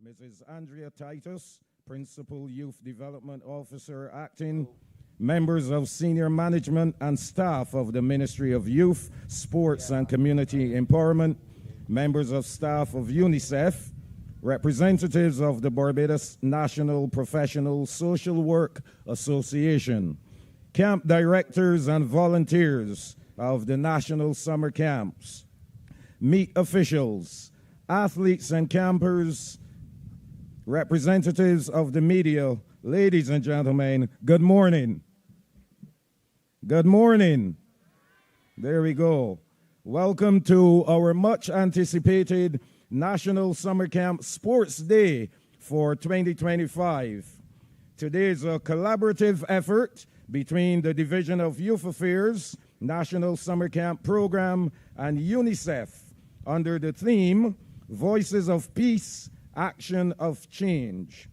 Mrs. Andrea Titus, Principal Youth Development Officer, acting, members of senior management and staff of the Ministry of Youth, Sports and Community Empowerment, members of staff of UNICEF, representatives of the Barbados National Professional Social Work Association, camp directors and volunteers of the National Summer Camps, meet officials, athletes and campers, representatives of the media, ladies and gentlemen, good morning. Good morning. There we go. Welcome to our much anticipated National Summer Camp Sports Day for 2025. Today is a collaborative effort between the Division of Youth Affairs, National Summer Camp Program, and UNICEF under the theme, Voices of Peace, Action of Change.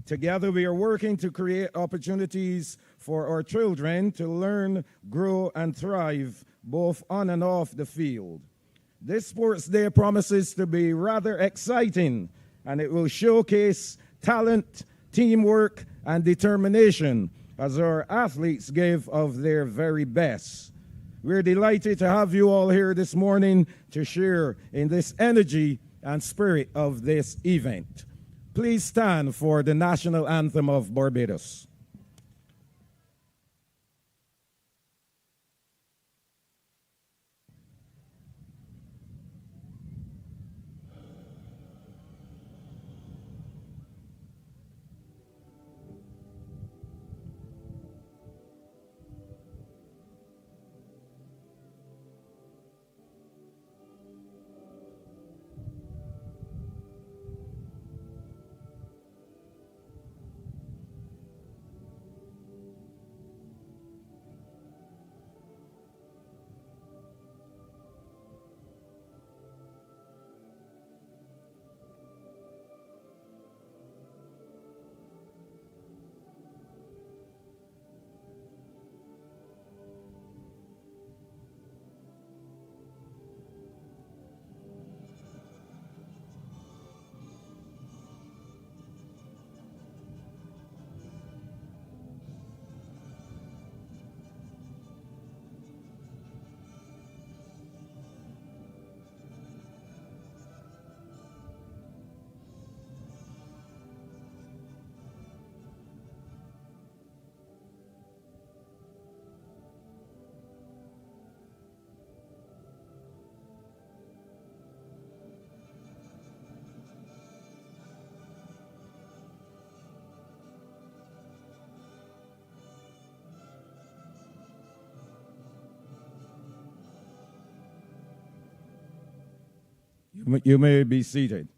Together we are working to create opportunities for our children to learn, grow, and thrive both on and off the field. This Sports Day promises to be rather exciting, and it will showcase talent, teamwork, and determination as our athletes give of their very best. We're delighted to have you all here this morning to share in this energy and spirit of this event. Please stand for the national anthem of Barbados. You may be seated.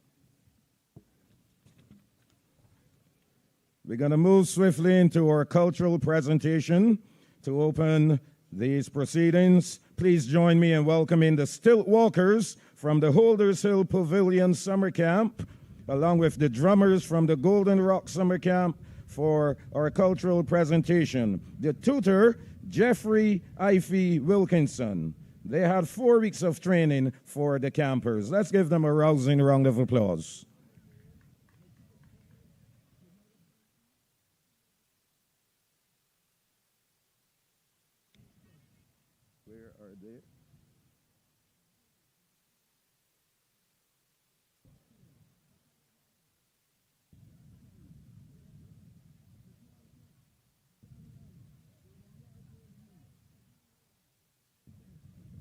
We're going to move swiftly into our cultural presentation to open these proceedings. Please join me in welcoming the Stilt Walkers from the Holders Hill Pavilion Summer Camp, along with the drummers from the Golden Rock Summer Camp for our cultural presentation. The tutor, Jeffrey Ify Wilkinson. They had 4 weeks of training for the campers. Let's give them a rousing round of applause. Where are they?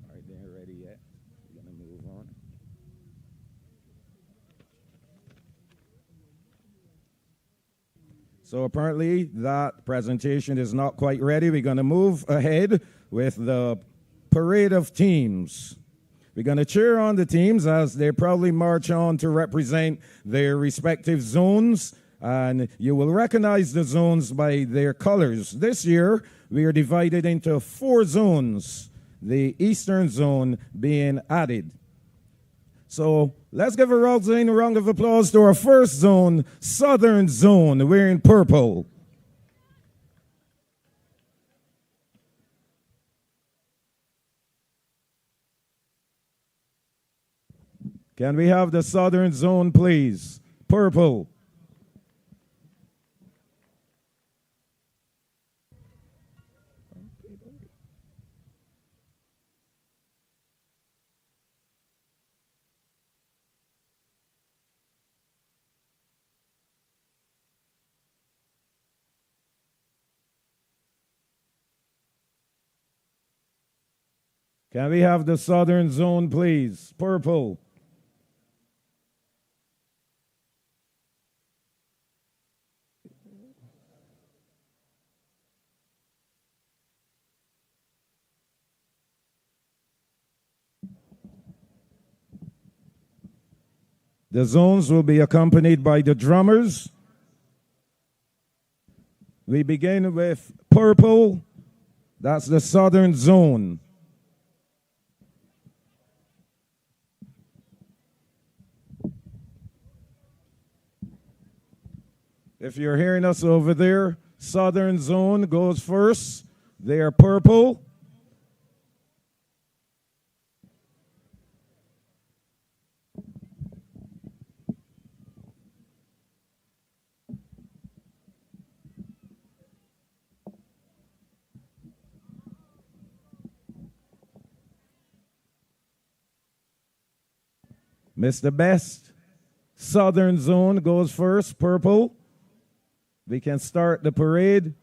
All right, they ain't ready yet. We're going to move on. So apparently that presentation is not quite ready. We're going to move ahead with the parade of teams. We're going to cheer on the teams as they probably march on to represent their respective zones, and you will recognize the zones by their colors. This year, we are divided into 4 zones, the Eastern Zone being added. So let's give a rousing round of applause to our first zone, Southern Zone, wearing purple. Can we have the Southern Zone, please? purple. Can we have the southern zone, please? Purple. The zones will be accompanied by the drummers. We begin with purple. That's the southern zone. If you're hearing us over there, southern zone goes first. They are purple. Mr. Best, southern zone goes first, purple. We can start the parade.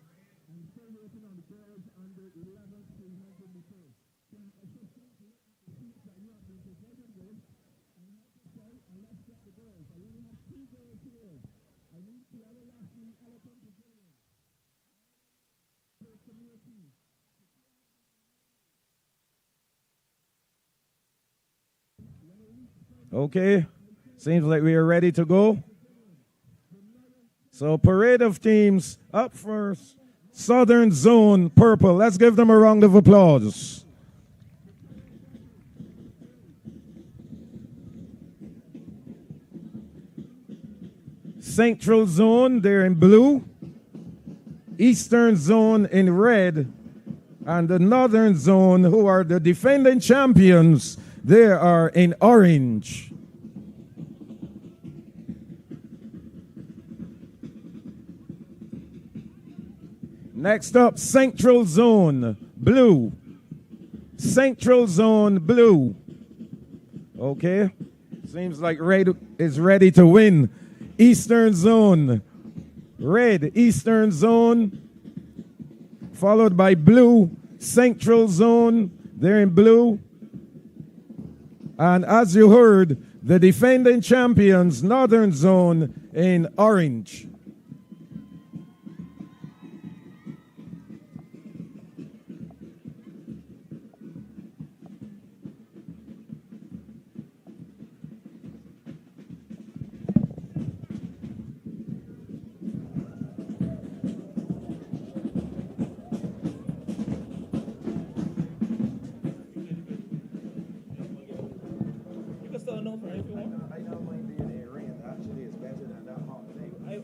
Okay, seems like we are ready to go. So parade of teams up first. Southern Zone Purple. Let's give them a round of applause. Central Zone, they're in blue. Eastern Zone in red. And the Northern Zone, who are the defending champions, they are in orange. Next up, Central Zone, blue. Central Zone, blue. Okay, seems like red is ready to win. Eastern Zone, red. Eastern Zone, followed by blue. Central Zone, they're in blue. And as you heard, the defending champions, Northern Zone, in orange.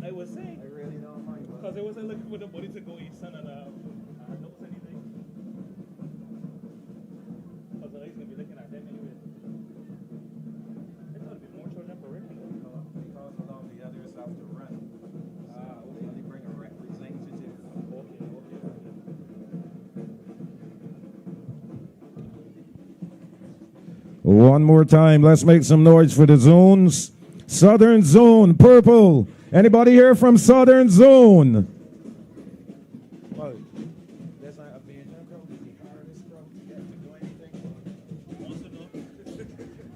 I was saying. I really don't mind. Because I wasn't looking for the body to go eat sun and notes anything. Because the lady's going to be looking at them anyway. I thought it'd be more children for real. Because a lot of the others have to run. They only bring a representative. Okay. One more time, let's make some noise for the zones. Southern Zone, purple. Anybody here from Southern Zone?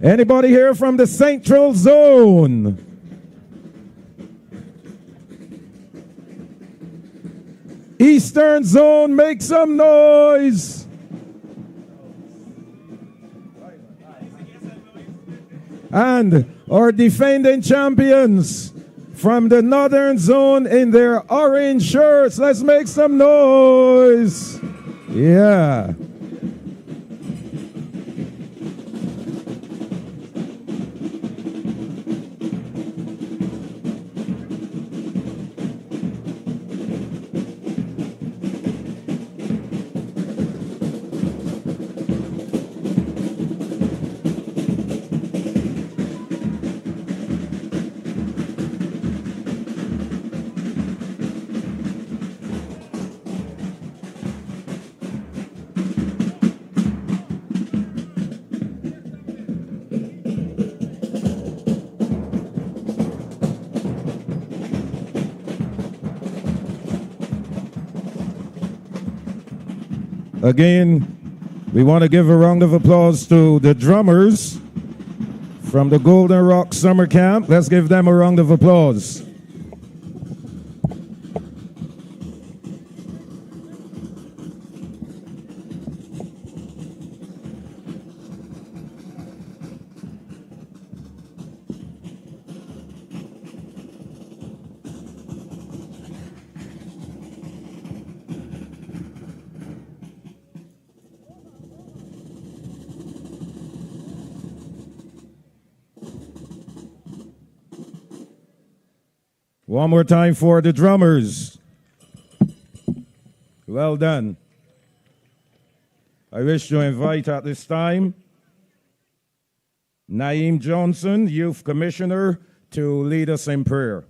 Anybody here from the Central Zone? Eastern Zone, make some noise. And our defending champions from the Northern Zone in their orange shirts. Let's make some noise. Yeah. Again, we want to give a round of applause to the drummers from the Golden Rock Summer Camp. Let's give them a round of applause. One more time for the drummers. Well done. I wish to invite at this time Naeem Johnson, Youth Commissioner, to lead us in prayer.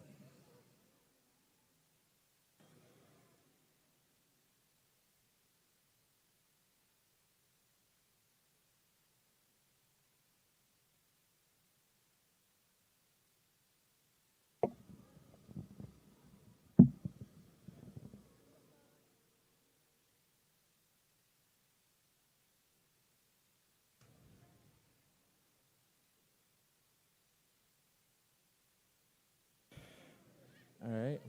All right.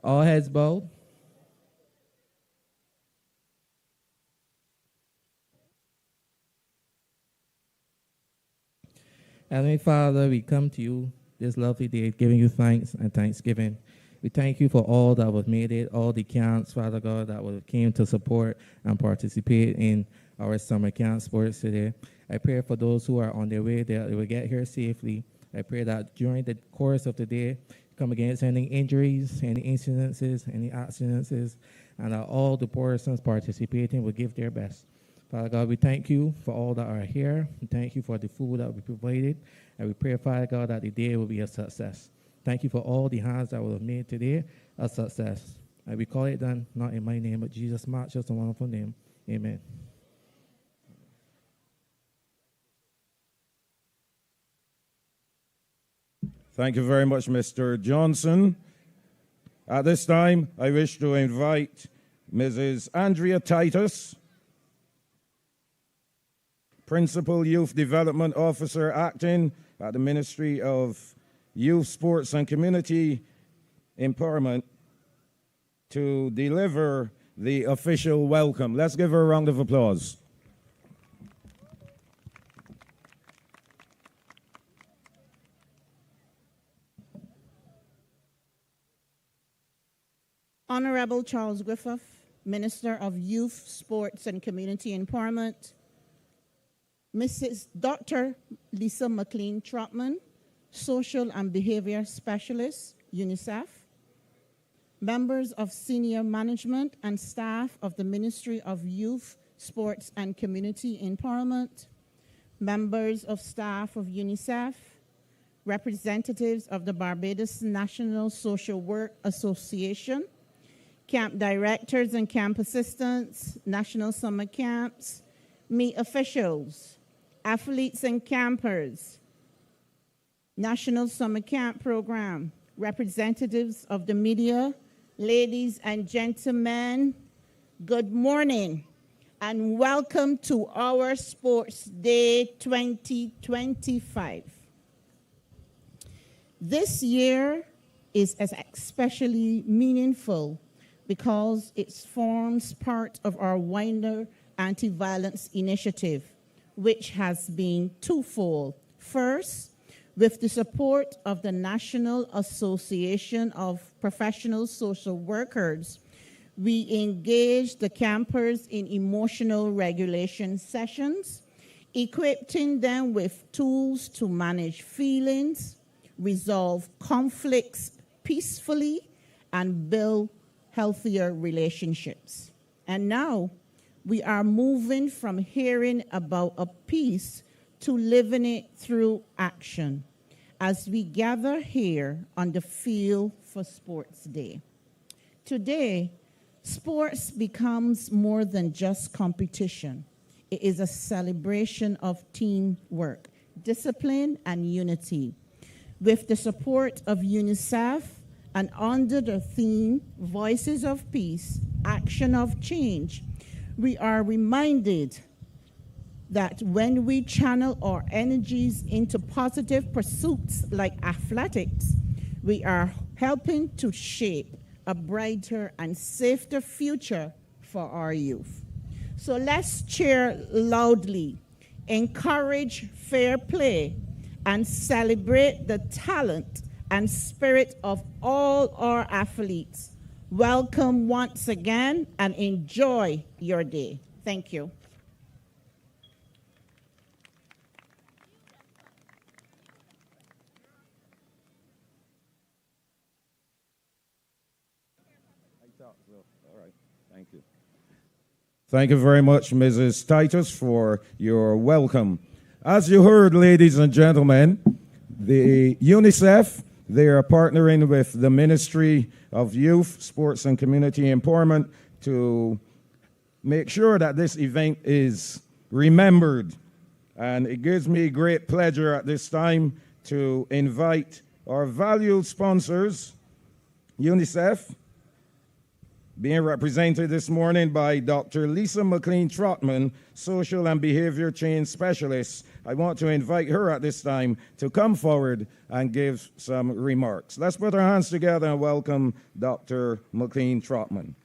All heads bowed. Heavenly Father, we come to you this lovely day, giving you thanks and thanksgiving. We thank you for all that was made it, all the camps, Father God, that came to support and participate in our summer camp sports today. I pray for those who are on their way, that they will get here safely. I pray that during the course of the day, come against any injuries, any incidences, any accidents, and that all the persons participating will give their best. Father God, we thank you for all that are here. We thank you for the food that we provided. And we pray, Father God, that the day will be a success. Thank you for all the hands that will have made today a success. And we call it done, not in my name, but Jesus' matchless and wonderful name. Amen. Thank you very much, Mr. Johnson. At this time, I wish to invite Mrs. Andrea Titus, Principal Youth Development Officer acting at the Ministry of Youth, Sports and Community Empowerment, to deliver the official welcome. Let's give her a round of applause. Honorable Charles Griffith, Minister of Youth, Sports and Community Empowerment, Mrs. Dr. Lisa McLean Trotman, Social and Behavior Specialist, UNICEF, members of senior management and staff of the Ministry of Youth, Sports and Community Empowerment, members of staff of UNICEF, representatives of the Barbados National Social Work Association, camp directors and camp assistants, national summer camps, meet officials, athletes and campers, National Summer Camp Program, representatives of the media, ladies and gentlemen, good morning and welcome to our Sports Day 2025. This year is especially meaningful because it forms part of our wider anti-violence initiative, which has been twofold. First, with the support of the National Association of Professional Social Workers, we engage the campers in emotional regulation sessions, equipping them with tools to manage feelings, resolve conflicts peacefully, and build healthier relationships. And now, we are moving from hearing about a peace to living it through action as we gather here on the field for Sports Day. Today, sports becomes more than just competition. It is a celebration of teamwork, discipline, and unity. With the support of UNICEF and under the theme, Voices of Peace, Action of Change, we are reminded that when we channel our energies into positive pursuits like athletics, we are helping to shape a brighter and safer future for our youth. So let's cheer loudly, encourage fair play, and celebrate the talent and spirit of all our athletes. Welcome once again and enjoy your day. Thank you. All right, thank you. Thank you very much, Mrs. Titus, for your welcome. As you heard, ladies and gentlemen, the UNICEF, they are partnering with the Ministry of Youth, Sports and Community Empowerment to make sure that this event is remembered. And it gives me great pleasure at this time to invite our valued sponsors, UNICEF, being represented this morning by Dr. Lisa McLean-Trotman, Social and Behavior Change Specialist. I want to invite her at this time to come forward and give some remarks. Let's put our hands together and welcome Dr. McLean-Trotman.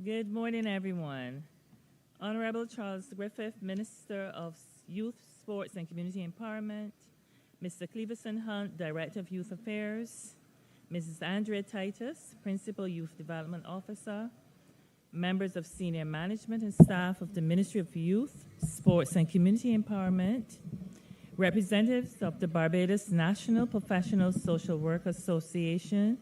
Good morning, everyone. Honorable Charles Griffith, Minister of Youth, Sports and Community Empowerment, Mr. Cleverson Hunt, Director of Youth Affairs, Mrs. Andrea Titus, Principal Youth Development Officer, members of senior management and staff of the Ministry of Youth, Sports and Community Empowerment, representatives of the Barbados National Professional Social Work Association,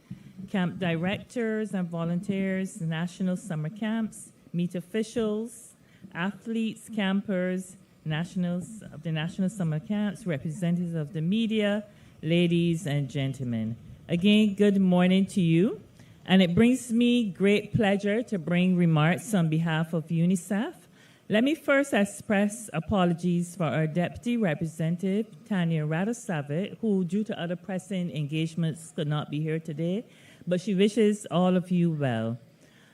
camp directors and volunteers, national summer camps, meet officials, athletes, campers, nationals of the national summer camps, representatives of the media, ladies and gentlemen. Again, good morning to you. And it brings me great pleasure to bring remarks on behalf of UNICEF. Let me first express apologies for our Deputy Representative, Tanya Radosavit, who, due to other pressing engagements, could not be here today, but she wishes all of you well.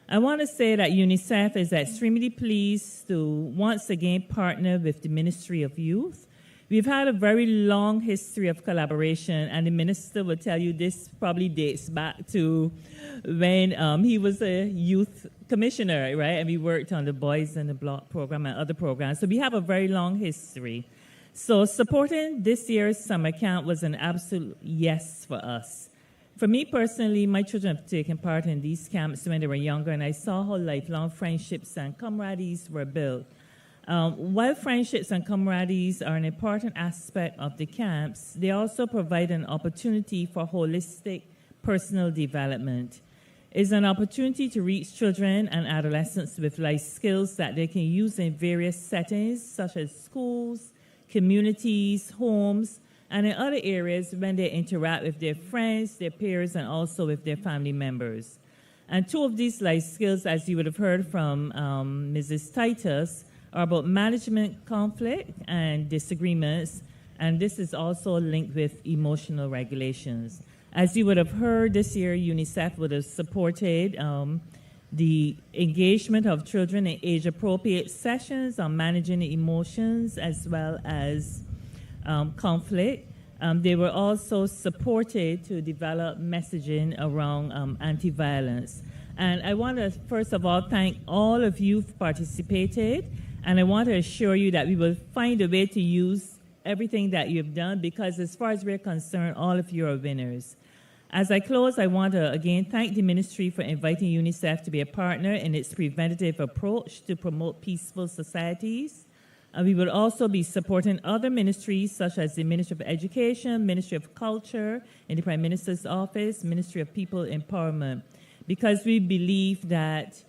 I want to say that UNICEF is extremely pleased to once again partner with the Ministry of Youth. We've had a very long history of collaboration, and the minister will tell you this probably dates back to when he was a youth commissioner, right? And we worked on the Boys in the Block program and other programs. So we have a very long history. So supporting this year's summer camp was an absolute yes for us. For me personally, my children have taken part in these camps when they were younger, and I saw how lifelong friendships and camaraderies were built. While friendships and camaraderies are an important aspect of the camps, they also provide an opportunity for holistic personal development. It's an opportunity to reach children and adolescents with life skills that they can use in various settings, such as schools, communities, homes, and in other areas when they interact with their friends, their peers, and also with their family members. And two of these life skills, as you would have heard from Mrs. Titus, are about management conflict and disagreements, and this is also linked with emotional regulations. As you would have heard, this year UNICEF would have supported the engagement of children in age-appropriate sessions on managing emotions as well as conflict. They were also supported to develop messaging around anti-violence. And I want to, first of all, thank all of you who participated, and I want to assure you that we will find a way to use everything that you've done, because as far as we're concerned, all of you are winners. As I close, I want to again thank the ministry for inviting UNICEF to be a partner in its preventative approach to promote peaceful societies. We will also be supporting other ministries such as the Ministry of Education, Ministry of Culture, in the Prime Minister's Office, Ministry of People Empowerment, because we believe that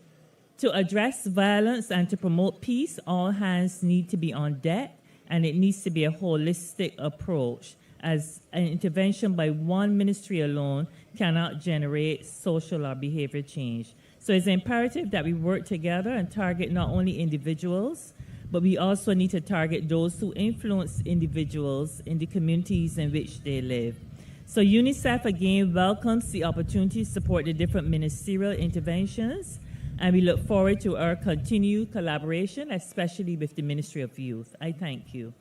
to address violence and to promote peace, all hands need to be on deck, and it needs to be a holistic approach, as an intervention by one ministry alone cannot generate social or behavior change. So it's imperative that we work together and target not only individuals, but we also need to target those who influence individuals in the communities in which they live. So UNICEF again welcomes the opportunity to support the different ministerial interventions, and we look forward to our continued collaboration, especially with the Ministry of Youth. I thank you.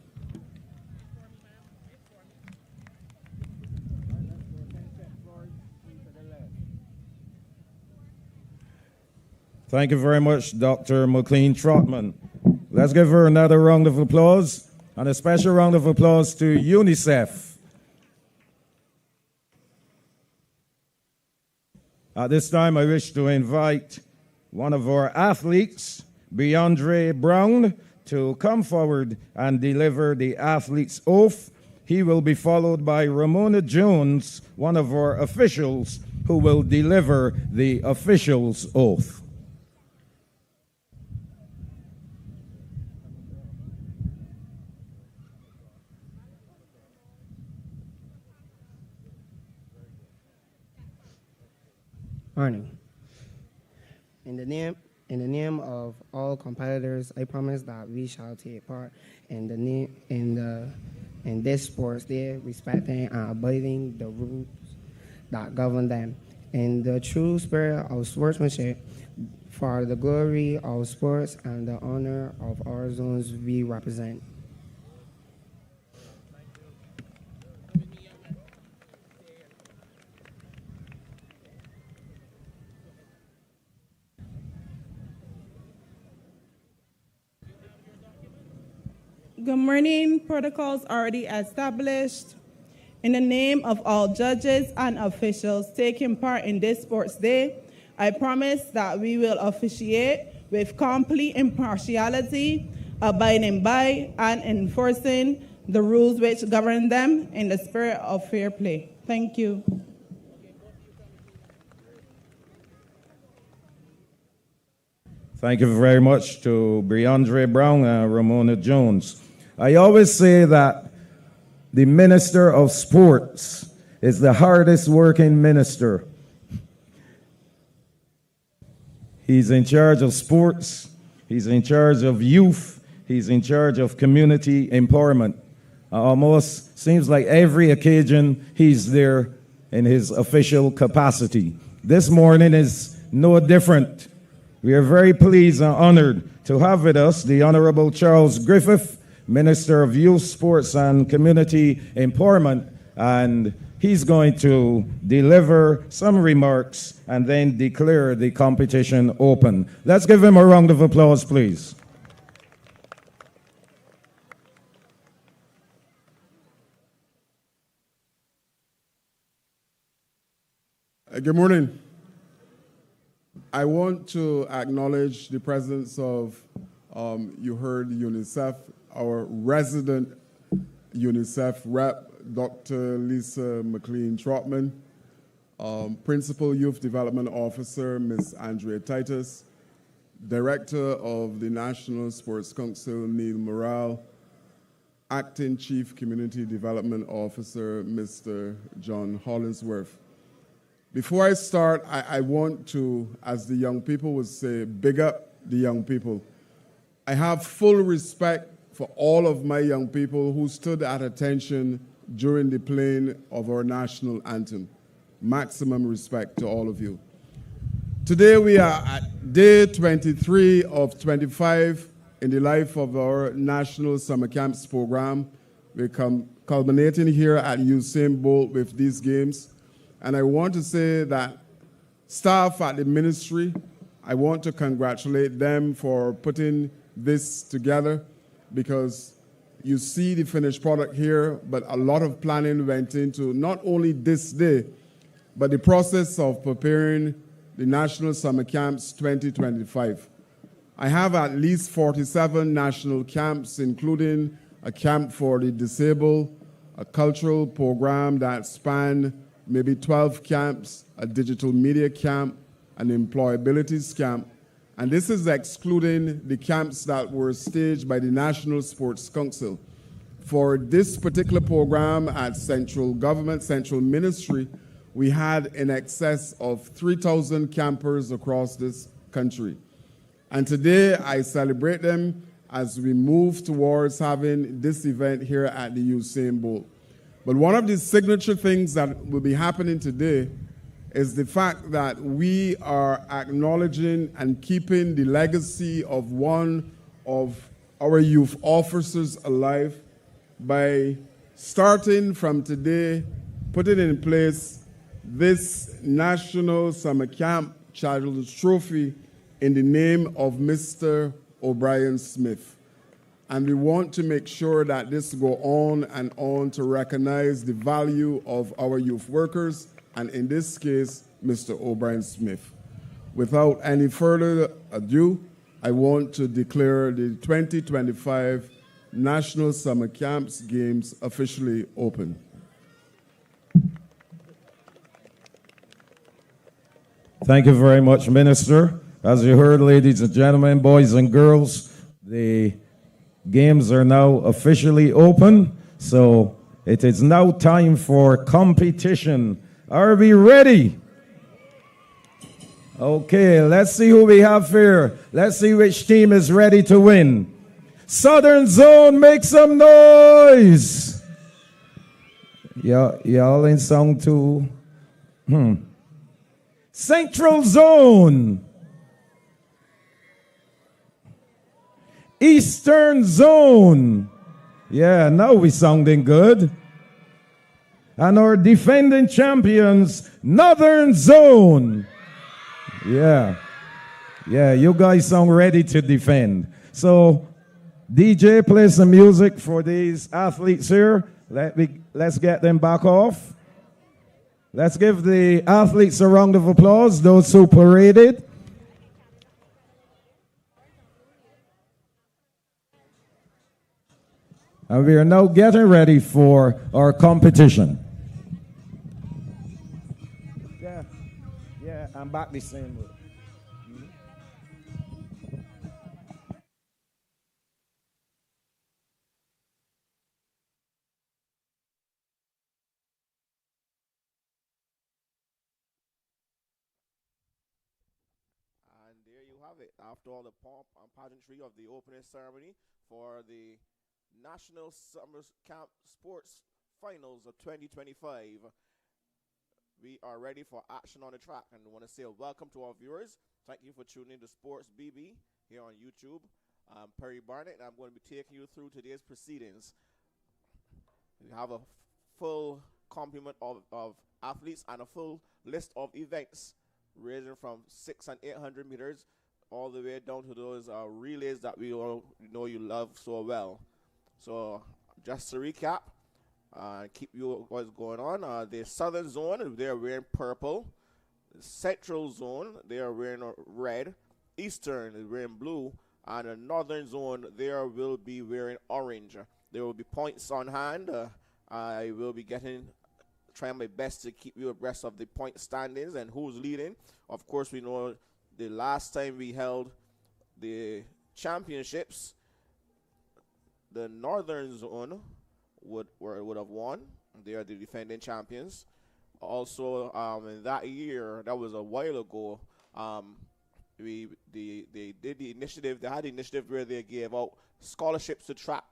Thank you very much, Dr. McLean-Trotman. Let's give her another round of applause, and a special round of applause to UNICEF. At this time, I wish to invite one of our athletes, Beyondre Brown, to come forward and deliver the athlete's oath. He will be followed by Ramona Jones, one of our officials, who will deliver the official's oath. Morning. In the name of all competitors, I promise that we shall take part in this sports day, respecting and abiding the rules that govern them. In the true spirit of sportsmanship, for the glory of sports and the honor of our zones we represent. Good morning. Protocols already established. In the name of all judges and officials taking part in this sports day, I promise that we will officiate with complete impartiality, abiding by and enforcing the rules which govern them in the spirit of fair play. Thank you. Thank you very much to Beyondre Brown and Ramona Jones. I always say that the Minister of Sports is the hardest working minister. He's in charge of sports, he's in charge of youth, he's in charge of community empowerment. Almost seems like every occasion he's there in his official capacity. This morning is no different. We are very pleased and honored to have with us the Honorable Charles Griffith, Minister of Youth, Sports and Community Empowerment, and he's going to deliver some remarks and then declare the competition open. Let's give him a round of applause, please. Good morning. I want to acknowledge the presence of, you heard UNICEF, our resident UNICEF rep, Dr. Lisa McLean-Trotman, Principal Youth Development Officer, Ms. Andrea Titus, Director of the National Sports Council, Neil Morale, Acting Chief Community Development Officer, Mr. John Hollingsworth. Before I start, I want to, as the young people would say, big up the young people. I have full respect for all of my young people who stood at attention during the playing of our national anthem. Maximum respect to all of you. Today we are at day 23 of 25 in the life of our National Summer Camps program. We're culminating here at Usain Bolt with these games. And I want to say that staff at the ministry, I want to congratulate them for putting this together, because you see the finished product here, but a lot of planning went into not only this day, but the process of preparing the National Summer Camps 2025. I have at least 47 national camps, including a camp for the disabled, a cultural program that spanned maybe 12 camps, a digital media camp, an employability camp, and this is excluding the camps that were staged by the National Sports Council. For this particular program at central government, central ministry, we had in excess of 3,000 campers across this country. And today I celebrate them as we move towards having this event here at the Usain Bolt. But one of the signature things that will be happening today is the fact that we are acknowledging and keeping the legacy of one of our youth officers alive by starting from today, putting in place this National Summer Camp Children's Trophy in the name of Mr. O'Brien Smith. And we want to make sure that this go on and on to recognize the value of our youth workers, and in this case, Mr. O'Brien Smith. Without any further ado, I want to declare the 2025 National Summer Camps Games officially open. Thank you very much, Minister. As you heard, ladies and gentlemen, boys and girls, the games are now officially open. So it is now time for competition. Are we ready? Okay, let's see who we have here. Let's see which team is ready to win. Southern Zone, make some noise. Yeah, y'all in song two. Central Zone. Eastern Zone. Yeah, now we sounding good. And our defending champions, Northern Zone. Yeah, you guys sound ready to defend. So, DJ, play some music for these athletes here. Let's get them back off. Let's give the athletes a round of applause, those who paraded. And we are now getting ready for our competition. Yeah, I'm back the same way. And there you have it. After all the pomp and pageantry of the opening ceremony for the National Summer Camp Sports Finals of 2025, we are ready for action on the track. And I want to say welcome to our viewers. Thank you for tuning in to Sports BB here on YouTube. I'm Perry Barnett, and I'm going to be taking you through today's proceedings. We have a full complement of athletes and a full list of events ranging from 600 and 800 meters all the way down to those relays that we all know you love so well. So just to recap, keep you what's going on. The Southern Zone, they're wearing purple. The Central Zone, they are wearing red. Eastern is wearing blue. And the Northern Zone, they will be wearing orange. There will be points on hand. I will be trying my best to keep you abreast of the point standings and who's leading. Of course, we know the last time we held the championships, the Northern Zone would have won. They are the defending champions. Also, in that year, that was a while ago, they did the initiative. They had the initiative where they gave out scholarships to track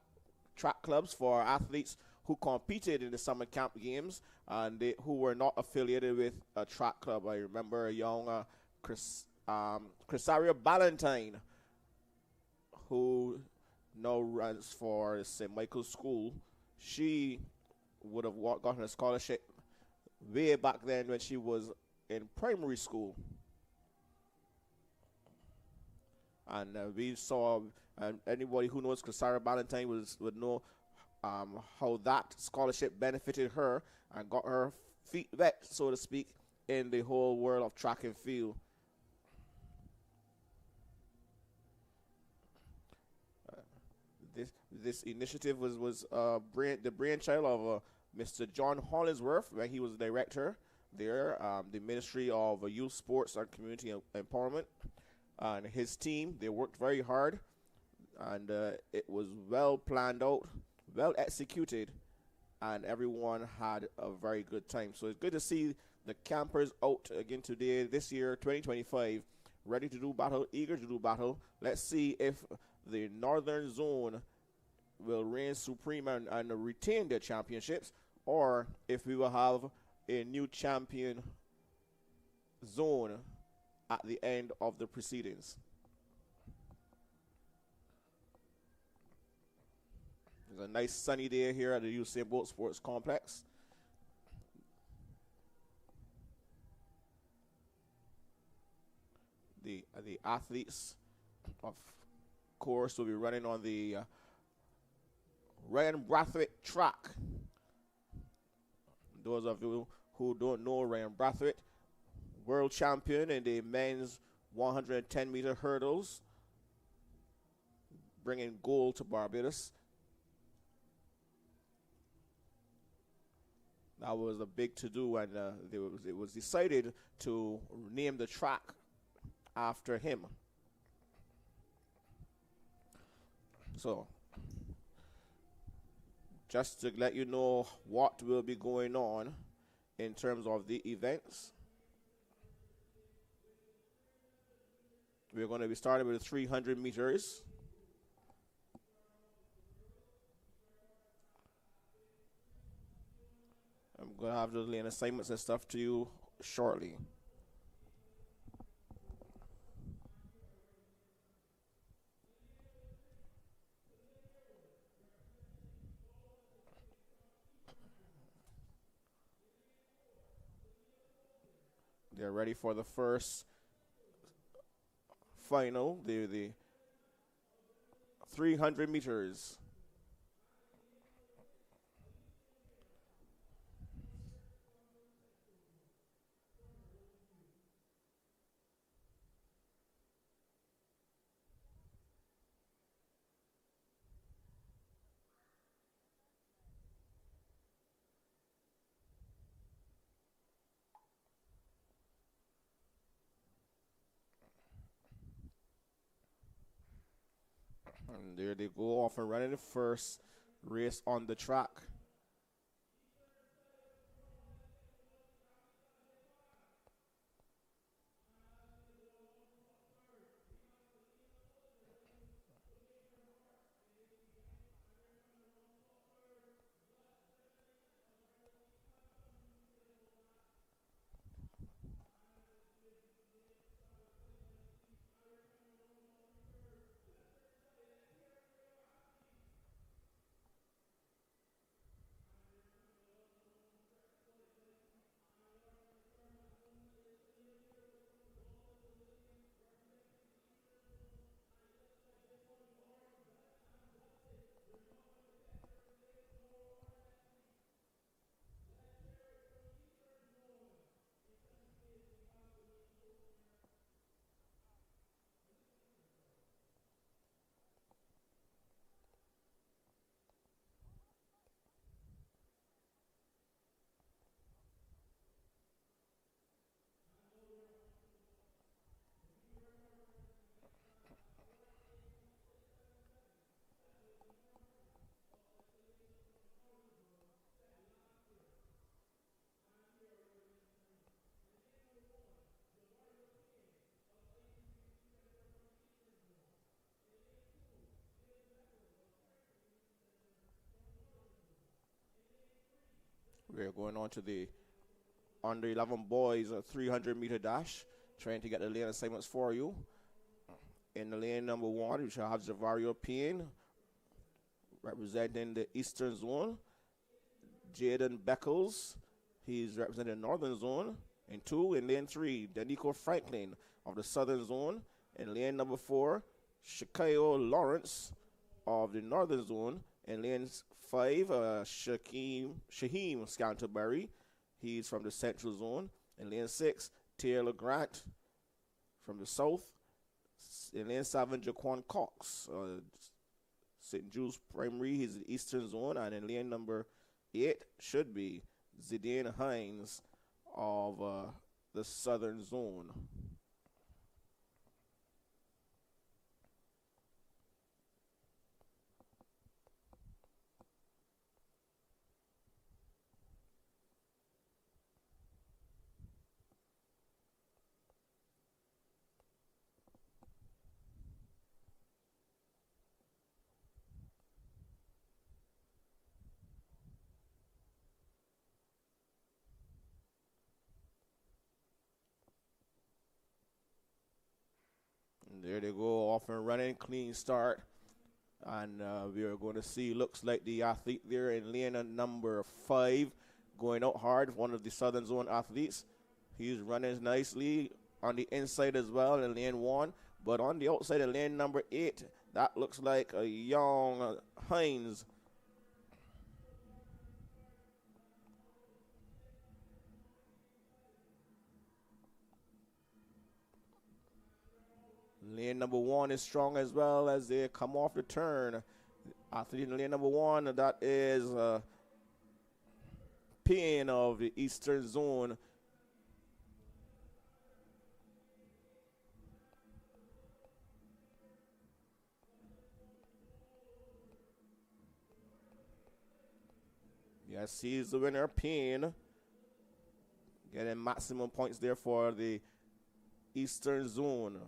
clubs for athletes who competed in the summer camp games and who were not affiliated with a track club. I remember a young Crisaria Ballantyne, who now runs for St. Michael's School. She would have gotten a scholarship way back then when she was in primary school. And we saw, and anybody who knows Crisaria Ballantyne would know how that scholarship benefited her and got her feet wet, so to speak, in the whole world of track and field. This initiative was the brainchild of Mr. John Hollingsworth, when he was director there, the Ministry of Youth, Sports and Community Empowerment. And his team, they worked very hard, and it was well planned out, well executed, and everyone had a very good time. So it's good to see the campers out again today, this year, 2025, ready to do battle, eager to do battle. Let's see if the Northern Zone will reign supreme and retain their championships, or if we will have a new champion zone at the end of the proceedings. It's a nice sunny day here at the Usain Bolt Sports Complex. The athletes, of course, will be running on the Ryan Brathwaite track. Those of you who don't know Ryan Brathwaite, world champion in the men's 110-meter hurdles, bringing gold to Barbados. That was a big to-do, and it was decided to name the track after him. So, just to let you know what will be going on in terms of the events. We're going to be starting with the 300 meters. I'm going to have the lane assignments and stuff to you shortly. They're ready for the first final, the 300 meters. And there they go off and running the first race on the track. We're going on to the under 11 boys 300-meter dash, trying to get the lane assignments for you. In the lane number 1, we shall have Zavario Payne representing the Eastern Zone. Jaden Beckles, he's representing the Northern Zone. In 2, in lane 3, Danico Franklin of the Southern Zone. In lane number 4, Shakayo Lawrence of the Northern Zone. In lane 5, Shaheem Scanterbury, he's from the Central Zone. In lane 6, Taylor Grant from the South. In lane 7, Jaquan Cox, St. Jude's Primary, he's the Eastern Zone. And in lane number 8 should be Zidane Hines of the Southern Zone. There they go, off and running, clean start. And we are going to see, looks like the athlete there in lane number 5 going out hard, one of the Southern Zone athletes. He's running nicely on the inside as well in lane 1. But on the outside of lane number 8, that looks like a young Hines. Lane number 1 is strong as well as they come off the turn. Athlete in lane number 1, that is Payne of the Eastern Zone. Yes, he's the winner, Payne. Getting maximum points there for the Eastern Zone.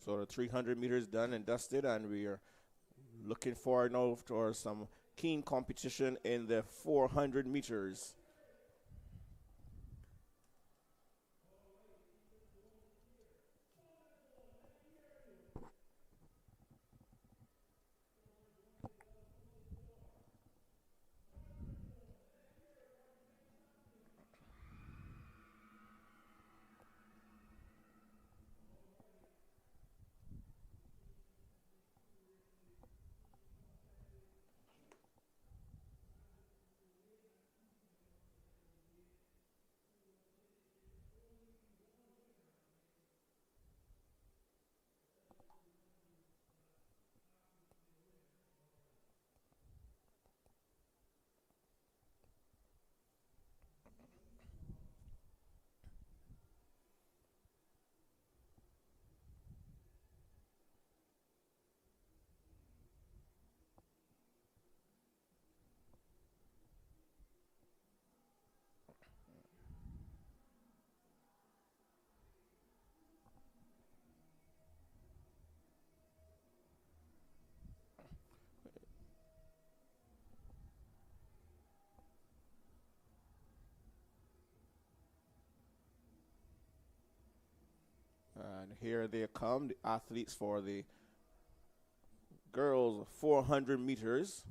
So the 300 meters done and dusted, and we are looking forward now for some keen competition in the 400 meters. And here they come, the athletes for the girls 400 meters.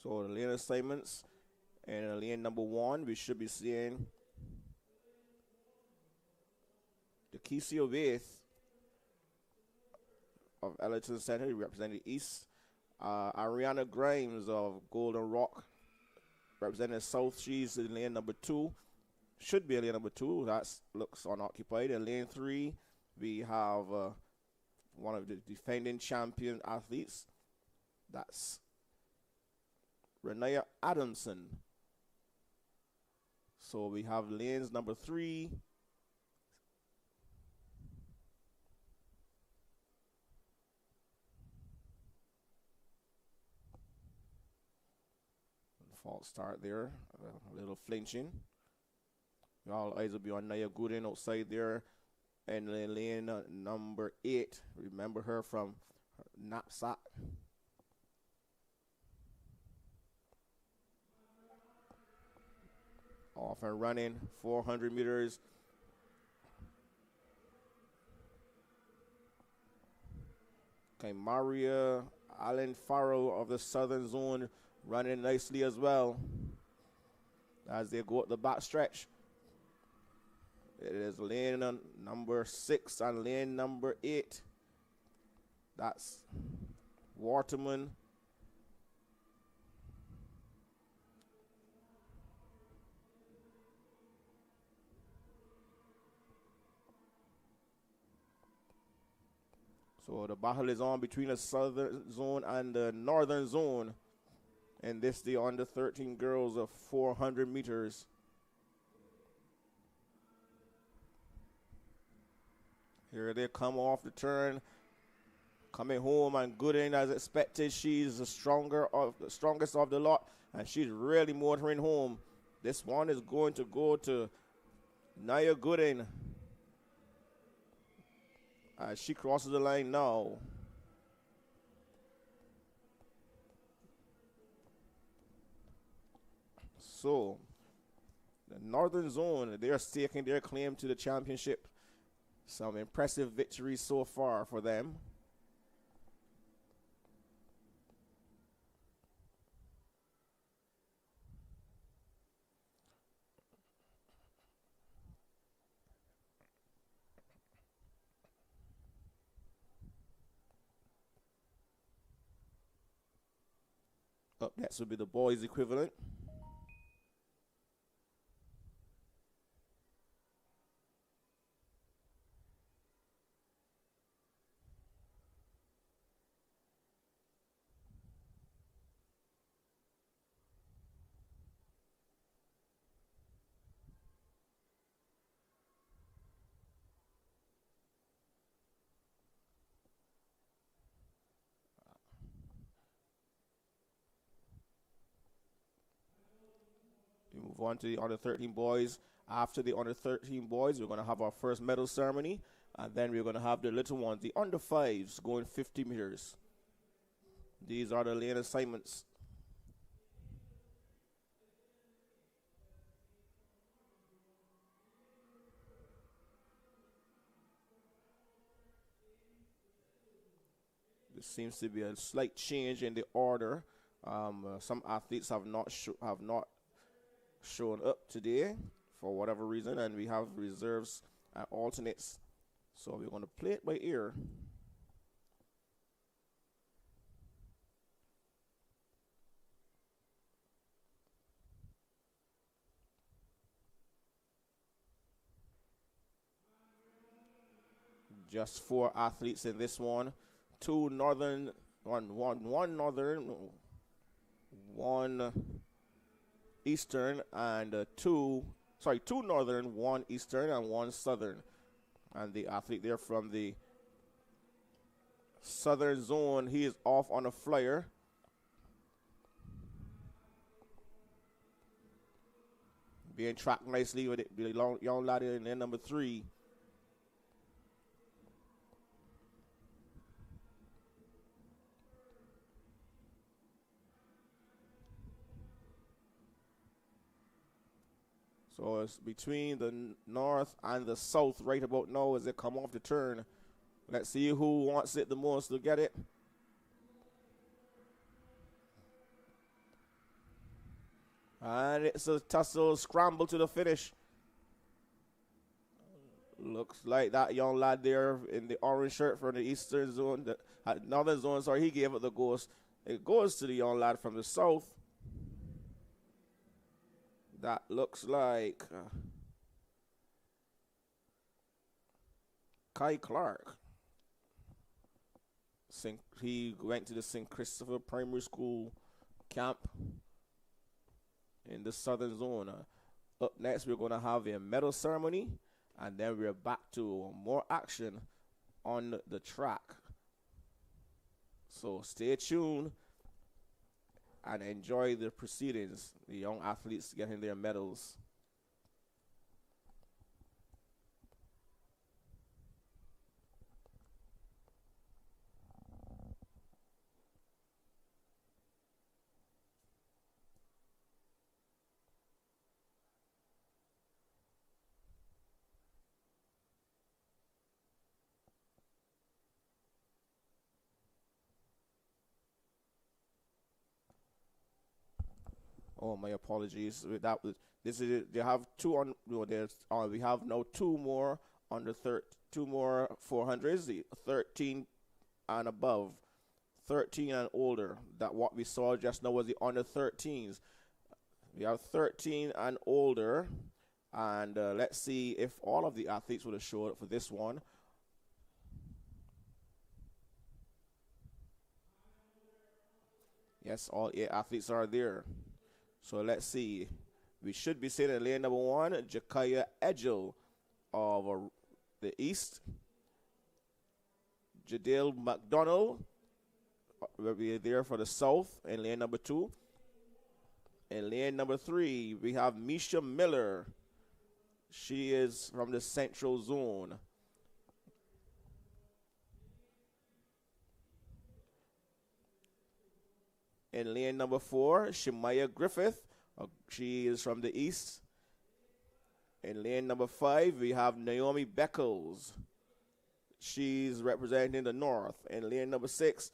So the lane assignments and lane number 1, we should be seeing the Kesey Ovaith of Ellerton Center representing the East. Ariana Grimes of Golden Rock representing South. She's in lane number 2. Should be in lane number 2. That looks unoccupied. In lane 3, we have one of the defending champion athletes. That's Renaya Adamson. So we have lanes number 3. False start there, a little flinching. All eyes will be on Naya Gooden outside there. And lane number 8, remember her from Knapsack. Off and running, 400 meters. Okay, Maria Allen Farrell of the Southern Zone running nicely as well as they go up the back stretch. It is lane number 6 and lane number 8. That's Waterman. So the battle is on between the Southern Zone and the Northern Zone. And this the under 13 girls of 400 meters. Here they come off the turn. Coming home and Gooden as expected. She's the strongest of the lot. And she's really motoring home. This one is going to go to Naya Gooden. As she crosses the line now. So, the Northern Zone, they're staking their claim to the championship. Some impressive victories so far for them. Up next will be the boys' equivalent. We move on to the under 13 boys. After the under 13 boys, we're going to have our first medal ceremony. And then we're going to have the little ones, the under 5s, going 50 meters. These are the lane assignments. There seems to be a slight change in the order. Some athletes have not shown up today for whatever reason, and we have reserves and alternates. So we're going to play it by ear. Just 4 athletes in this one. 2 northern, one northern, 1 eastern, and 2 northern, 1 eastern, and 1 southern. And the athlete there from the Southern Zone, he is off on a flyer. Being tracked nicely with the young lad in there, number 3. So it's between the north and the south right about now as they come off the turn. Let's see who wants it the most to get it. And it's a tussle scramble to the finish. Looks like that young lad there in the orange shirt from the Eastern Zone, the Northern Zone, sorry, he gave it the ghost. It goes to the young lad from the south. That looks like Kai Clark. He went to the St. Christopher Primary School camp in the Southern Zone. Up next, we're going to have a medal ceremony, and then we're back to more action on the track. So stay tuned and enjoy the proceedings, the young athletes getting their medals. Oh, my apologies. This is they have two on. No, there's we have now two more under two more 400s, the 13 and above, 13 and older. That what we saw just now was the under 13s. We have 13 and older, and let's see if all of the athletes would have showed up for this one. Yes, all 8 athletes are there. So let's see. We should be seeing in lane number 1, Jakaya Edgel of the East. Jadale McDonald will be there for the South in lane number 2. In lane number 3, we have Misha Miller. She is from the Central Zone. In lane number 4, Shemaya Griffith. She is from the East. In lane number 5, we have Naomi Beckles. She's representing the North. In lane number 6,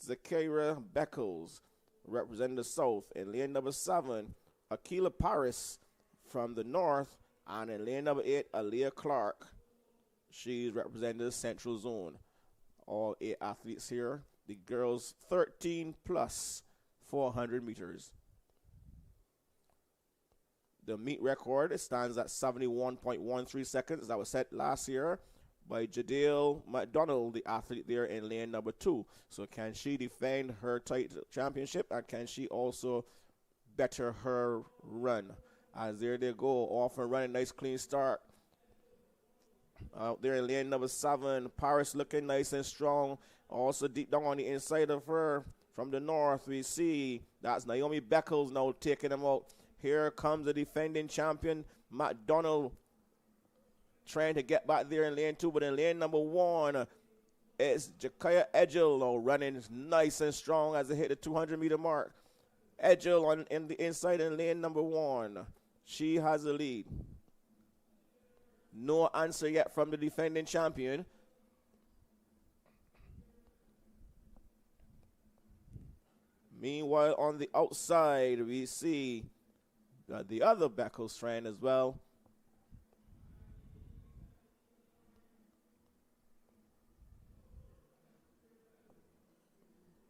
Zakira Beckles, representing the South. In lane number 7, Akila Paris from the North. And in lane number 8, Aaliyah Clark. She's representing the Central Zone. All 8 athletes here. The girls 13 plus 400 meters. The meet record stands at 71.13 seconds. That was set last year by Jadale McDonald, the athlete there in lane number 2. So can she defend her title championship, and can she also better her run? As there they go, off and running, nice clean start. Out there in lane number 7, Paris looking nice and strong. Also deep down on the inside of her from the North, we see that's Naomi Beckles now taking them out. Here comes the defending champion, McDonald, trying to get back there in lane 2. But in lane number 1, it's Jakaya Edgel now running nice and strong as they hit the 200-meter mark. Edgel in the inside in lane number 1. She has the lead. No answer yet from the defending champion. Meanwhile, on the outside, we see the other Beckles strand as well.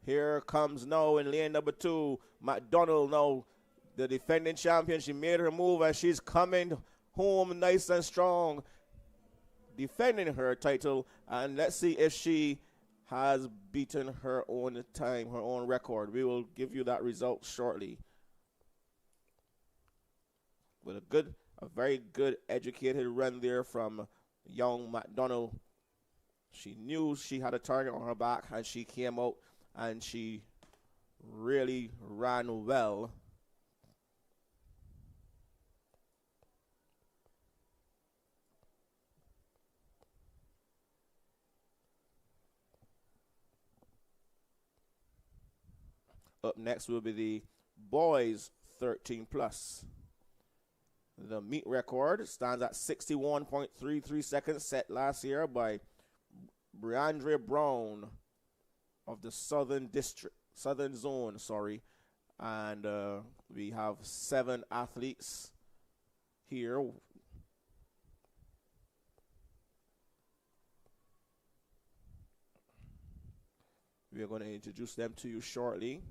Here comes now in lane number 2, McDonald now, the defending champion. She made her move and she's coming home nice and strong, defending her title. And let's see if she has beaten her own time, her own record. We will give you that result shortly. With a very good educated run there from young McDonald. She knew she had a target on her back, and she came out and she really ran well. Up next will be the boys 13 plus. The meet record stands at 61.33 seconds, set last year by Briandre Brown of the Southern Zone, and we have 7 athletes here. We are going to introduce them to you shortly.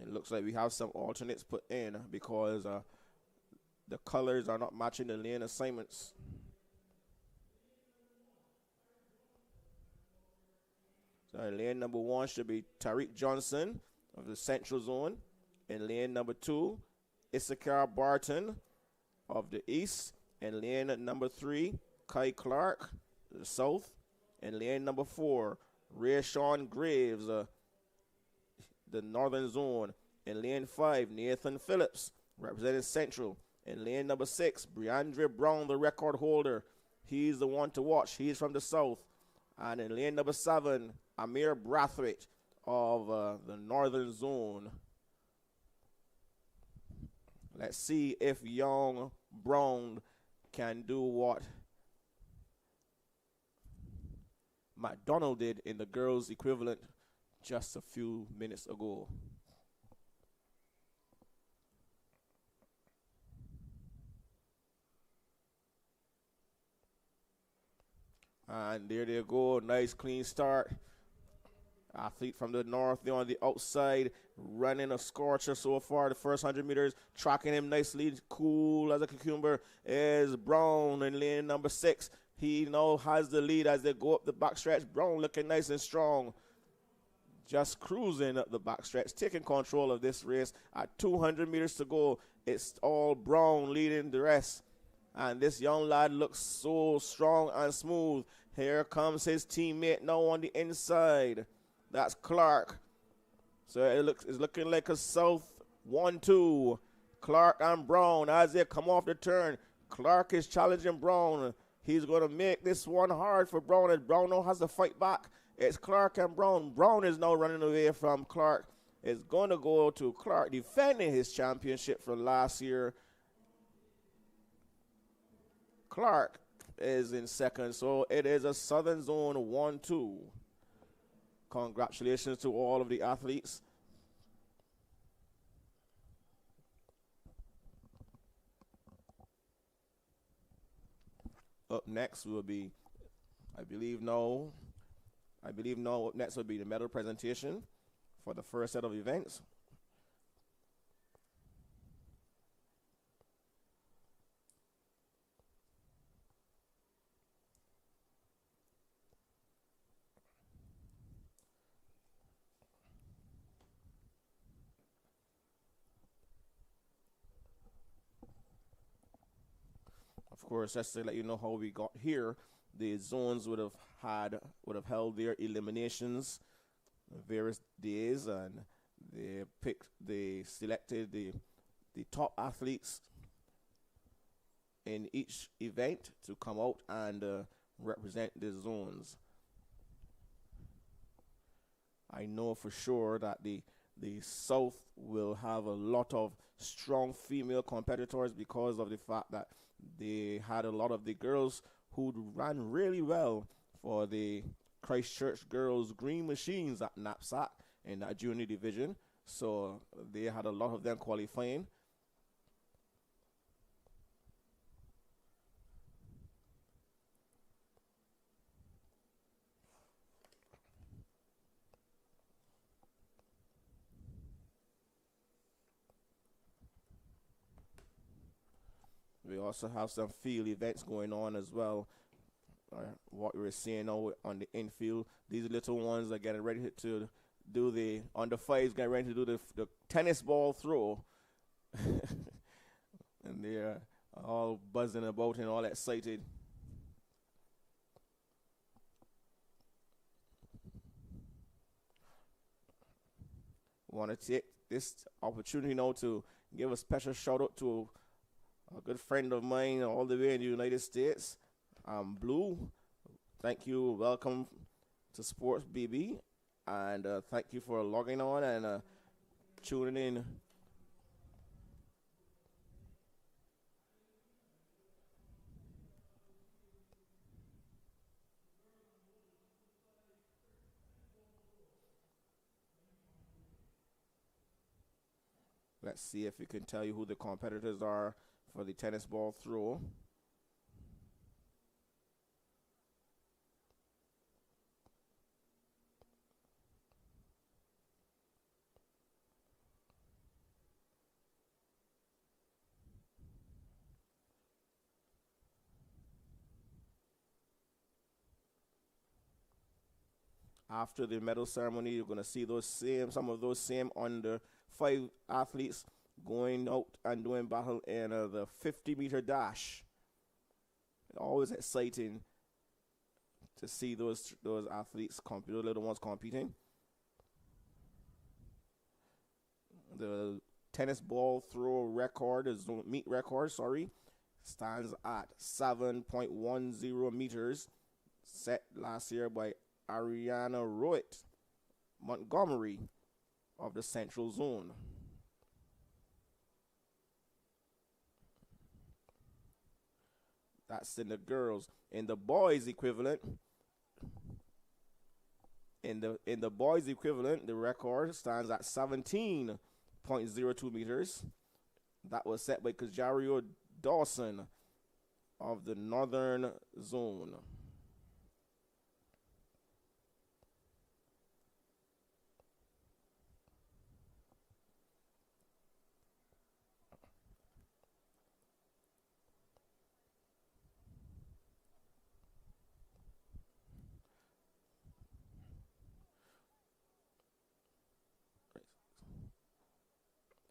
It looks like we have some alternates put in because the colors are not matching the lane assignments. So in lane number 1 should be Tariq Johnson of the Central Zone. In lane number 2, Issachar Barton of the East. In lane number 3, Kai Clark, the South. In lane number 4, Rayshawn Graves, the Northern Zone. In lane 5, Nathan Phillips, representing Central. In lane number 6, Briandre Brown, the record holder. He's the one to watch. He's from the South. And in lane number 7, Amir Brathwaite of the Northern Zone. Let's see if young Brown can do what McDonald did in the girls' equivalent just a few minutes ago. And there they go. Nice clean start. Athlete from the north, they're on the outside, running a scorcher so far. The first 100 meters, tracking him nicely, cool as a cucumber, is Brown in lane number 6. He now has the lead as they go up the backstretch. Brown looking nice and strong. Just cruising up the backstretch, taking control of this race. At 200 meters to go, it's all Brown leading the rest. And this young lad looks so strong and smooth. Here comes his teammate now on the inside. That's Clark. So it's looking like a South 1-2. Clark and Brown as they come off the turn. Clark is challenging Brown. He's going to make this one hard for Brown as Brown now has to fight back. It's Clark and Brown. Brown is now running away from Clark. It's going to go to Clark defending his championship from last year. Clark is in second, so it is a Southern Zone 1-2. Congratulations to all of the athletes. Up next will be, I believe now up next will be the medal presentation for the first set of events. Of course, just to let you know how we got here, the zones would have held their eliminations various days, and they selected the top athletes in each event to come out and represent the zones. I know for sure that the South will have a lot of strong female competitors because of the fact that they had a lot of the girls who ran really well for the Christchurch Girls Green Machines at Knapsack in that junior division. So they had a lot of them qualifying. We also have some field events going on as well. What we were seeing now on the infield, these little ones are getting ready to do the under fives, getting ready to do the tennis ball throw, and they're all buzzing about and all excited. Want to take this opportunity now to give a special shout out to a good friend of mine all the way in the United States, Blue. Thank you. Welcome to Sports BB. And thank you for logging on and tuning in. Let's see if we can tell you who the competitors are for the tennis ball throw. After the medal ceremony, you're going to see some of those same under 5 athletes going out and doing battle in the 50-meter dash. Always exciting to see those athletes compete, those little ones competing. The tennis ball throw record, the meet record, stands at 7.10 meters, set last year by Ariana Roit Montgomery of the Central Zone. That's in the girls. In the boys equivalent, In the boys equivalent, the record stands at 17.02 meters. That was set by Kajario Dawson of the Northern Zone.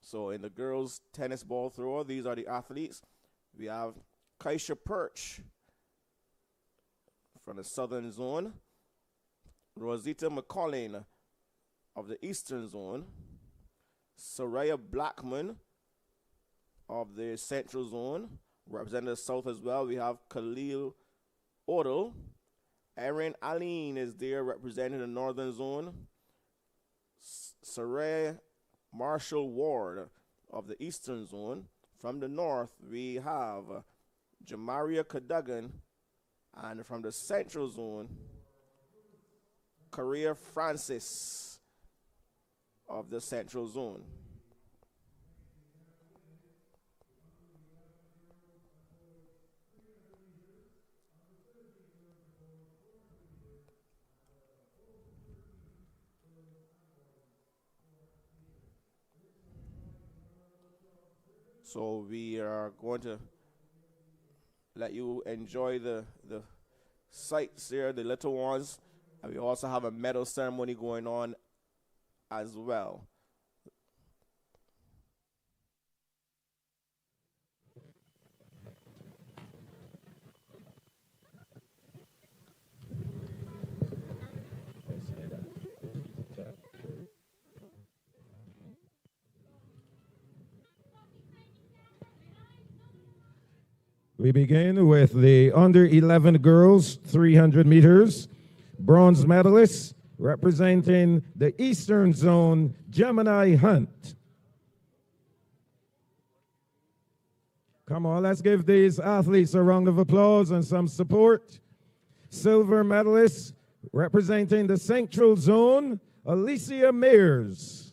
So in the girls' tennis ball thrower, these are the athletes. We have Kaisha Perch from the Southern Zone, Rosita McCollin of the Eastern Zone, Soraya Blackman of the Central Zone, representing the South as well. We have Khalil Odell. Erin Aline is there representing the Northern Zone. Saray Marshall Ward of the Eastern Zone. From the North, we have Jamaria Cadogan. And from the Central Zone, Korea Francis of the Central Zone. So we are going to let you enjoy the sights here, the little ones. And we also have a medal ceremony going on as well. We begin with the under 11 girls, 300 meters. Bronze medalists representing the Eastern Zone, Gemini Hunt. Come on, let's give these athletes a round of applause and some support. Silver medalists representing the Central Zone, Alicia Mears.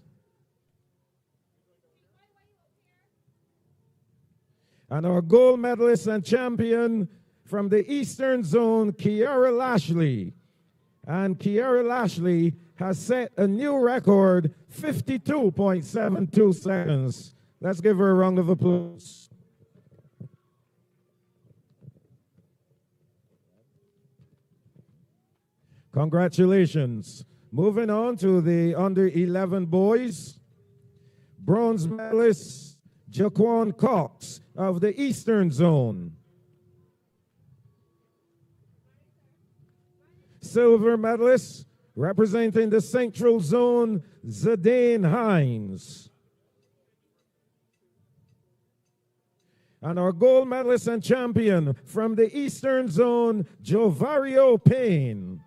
And our gold medalist and champion from the Eastern Zone, Kiara Lashley. And Kiara Lashley has set a new record, 52.72 seconds. Let's give her a round of applause. Congratulations. Moving on to the under 11 boys. Bronze medalist Jaquan Cox of the Eastern Zone. Silver medalist representing the Central Zone, Zidane Hines. And our gold medalist and champion from the Eastern Zone, Jovario Payne.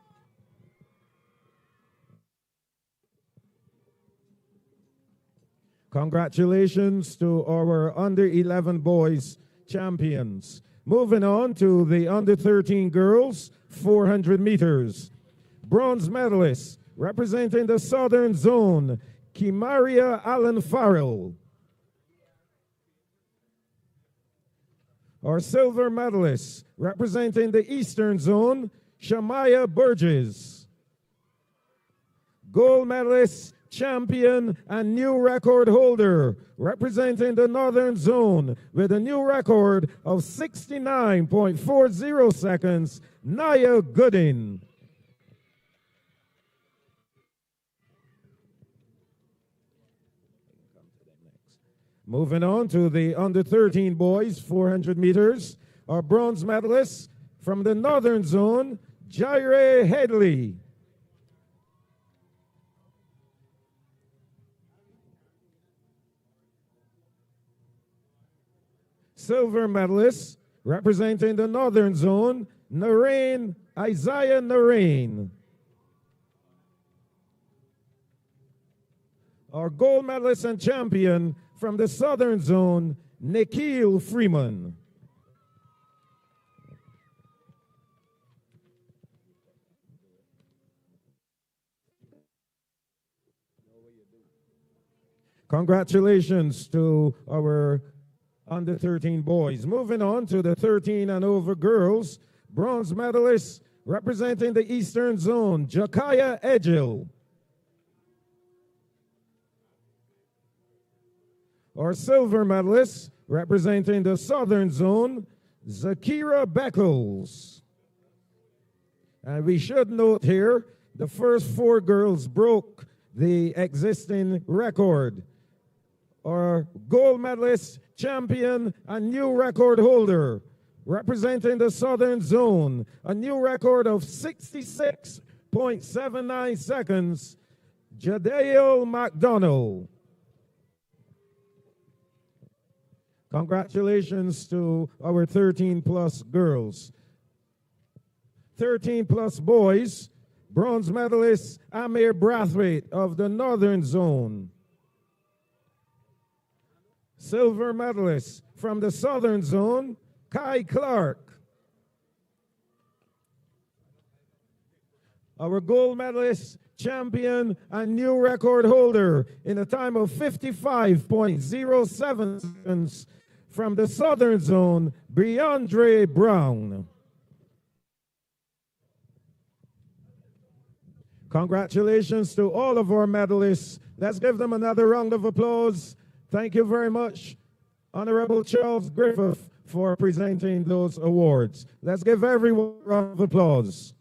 Congratulations to our under 11 boys champions. Moving on to the under 13 girls, 400 meters. Bronze medalists representing the Southern Zone, Kimaria Allen Farrell. Our silver medalists representing the Eastern Zone, Shamaya Burgess. Gold medalists, champion and new record holder representing the Northern Zone with a new record of 69.40 seconds, Naya Goodin. Moving on to the under 13 boys, 400 meters, our bronze medalists from the Northern Zone, Jaire Headley. Silver medalists representing the Northern Zone, Isaiah Narain. Our gold medalist and champion from the Southern Zone, Nikhil Freeman. Congratulations to our under 13 boys. Moving on to the 13 and over girls, bronze medalists representing the Eastern Zone, Jakaya Edgil. Our silver medalists representing the Southern Zone, Zakira Beckles. And we should note here, the first four girls broke the existing record. Our gold medalist, champion, and new record holder, representing the Southern Zone, a new record of 66.79 seconds, Jadeo McDonald. Congratulations to our 13-plus girls. 13-plus boys, bronze medalist Amir Brathwaite of the Northern Zone. Silver medalist from the Southern Zone, Kai Clark. Our gold medalist, champion, and new record holder in a time of 55.07 seconds from the Southern Zone, Breandre Brown. Congratulations to all of our medalists. Let's give them another round of applause. Thank you very much, Honorable Charles Griffith, for presenting those awards. Let's give everyone a round of applause.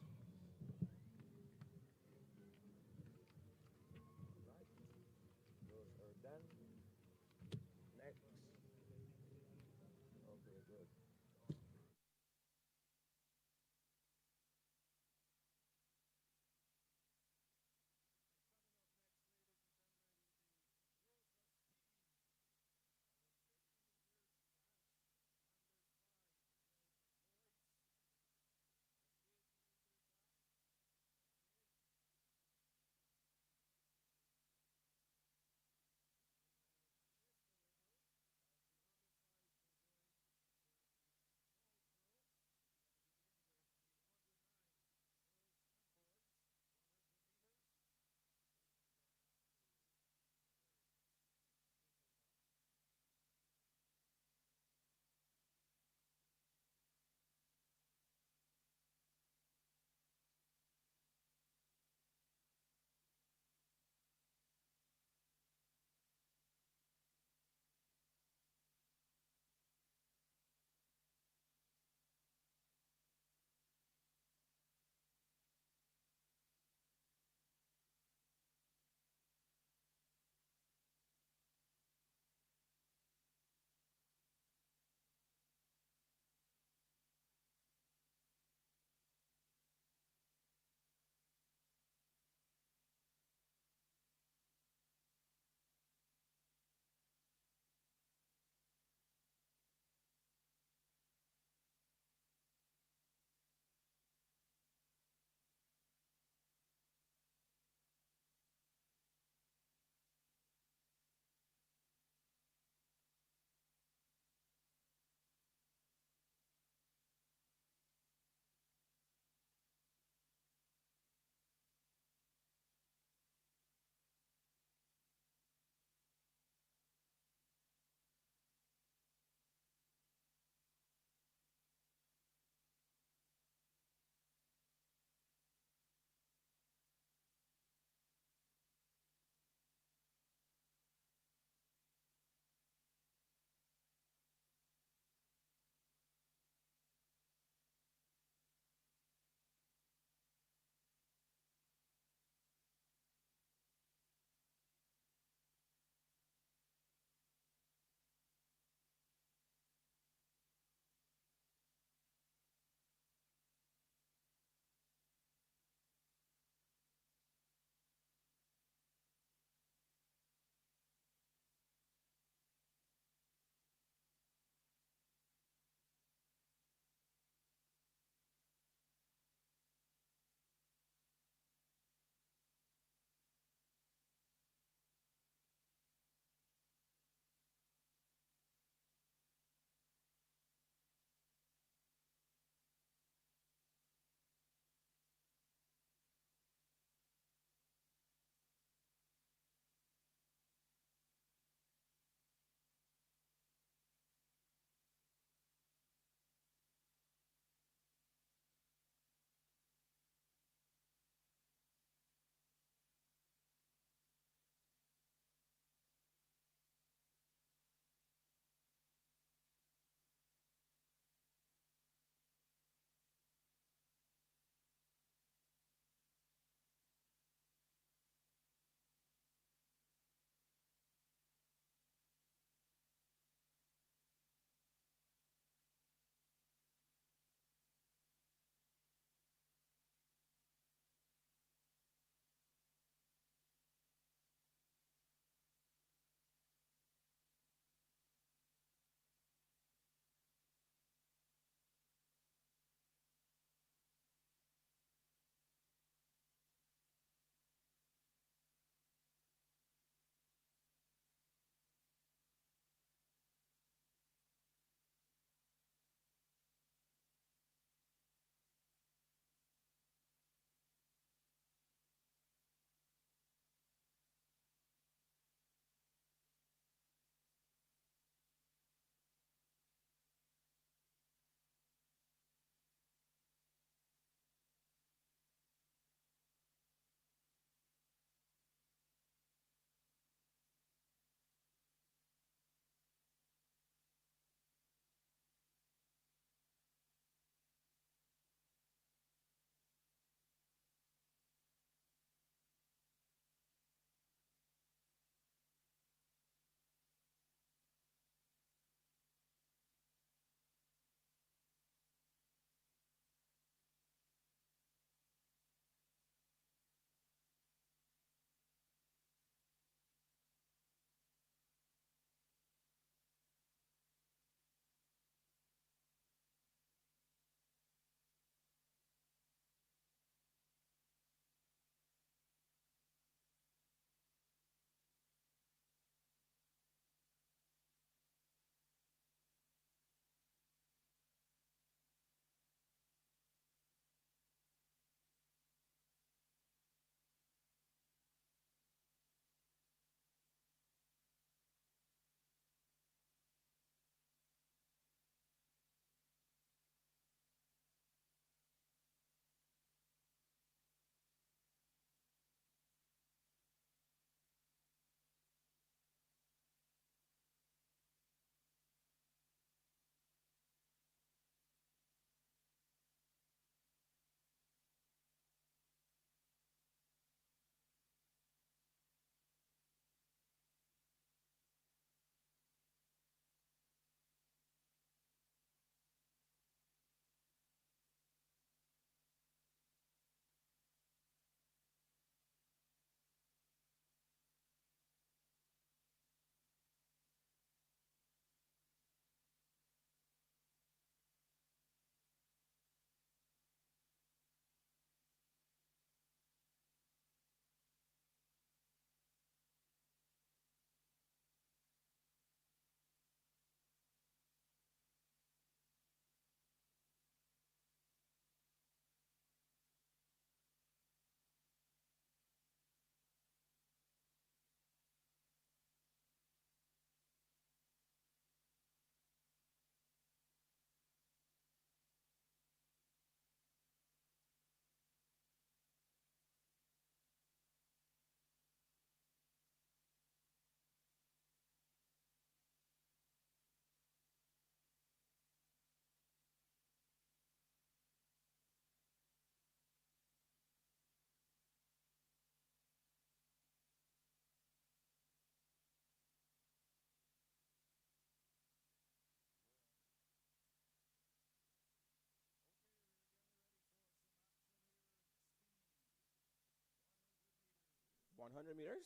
100 meters.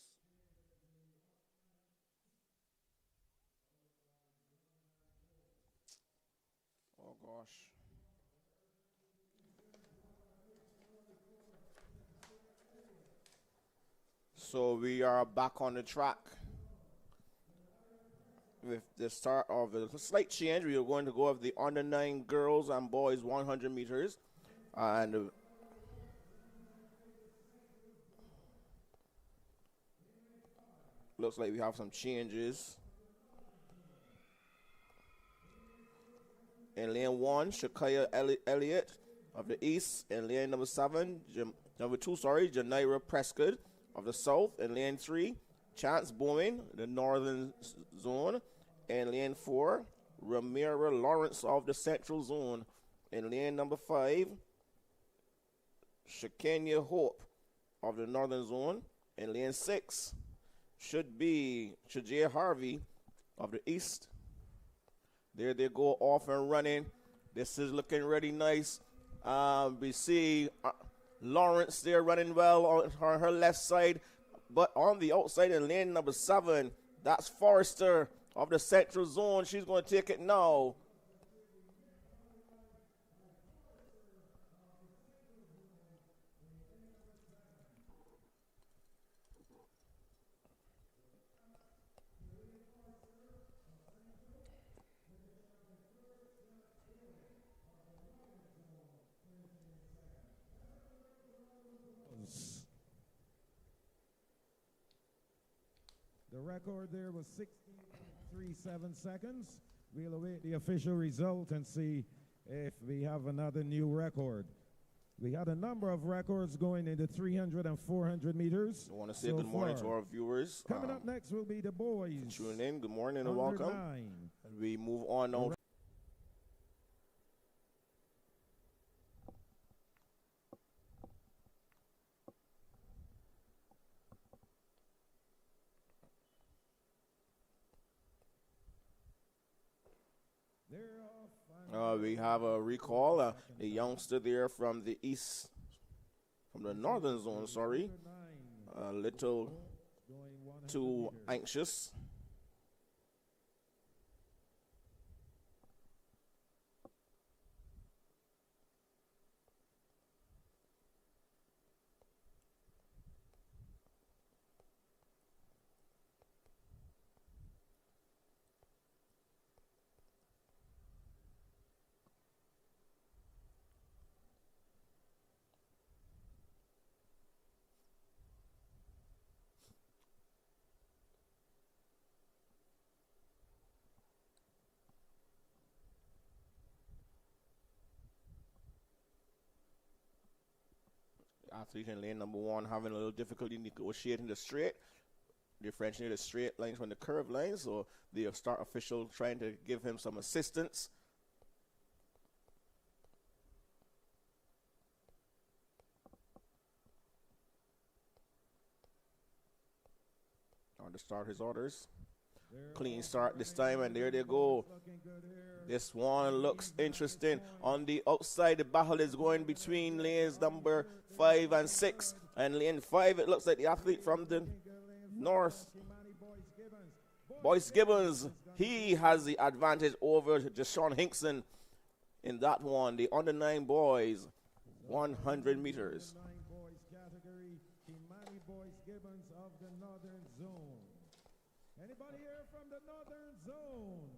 Oh gosh. So we are back on the track with the start of a slight change. We are going to go with the under 9 girls and boys 100 meters. And looks like we have some changes. In lane 1, Shakaya Elliott of the East. In lane number 7, number 2, Janira Prescott of the South. In lane 3, Chance Bowman, the Northern Zone. In lane 4, Ramira Lawrence of the Central Zone. In lane number 5, Shakenya Hope of the Northern Zone. In lane 6, should be Shajay Harvey of the East. There they go, off and running. This is looking really nice. We see Lawrence there running well on her left side. But on the outside in lane number 7, that's Forrester of the Central Zone. She's going to take it now. The record there was 16.37 seconds. We'll await the official result and see if we have another new record. We had a number of records going in the 300 and 400 meters. I want to say good morning to our viewers. Coming up next will be the boys. Tune in. Good morning and welcome. 9. And we move on now. We have a recall, a youngster there from the east, from the northern zone, a little too anxious. Athlete in lane number 1 having a little difficulty negotiating the straight, differentiating the straight lines from the curved lines. So the start official trying to give him some assistance. On to start his orders. Clean start this time, and there they go. This one looks interesting. On the outside, the battle is going between lanes number 5 and 6. And lane 5, it looks like the athlete from the north, Boyce Gibbons, he has the advantage over Deshaun Hinkson in that one. The under 9 boys, 100 meters. Anybody here from the northern zone?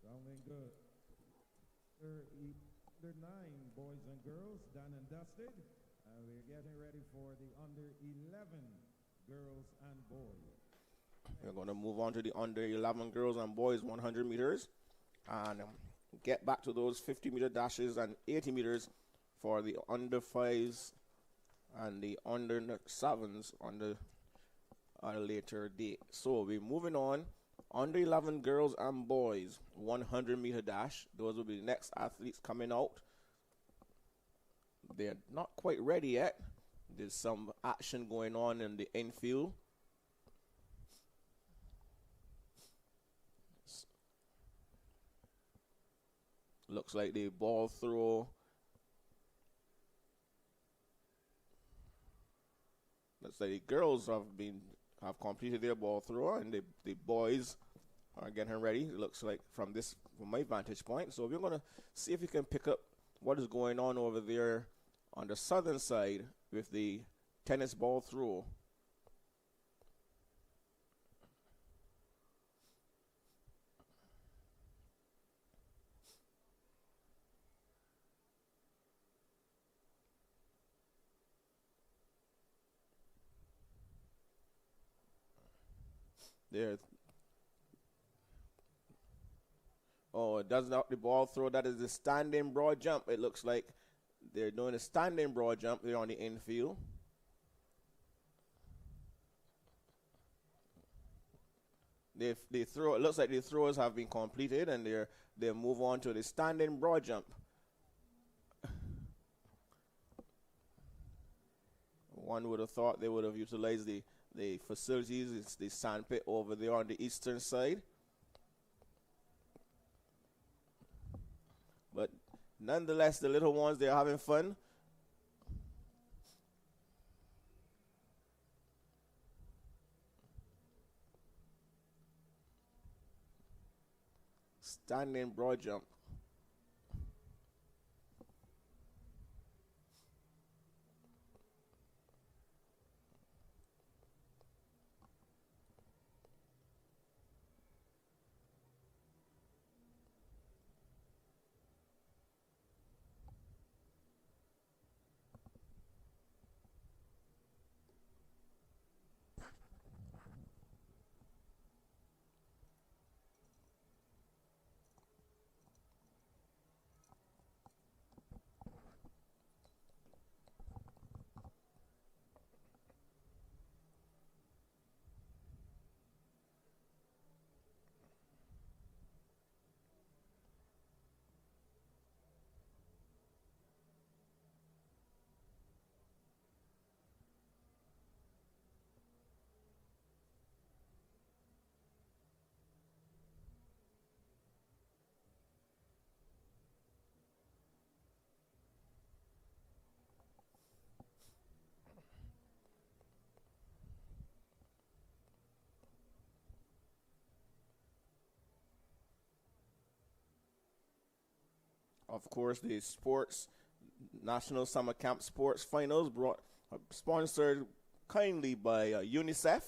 Sounding good. Under 9 boys and girls, done and dusted. And we're getting ready for the under 11 girls and boys. We're going to move on to the under 11 girls and boys 100 meters. And get back to those 50-meter dashes and 80 meters for the under 5s and the under 7s on the later date. So we're moving on. Under 11 girls and boys, 100-meter dash. Those will be the next athletes coming out. They're not quite ready yet. There's some action going on in the infield. Looks like the ball throw Let's say the girls have completed their ball throw, and the boys are getting ready. It looks like from my vantage point. So we're gonna see if we can pick up what is going on over there on the southern side with the tennis ball throw. There. Oh, it does not the ball throw. That is the standing broad jump. It looks like they're doing a standing broad jump there on the infield. They throw. It looks like the throws have been completed, and they move on to the standing broad jump. One would have thought they would have utilized the facilities. It's the sand pit over there on the eastern side. But nonetheless, the little ones, they're having fun. Standing broad jump. Of course, the National Summer Camp Sports Finals sponsored kindly by UNICEF.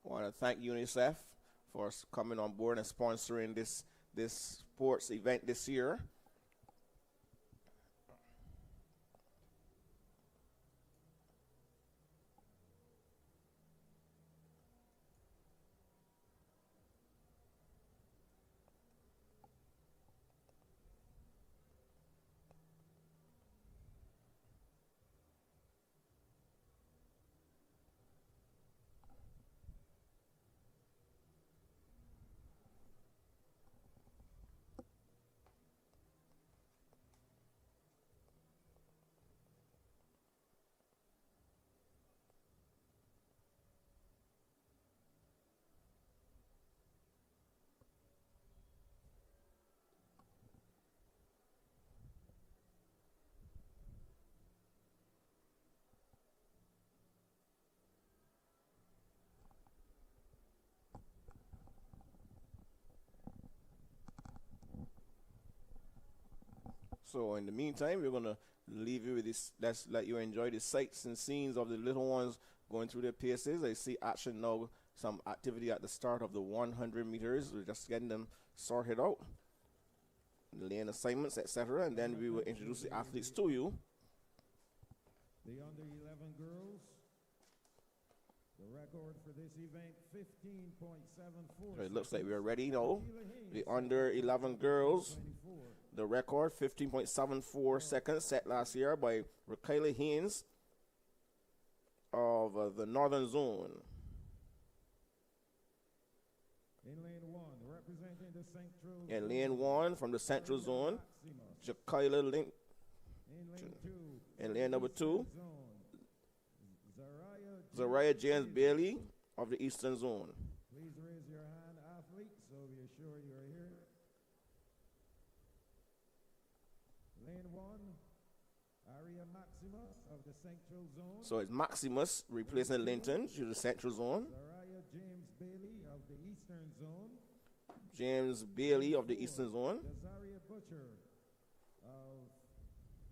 I want to thank UNICEF for coming on board and sponsoring this sports event this year. So in the meantime, we're going to leave you with this. Let's let you enjoy the sights and scenes of the little ones going through their paces. I see action now, some activity at the start of the 100 meters. We're just getting them sorted out, laying assignments, etc. And then we will introduce the athletes to you. The under 11 girls, the record for this event, 15.74. So it looks like we're ready now. The under 11 girls, the record 15.74 seconds set last year by Rakayla Haynes of the Northern Zone. In lane 1, representing the Central. In lane 1 from the Central Zone, Jakayla Link. In lane number 2, Zariah James Bailey of the Eastern Zone. Please raise your hand, athlete, so we are sure you are here. Lane 1, Maximus of the Central Zone. So it's Maximus replacing Linton to the Central Zone. Zariah James Bailey of the Eastern Zone. James Bailey of the Eastern Zone. Zaria Butcher of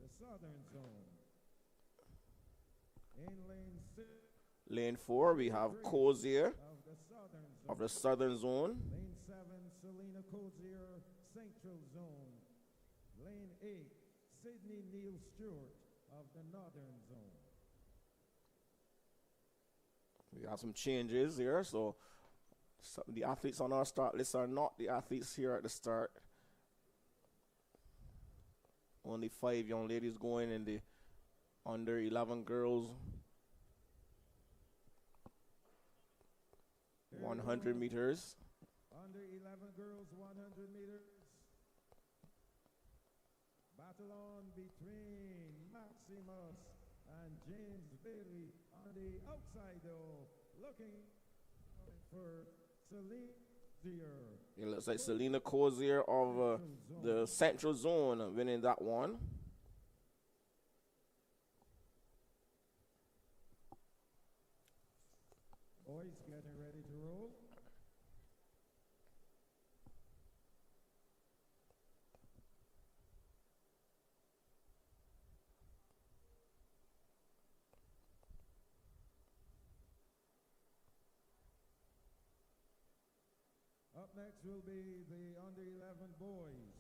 the Southern Zone. In lane 6. Lane 4, we have Cozier of the Southern Zone. Lane 7, Selena Cozier, Central Zone. Lane 8, Sydney Neal Stewart of the Northern Zone. We have some changes here. So the athletes on our start list are not the athletes here at the start. Only 5 young ladies going in the under 11 girls 100 meters. Under 11 girls 100 meters. Battle on between Maximus and James Bailey on the outside though, looking for Celine Cozier. It looks like Selena Cozier of the Central Zone winning that one. Boys getting ready to roll. Up next will be the under 11 boys.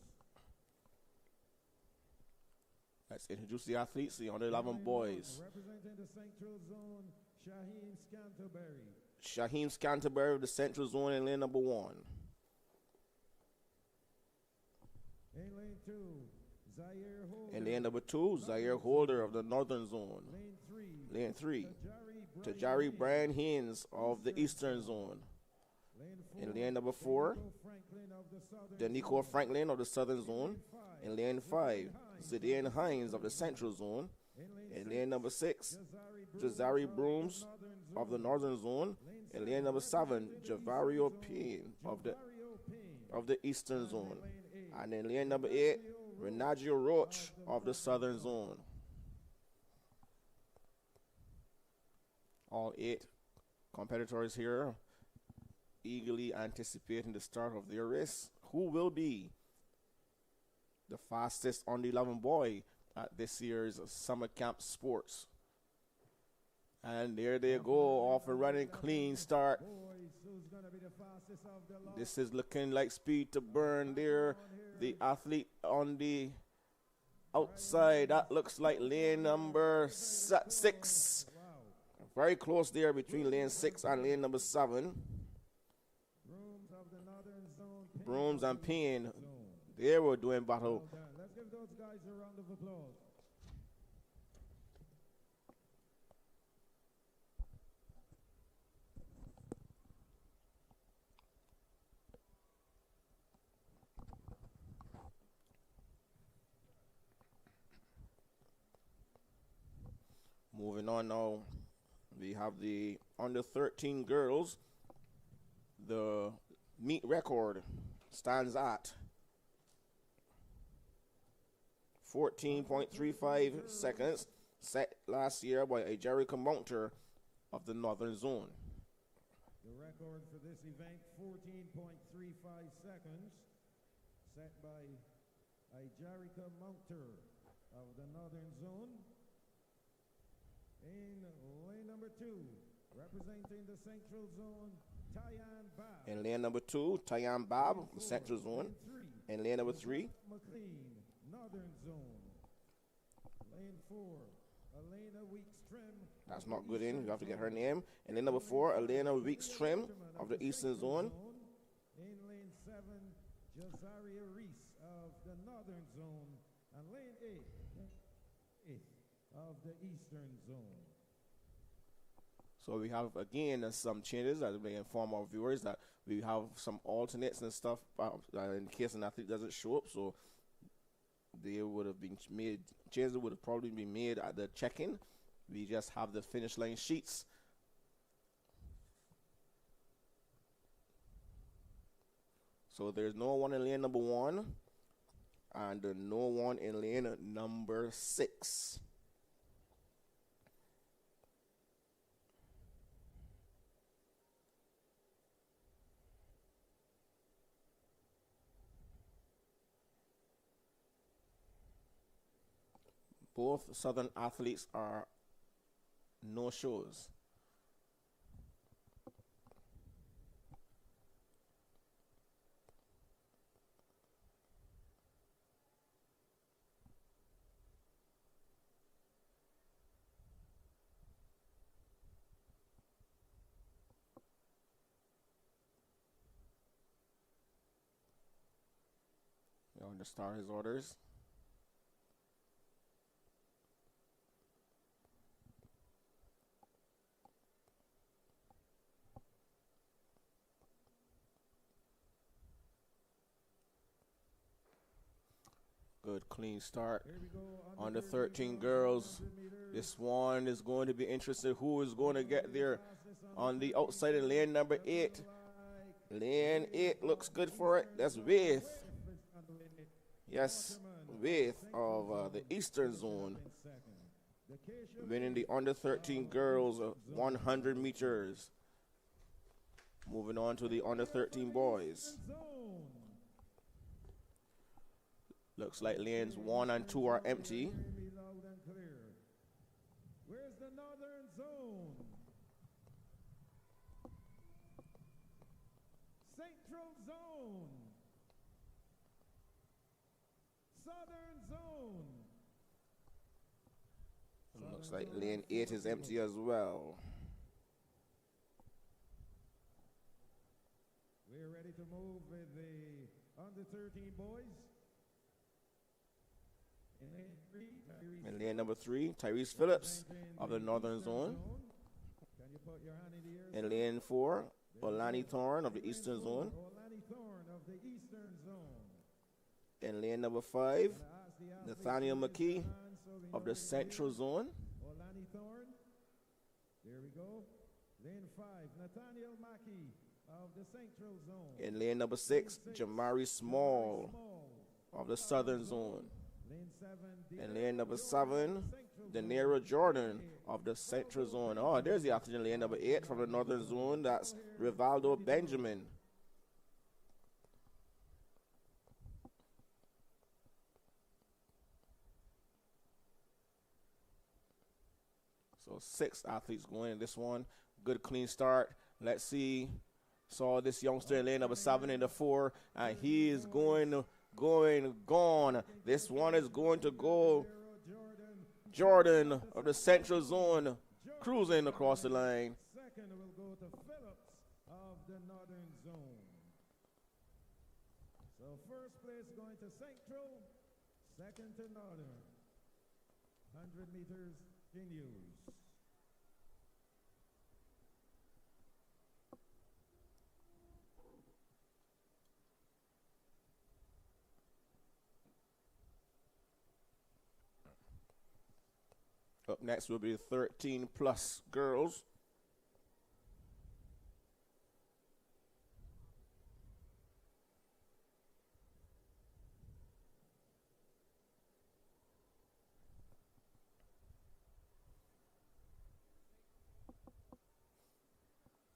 Let's introduce the athletes, the under 11 boys. Representing the Central Zone, Shaheem Scanterbury. Shaheem Scanterbury of the Central Zone in lane number 1. In lane 2, Zaire Holder. In lane number 2, Zaire Holder of the Northern Zone. Lane 3, Tajari Brian Haynes of the Eastern Zone. In lane number 4, Danico Franklin of the Southern Zone. In lane 5, Zidane Hines of the Central Zone. In lane number 6, Jazari Brooms of the Northern Zone. In lane number 7, Javario Payne of the Eastern Zone. And in lane number 8, Renaggio Roach of the Southern Zone. All 8 competitors here eagerly anticipating the start of their race. Who will be the fastest under 11 boy at this year's Summer Camp Sports? And there they go, off a running clean start. This is looking like speed to burn there. The athlete on the outside, that looks like lane number 6. Very close there between lane 6 and lane number 7. Brooms and Payne, they were doing battle. Let's give those guys a round of applause. Moving on now, we have the under 13 girls. The meet record stands at 14.35 seconds, set last year by a Jericho Mounter of the Northern Zone. The record for this event, 14.35 seconds, set by a Jericho Mounter of the Northern Zone. In lane number 2, representing the Central Zone, Tyan Babb. In lane number 2, Tyan Babb, the Central Zone. In lane number 3, McLean, Northern Zone. Lane 4, Elena Weeks Trim. That's not good in. You have to get her name. In lane number 4, Elena Weeks Trim of the Eastern Zone. In lane 7, Josaria Reese of the Northern Zone. And lane 8 of the Eastern Zone. So we have, again, some changes that may inform our viewers that we have some alternates and stuff in case an athlete doesn't show up. So they would have been made, changes would have probably been made at the check-in. We just have the finish line sheets. So there's no one in lane number 1 and no one in lane number 6. Both Southern athletes are no-shows. Going to start his orders. Good clean start. On the 13 girls, this one is going to be interesting. Who is going to get there on the outside in lane number 8? Lane 8 looks good for it. That's With. Yes, With of the Eastern Zone. Winning the under 13 girls 100 meters. Moving on to the under 13 boys. Looks like lanes 1 and 2 are empty. Where's the Northern Zone? Central Zone. Southern Zone. Looks like lane 8 is empty as well. We're ready to move with the under 13 boys. In lane number 3, Tyrese Phillips of the Northern Zone. In lane 4, Olani Thorne of the Eastern Zone. In lane number 5, Nathaniel McKee of the Central Zone. There we go. Lane 5, Nathaniel Mackey of the Central Zone. In lane number 6, Jamari Small of the Southern Zone. In lane number 7, Denera Jordan of the Central Zone. Oh, there's the athlete in lane number 8 from the Northern Zone. That's Rivaldo Benjamin. So 6 athletes going in this one. Good clean start. Let's see. Saw this youngster in lane number 7 in the 4, and he is gone. This one is going to go. Jordan of the Central Zone cruising across the line. Second will go to Phillips of the Northern Zone. So first place going to Central, second to Northern. 100 meters continues. Up next will be 13 plus girls.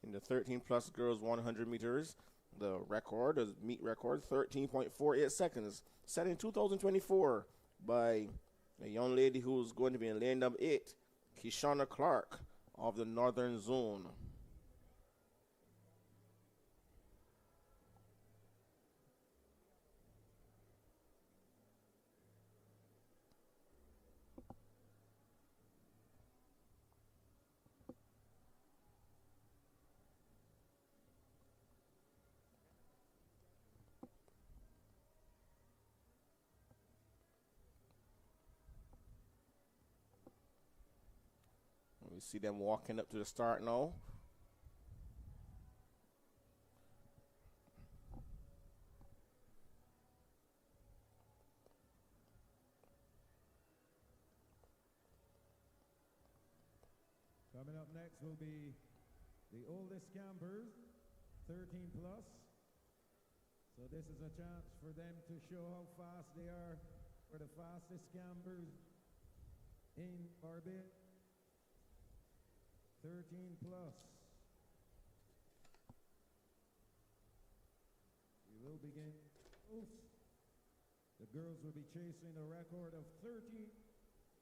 In the 13 plus girls 100 meters, the record, the meet record, 13.48 seconds, set in 2024 by a young lady who's going to be in lane number 8, Kishana Clark of the Northern Zone. We see them walking up to the start now. Coming up next will be the oldest campers, 13 plus. So this is a chance for them to show how fast they are for the fastest campers in Barbados. 13 plus. We will begin. The girls will be chasing a record of 13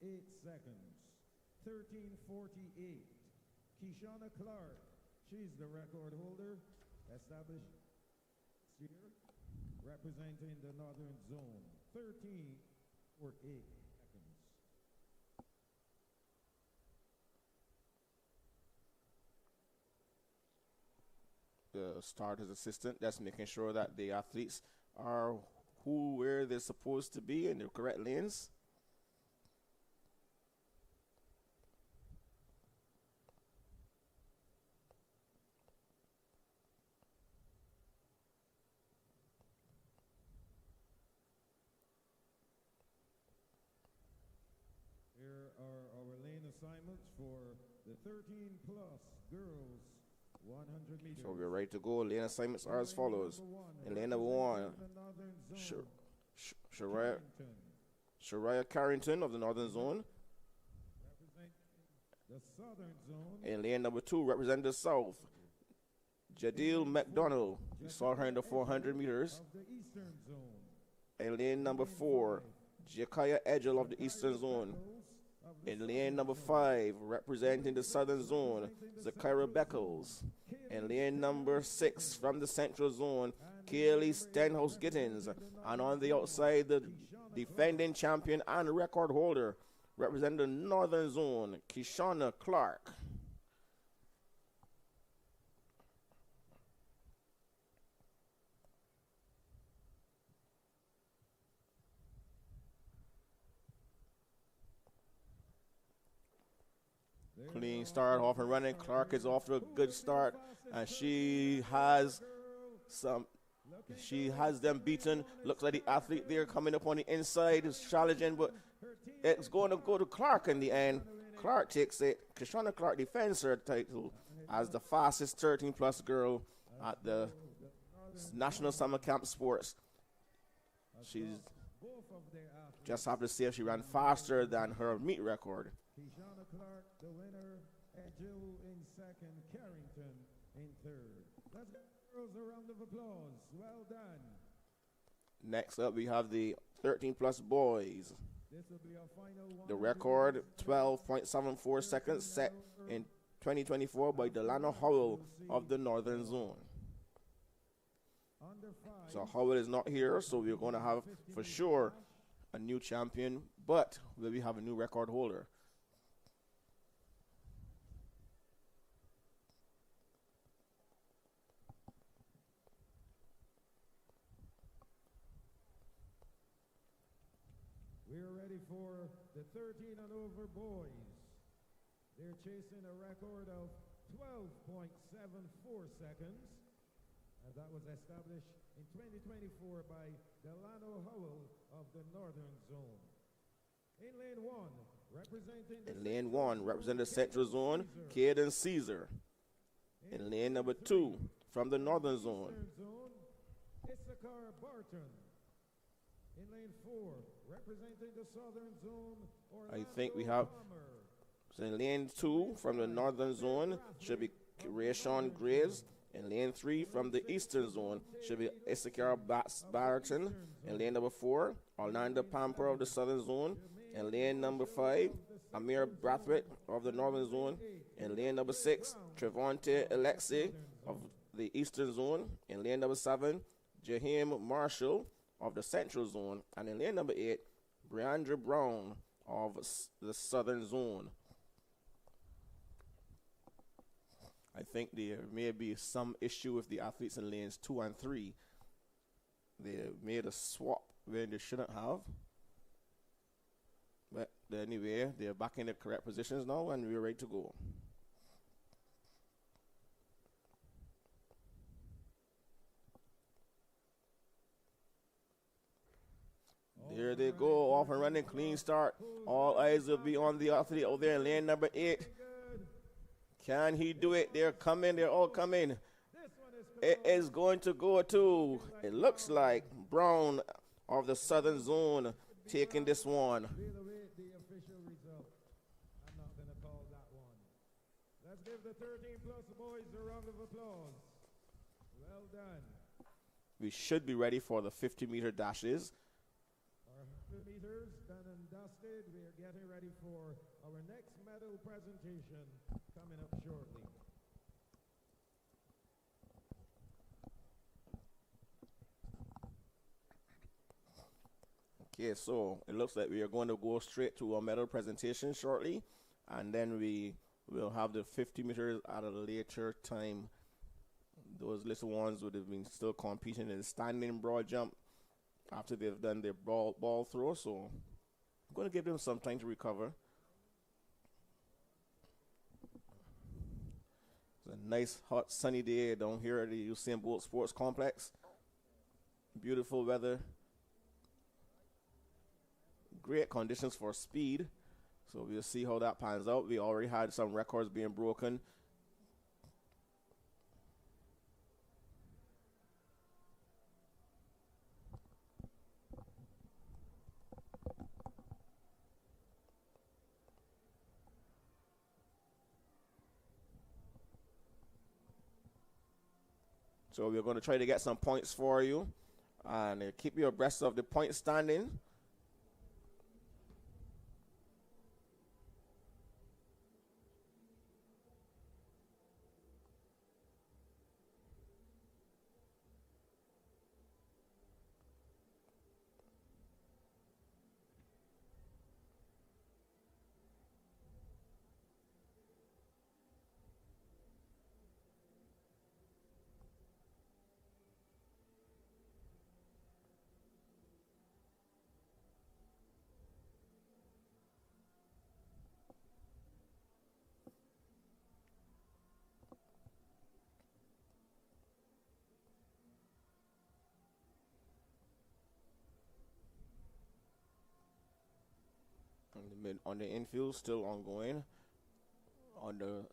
seconds. 13:48. Keshana Clark, she's the record holder, established here, representing the Northern Zone. 13:48 seconds. The starter's assistant, that's making sure that the athletes are where they're supposed to be in the correct lanes. Here are our lane assignments for the 13-plus girls 100 meters. So we're ready to go. Lane assignments are as follows. In lane number 1, Shariah Carrington of the Northern Zone. The Southern Zone. In lane number 2, representing the South, Jadil McDonald. We saw her in the 400 meters. Of the Eastern Zone. In lane number 4, Jakaya Edgel of the Eastern Zone. In lane number 5, representing the Southern Zone, Zakira Beckles. In lane number 6, from the Central Zone, Kaylee Stenhouse Gittins. And on the outside, the defending champion and record holder, representing the Northern Zone, Keshana Clark. Clean start, off and running. Clark is off to a good start, and she has them beaten. Looks like the athlete there coming up on the inside is challenging, but it's going to go to Clark in the end. Clark takes it. Keshana Clark defends her title as the fastest 13-plus girl at the National Summer Camp Sports. She's just have to see if she ran faster than her meet record. Keshana Clark, the winner, Jill in second, Carrington in third. Let's give girls a round of applause. Well done. Next up, we have the 13-plus boys. This will be our final one. The record, 12.74 seconds, set in 2024 by Delano Howell of the Northern Zone. So Howell is not here, so we're going to have, for sure, a new champion, but will we have a new record holder? We're ready for the 13 and over boys. They're chasing a record of 12.74 seconds, and that was established in 2024 by Delano Howell of the Northern Zone. In lane 1, representing the Central Zone, Caden Caesar. In lane number 2, from the Northern Zone, Issachar Barton. In lane 4, representing the Southern Zone, Orlando I think we have. Palmer. So in lane 2 from the Northern Zone should be Rayshawn Graves. In lane 3 from the Eastern Zone should be Issachar Barton. In lane number 4, Orlando Pamper of the Southern Zone. In lane number 5, Amir Brathwaite of the Northern Zone. In lane number 6, Trevonte Alexi of the Eastern Zone. In lane number 7, Jaheim Marshall of the Central Zone. And in lane number 8, Briandra Brown of the Southern Zone. I think there may be some issue with the athletes in lanes 2 and 3. They made a swap where they shouldn't have. But anyway, they're back in the correct positions now, and we're ready to go. There they go, off and running, clean start. All eyes will be on the athlete over there in lane number 8. Can he do it? They're coming, they're all coming. It is going to go to, it looks like, Brown of the Southern Zone taking this one. We'll await the official result. I'm not going to call that one. Let's give the 13-plus boys a round of applause. Well done. We should be ready for the 50-meter dashes. Our 100-meter visitors done and dusted. We are getting ready for our next medal presentation coming up shortly. Okay, so it looks like we are going to go straight to a medal presentation shortly, and then we will have the 50 meters at a later time. Those little ones would have been still competing in the standing broad jump after they've done their ball throw, so I'm going to give them some time to recover. It's a nice, hot, sunny day down here at the Usain Bolt Sports Complex. Beautiful weather. Great conditions for speed, so we'll see how that pans out. We already had some records being broken. So we're going to try to get some points for you and keep you abreast of the point standing. On the infield, still ongoing. On the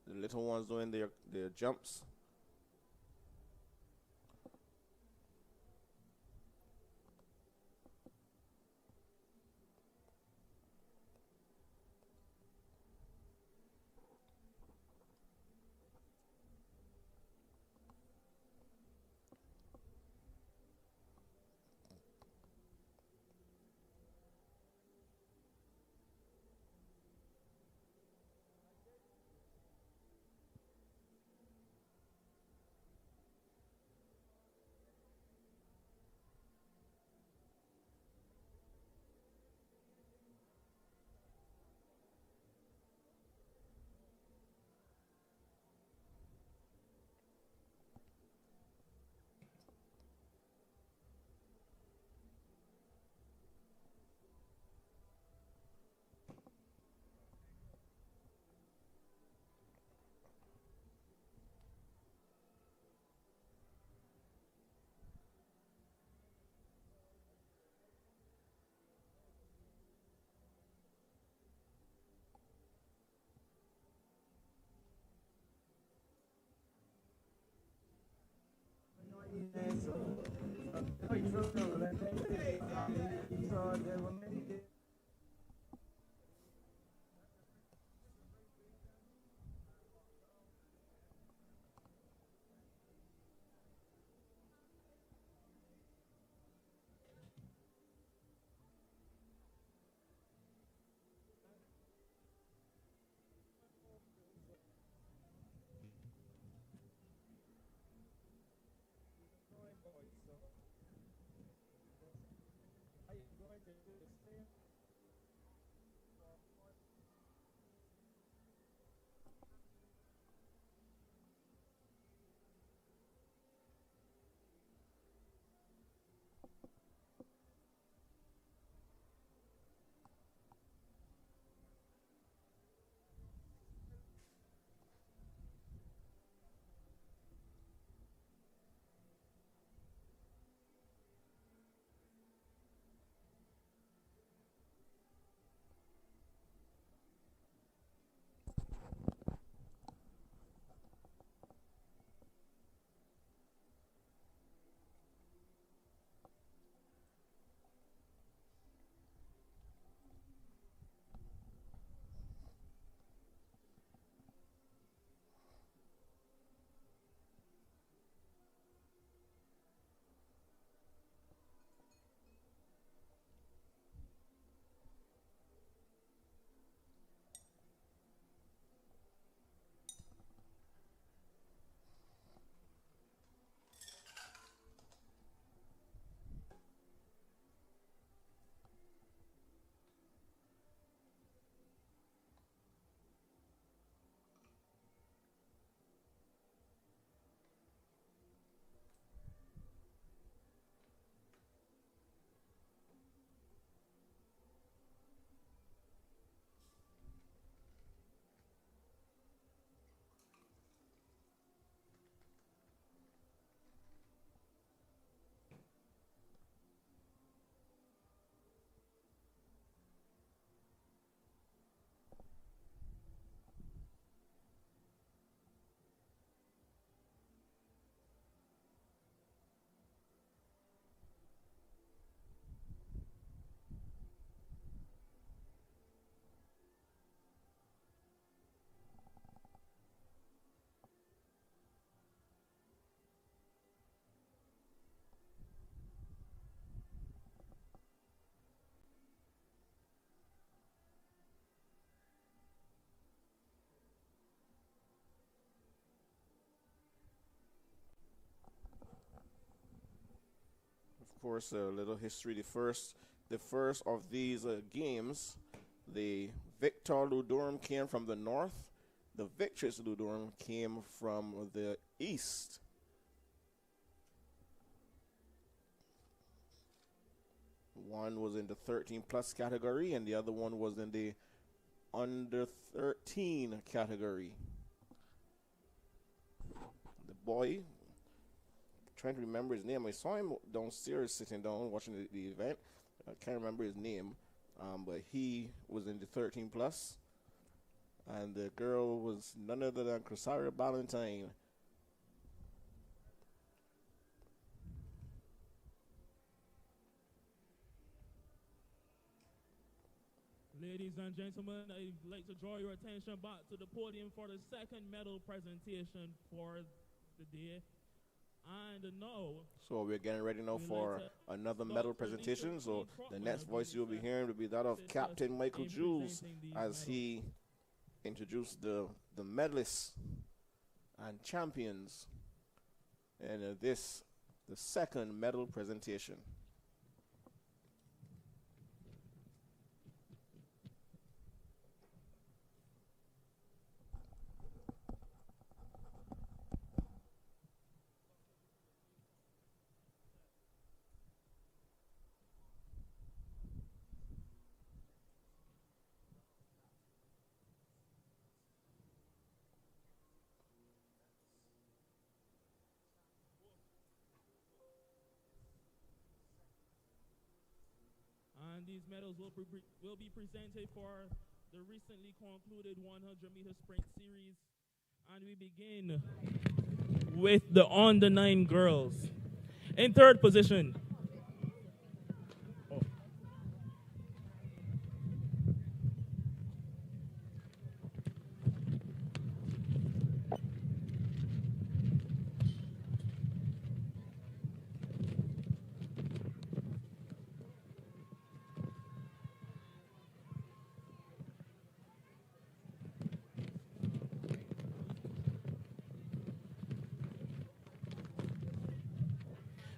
little ones doing their jumps. course, a little history. The first of these games, the Victor Ludorum came from the north. The Victrix Ludorum came from the east. One was in the 13+ category, and the other one was in the under 13 category. The boy, trying to remember his name. I saw him downstairs sitting down watching the event. I can't remember his name, but he was in the 13+. And the girl was none other than Chrysaria Ballantyne. Ladies and gentlemen, I'd like to draw your attention back to the podium for the second medal presentation for the day. And now, so we're getting ready now for another medal presentation. So the next voice you'll be hearing will be that of Captain Michael Jules as he introduced the medalists and champions in the second medal presentation. and these medals will be presented for the recently concluded 100-meter sprint series. And we begin with the under-9 girls. In third position,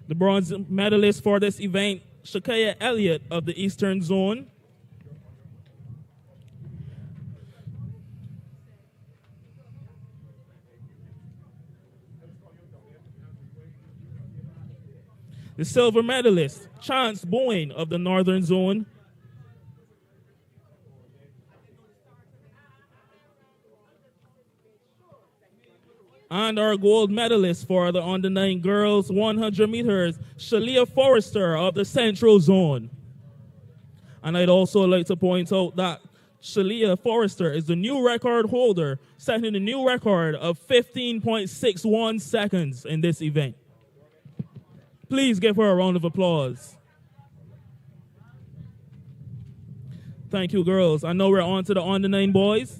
the bronze medalist for this event, Shakaya Elliott of the Eastern Zone. The silver medalist, Chance Bowen of the Northern Zone. And our gold medalist for the under-9 girls 100 meters, Shalia Forrester of the Central Zone. And I'd also like to point out that Shalia Forrester is the new record holder, setting a new record of 15.61 seconds in this event. Please give her a round of applause. Thank you, girls. I know we're on to the under-9 boys.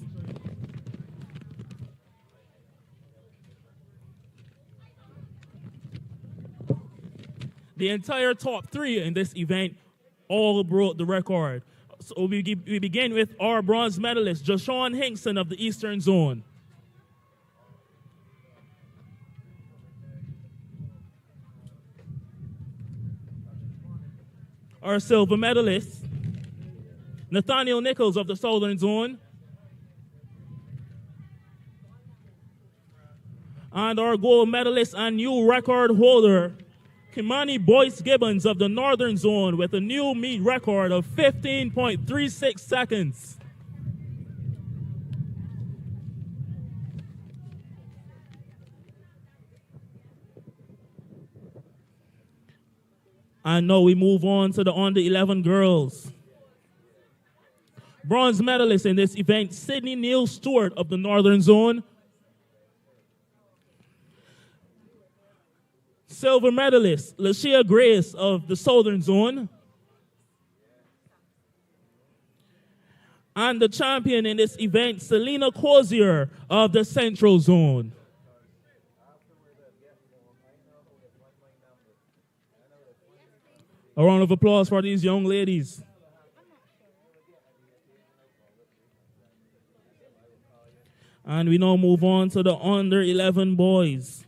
The entire top three in this event all broke the record. So we begin with our bronze medalist, Joshawn Hinkson of the Eastern Zone. Our silver medalist, Nathaniel Nichols of the Southern Zone. And our gold medalist and new record holder, Kimani Boyce Gibbons of the Northern Zone with a new meet record of 15.36 seconds. And now we move on to the under-11 girls. Bronze medalist in this event, Sydney Neal Stewart of the Northern Zone. Silver medalist, Lashia Grace of the Southern Zone. And the champion in this event, Selena Cozier of the Central Zone. A round of applause for these young ladies. And we now move on to the under-11 boys.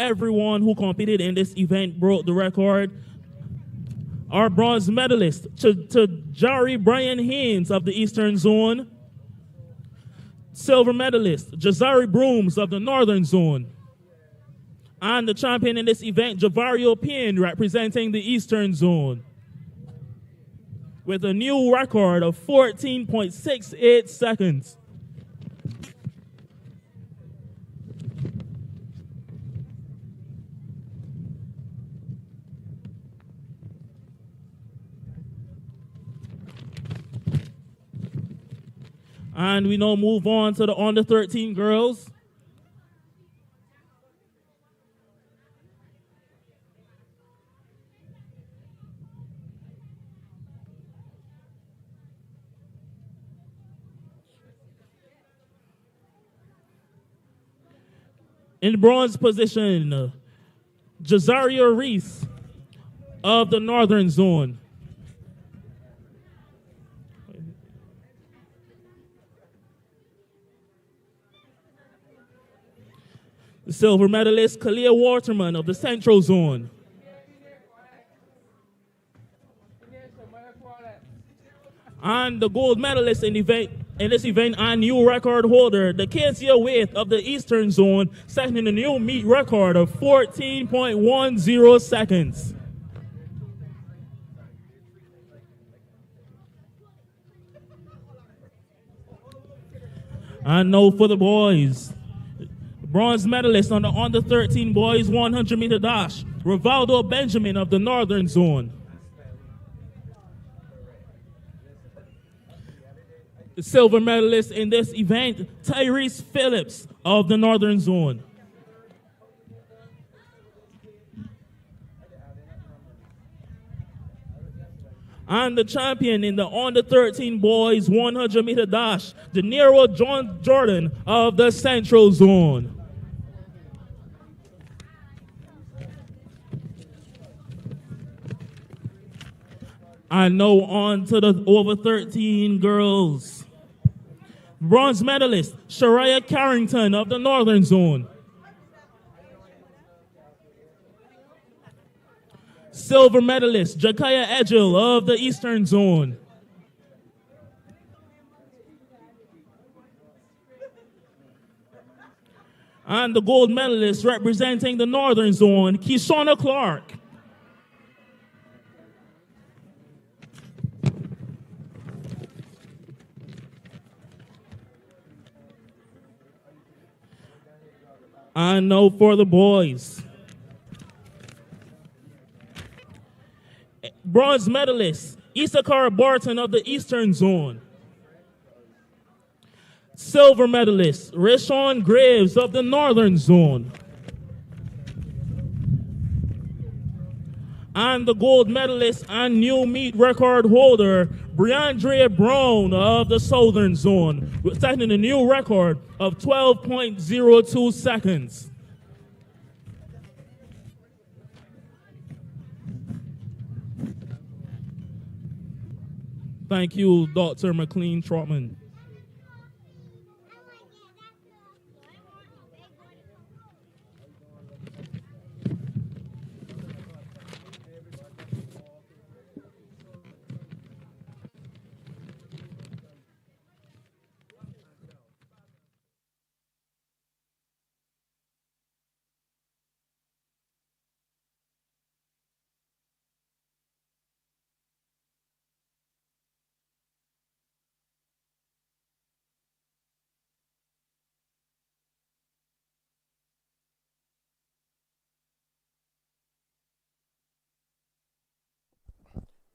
everyone who competed in this event broke the record. Our bronze medalist, Jari Brian Haynes of the Eastern Zone. Silver medalist, Jazari Brooms of the Northern Zone. And the champion in this event, Javario Payne, representing the Eastern Zone, with a new record of 14.68 seconds. And we now move on to the under 13 girls. In the bronze position, Jazaria Reese of the Northern Zone. The silver medalist, Kalia Waterman of the Central Zone. And the gold medalist in this event and new record holder, the Kezia Waite of the Eastern Zone, setting a new meet record of 14.10 seconds. And now for the boys. Bronze medalist on the under 13 boys 100 meter dash, Rivaldo Benjamin of the Northern Zone. The silver medalist in this event, Tyrese Phillips of the Northern Zone. And the champion in the under 13 boys 100 meter dash, De Niro John Jordan of the Central Zone. And now on to the over 13 girls. Bronze medalist, Shariah Carrington of the Northern Zone. Silver medalist, Jakaya Edgel of the Eastern Zone. And the gold medalist representing the Northern Zone, Kishona Clark. And now for the boys. Bronze medalist, Issachar Barton of the Eastern Zone. Silver medalist, Rashawn Graves of the Northern Zone. And the gold medalist and new meet record holder, Briandre Brown of the Southern Zone, setting a new record of 12.02 seconds. Thank you, Dr. McLean Trotman.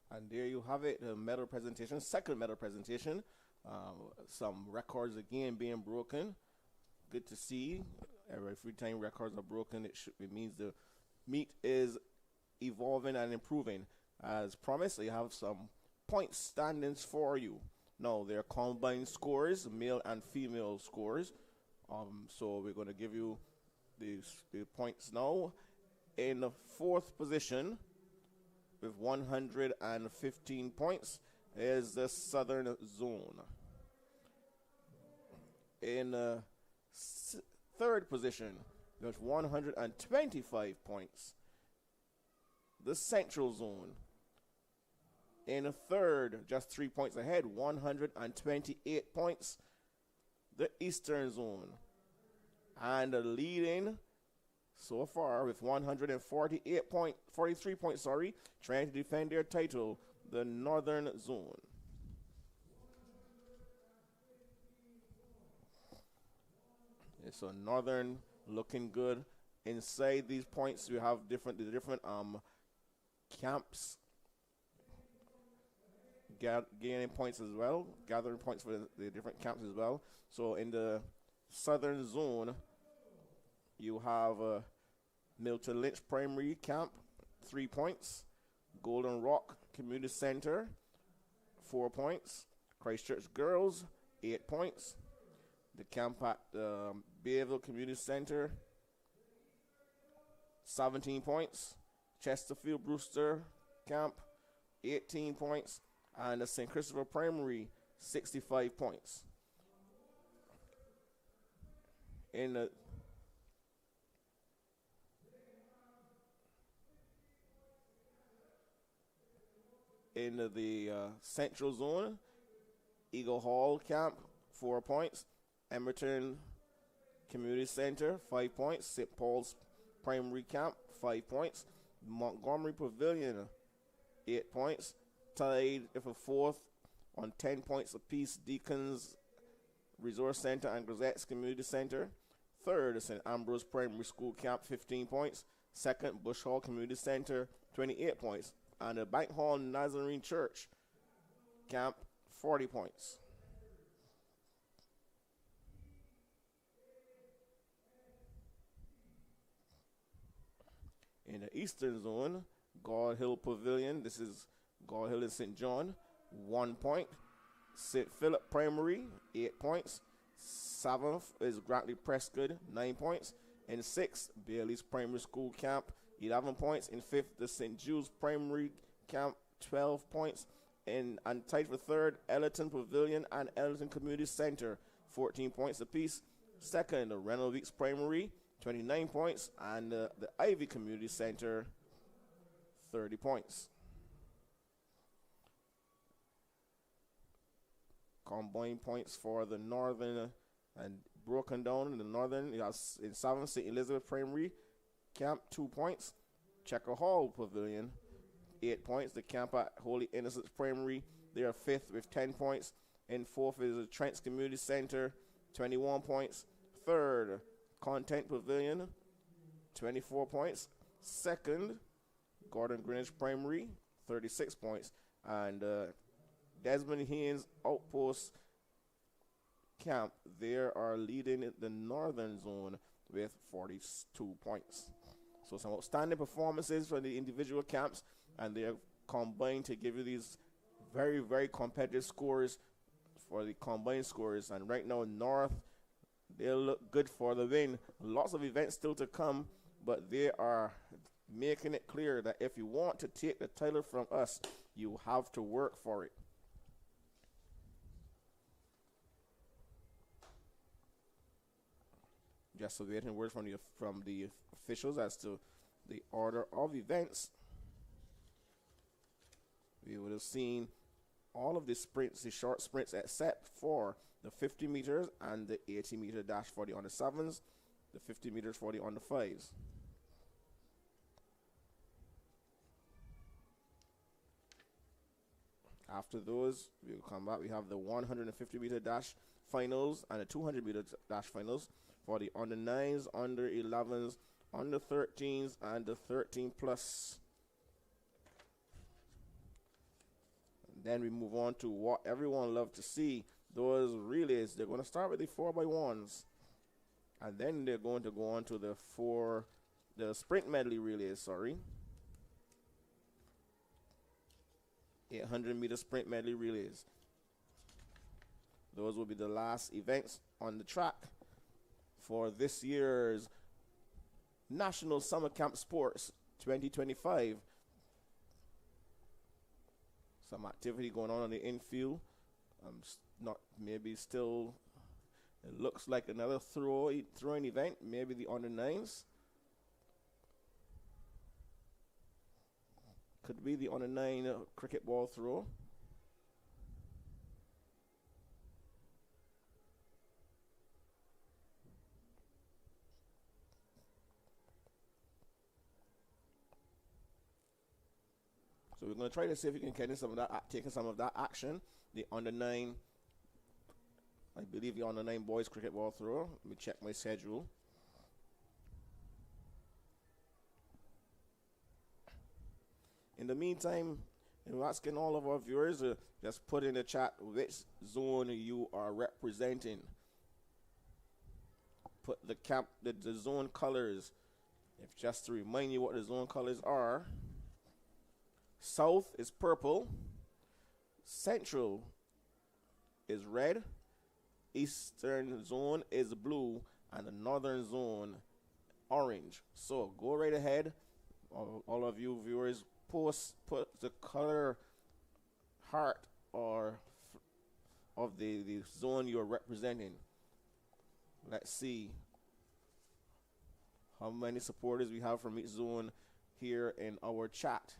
And there you have it, the medal presentation, second medal presentation. Some records again being broken. Good to see. Every time records are broken, it means the meet is evolving and improving. As promised, I have some point standings for you. Now, they're combined scores, male and female scores. So we're going to give you the points now. In the fourth position, with 115 points, is the Southern Zone. In third position, with 125 points. The Central Zone in a third, just 3 points ahead, 128 points. The Eastern Zone, and leading so far with 43 points, trying to defend their title, the Northern Zone. So Northern looking good. Inside these points, we have the different camps gaining points as well, gathering points for the different camps as well. So in the Southern Zone, you have Milton Lynch Primary Camp, 3 points. Golden Rock Community Center, 4 points. Christchurch Girls, 8 points. The camp at Bayville Community Center, 17 points. Chesterfield Brewster Camp, 18 points. And the St. Christopher Primary, 65 points. In the Central Zone, Eagle Hall Camp, 4 points. Emerton Community Center, 5 points. St. Paul's Primary Camp, 5 points. Montgomery Pavilion, 8 points. Tied for fourth on 10 points apiece, Deacons Resource Center and Grisette's Community Center. Third, St. Ambrose Primary School Camp, 15 points. Second, Bush Hall Community Center, 28 points. And the Bank Hall Nazarene Church Camp, 40 points. In the Eastern Zone, God Hill Pavilion, this is God Hill in St. John, 1 point. St. Philip Primary, 8 points. Seventh is Grantley Prescott, 9 points. In sixth, Bailey's Primary School Camp, 11 points. In fifth, the St. Jude's Primary Camp, 12 points. And tied for third, Ellerton Pavilion and Ellerton Community Center, 14 points apiece. Second, the Reynolds Primary, 29 points. And the Ivy Community Center, 30 points. Combined points for the Northern and broken down in the Northern. In 7th, St. Elizabeth Primary Camp, 2 points. Checker Hall Pavilion, 8 points. The camp at Holy Innocents Primary, they are 5th with 10 points. In 4th is the Trent's Community Center, 21 points. 3rd, Content Pavilion, 24 points. 2nd, Gordon Greenwich Primary, 36 points. And Desmond Haynes Outpost Camp, they are leading the Northern Zone with 42 points. So some outstanding performances from the individual camps, and they are combined to give you these very, very competitive scores for the combined scores. And right now, North, they'll look good for the win. Lots of events still to come, but they are making it clear that if you want to take the title from us, you have to work for it. Just awaiting word from the officials as to the order of events. We would have seen all of the sprints, the short sprints, except for the 50 meters and the 80-meter dash for the under 7s, the 50 meters for the under 5s. After those, we will come back. We have the 150-meter dash finals and the 200-meter dash finals for the under 9s, under 11s, under 13s, and the 13 plus. And then we move on to what everyone loves to see, those relays. They're going to start with the 4x1s, and then they're going to go on to the sprint medley relays, 800-meter sprint medley relays. Those will be the last events on the track for this year's National Summer Camp Sports 2025. Some activity going on the infield. Not maybe still It looks like another throwing event, maybe the under nines. Could be the under nine cricket ball throw. So we're going to try to see if we can get some of that, taking some of that action. The under nine, I believe the under nine boys cricket ball throw. Let me check my schedule. In the meantime, we're asking all of our viewers to just put in the chat which zone you are representing. Put the zone colors. If just to remind you what the zone colors are. South is purple. Central is red. Eastern zone is blue. And the northern zone, orange. So go right ahead. All of you viewers, put the color heart or of the zone you're representing. Let's see how many supporters we have from each zone here in our chat.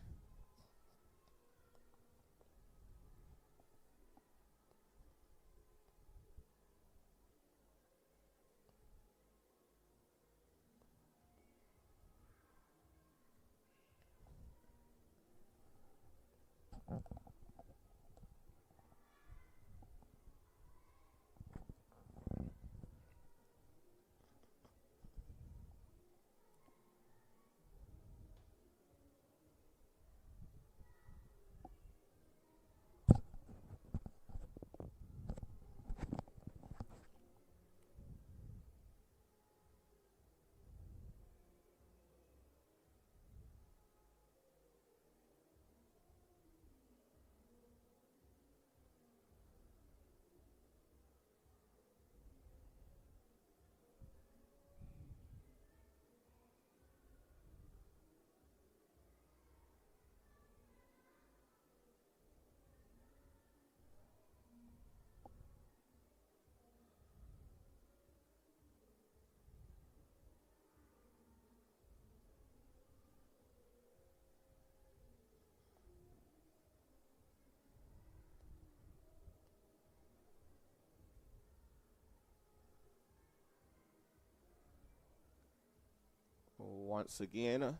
Once again,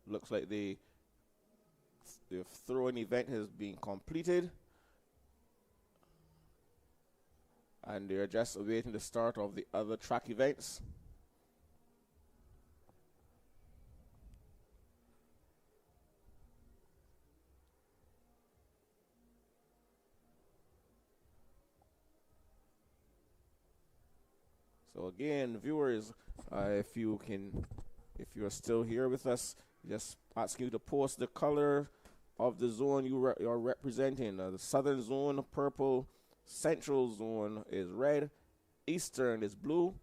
looks like the throwing event has been completed. And they're just awaiting the start of the other track events. So again, viewers, if you're still here with us, just ask you to post the color of the zone you're representing. The southern zone, purple. Central zone is red. Eastern is blue.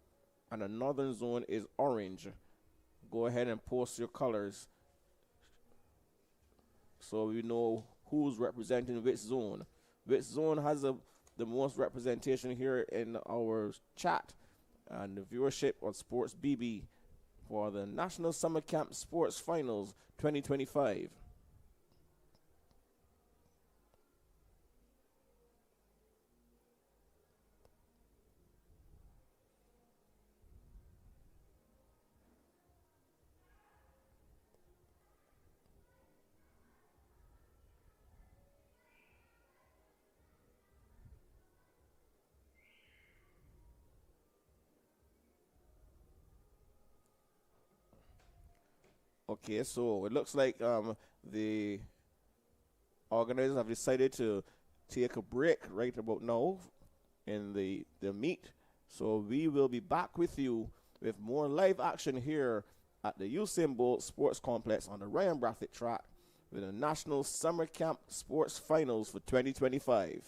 And the northern zone is orange. Go ahead and post your colors so we know who's representing which zone. Which zone has the most representation here in our chat and the viewership on Sports BB for the National Summer Camp Sports Finals 2025. Okay, so it looks like the organizers have decided to take a break right about now in the meet. So we will be back with you with more live action here at the Usain Bolt Sports Complex on the Ryan Brathwaite track with the National Summer Camp Sports Finals for 2025.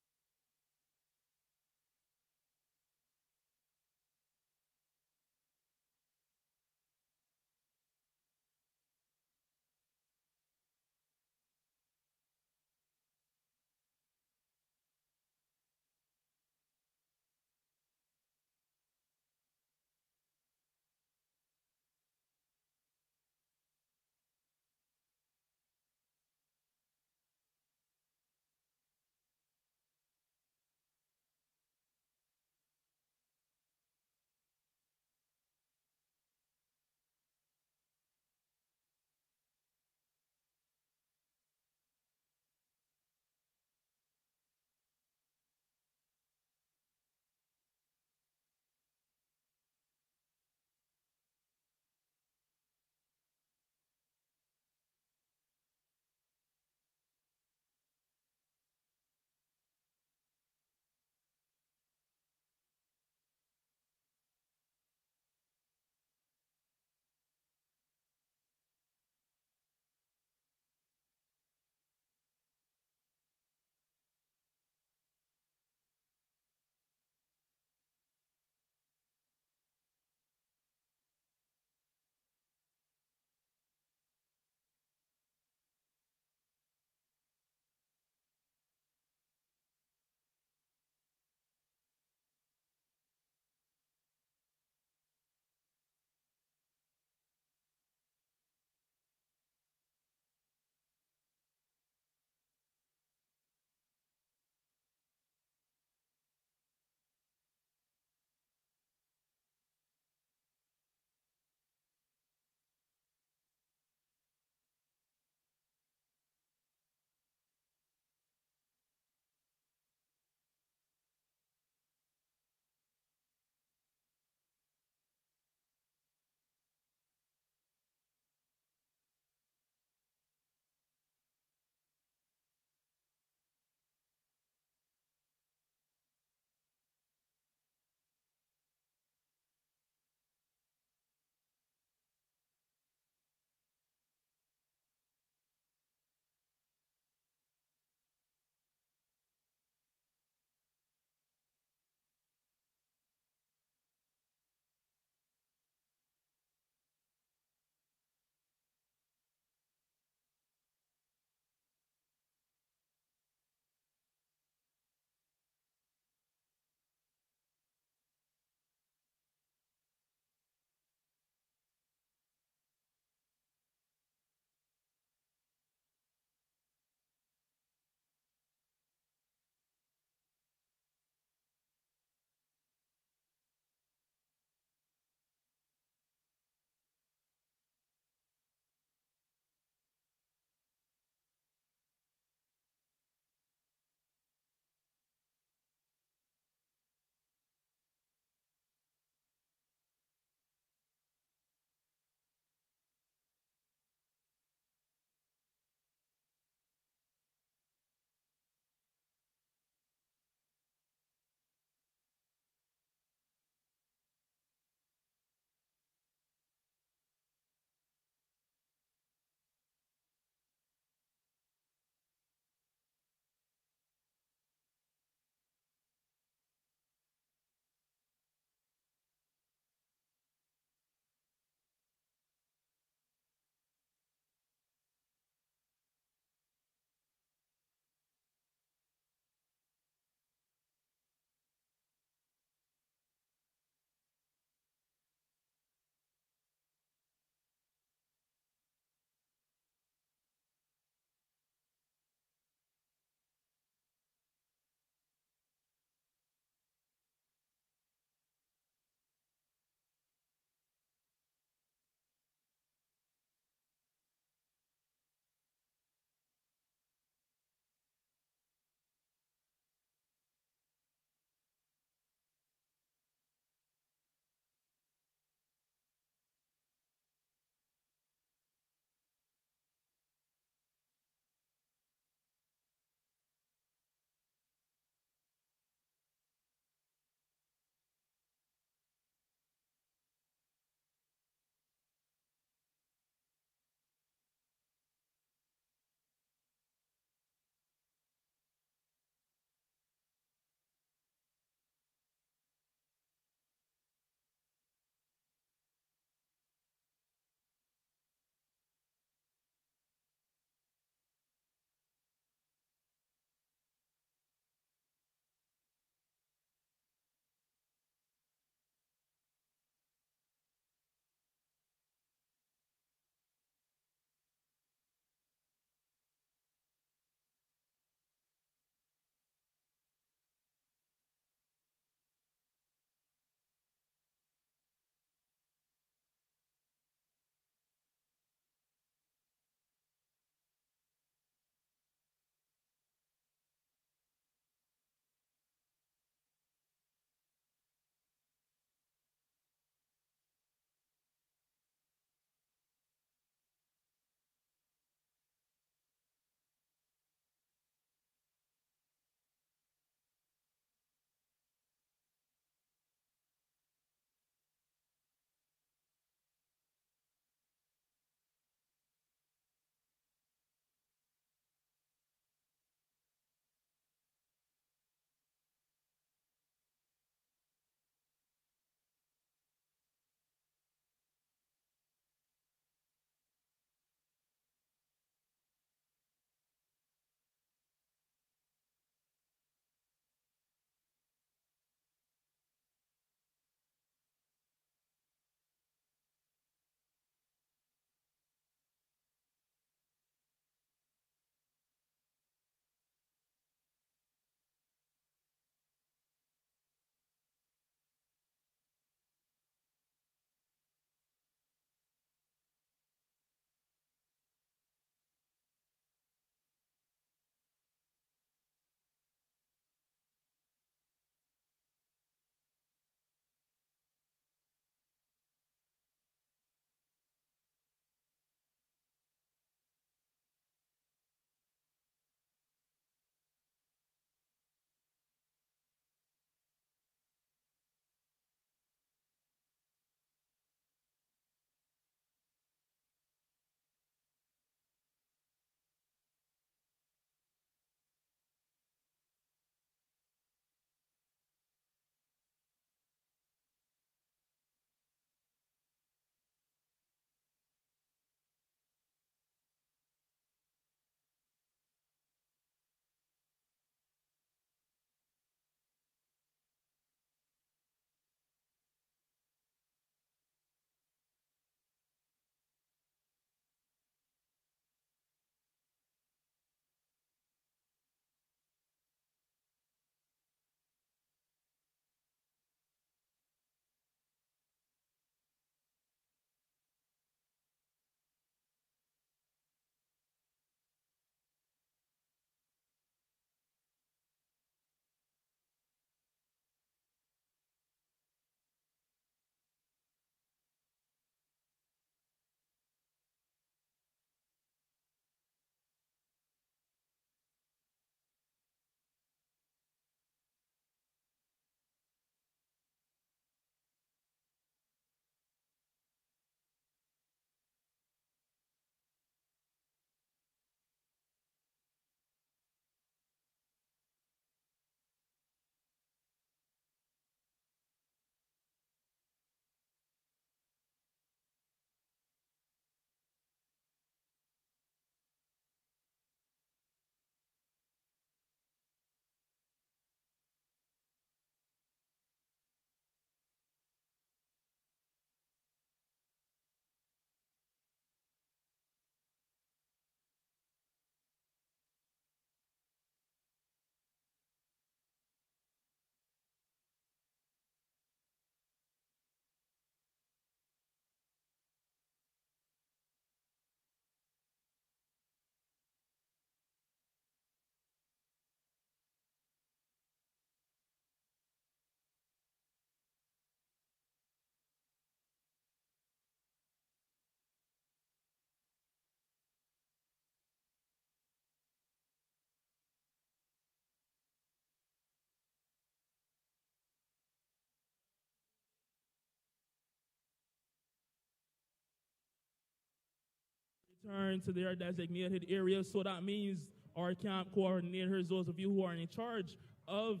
return to their designated areas. So that means our camp coordinators, those of you who are in charge of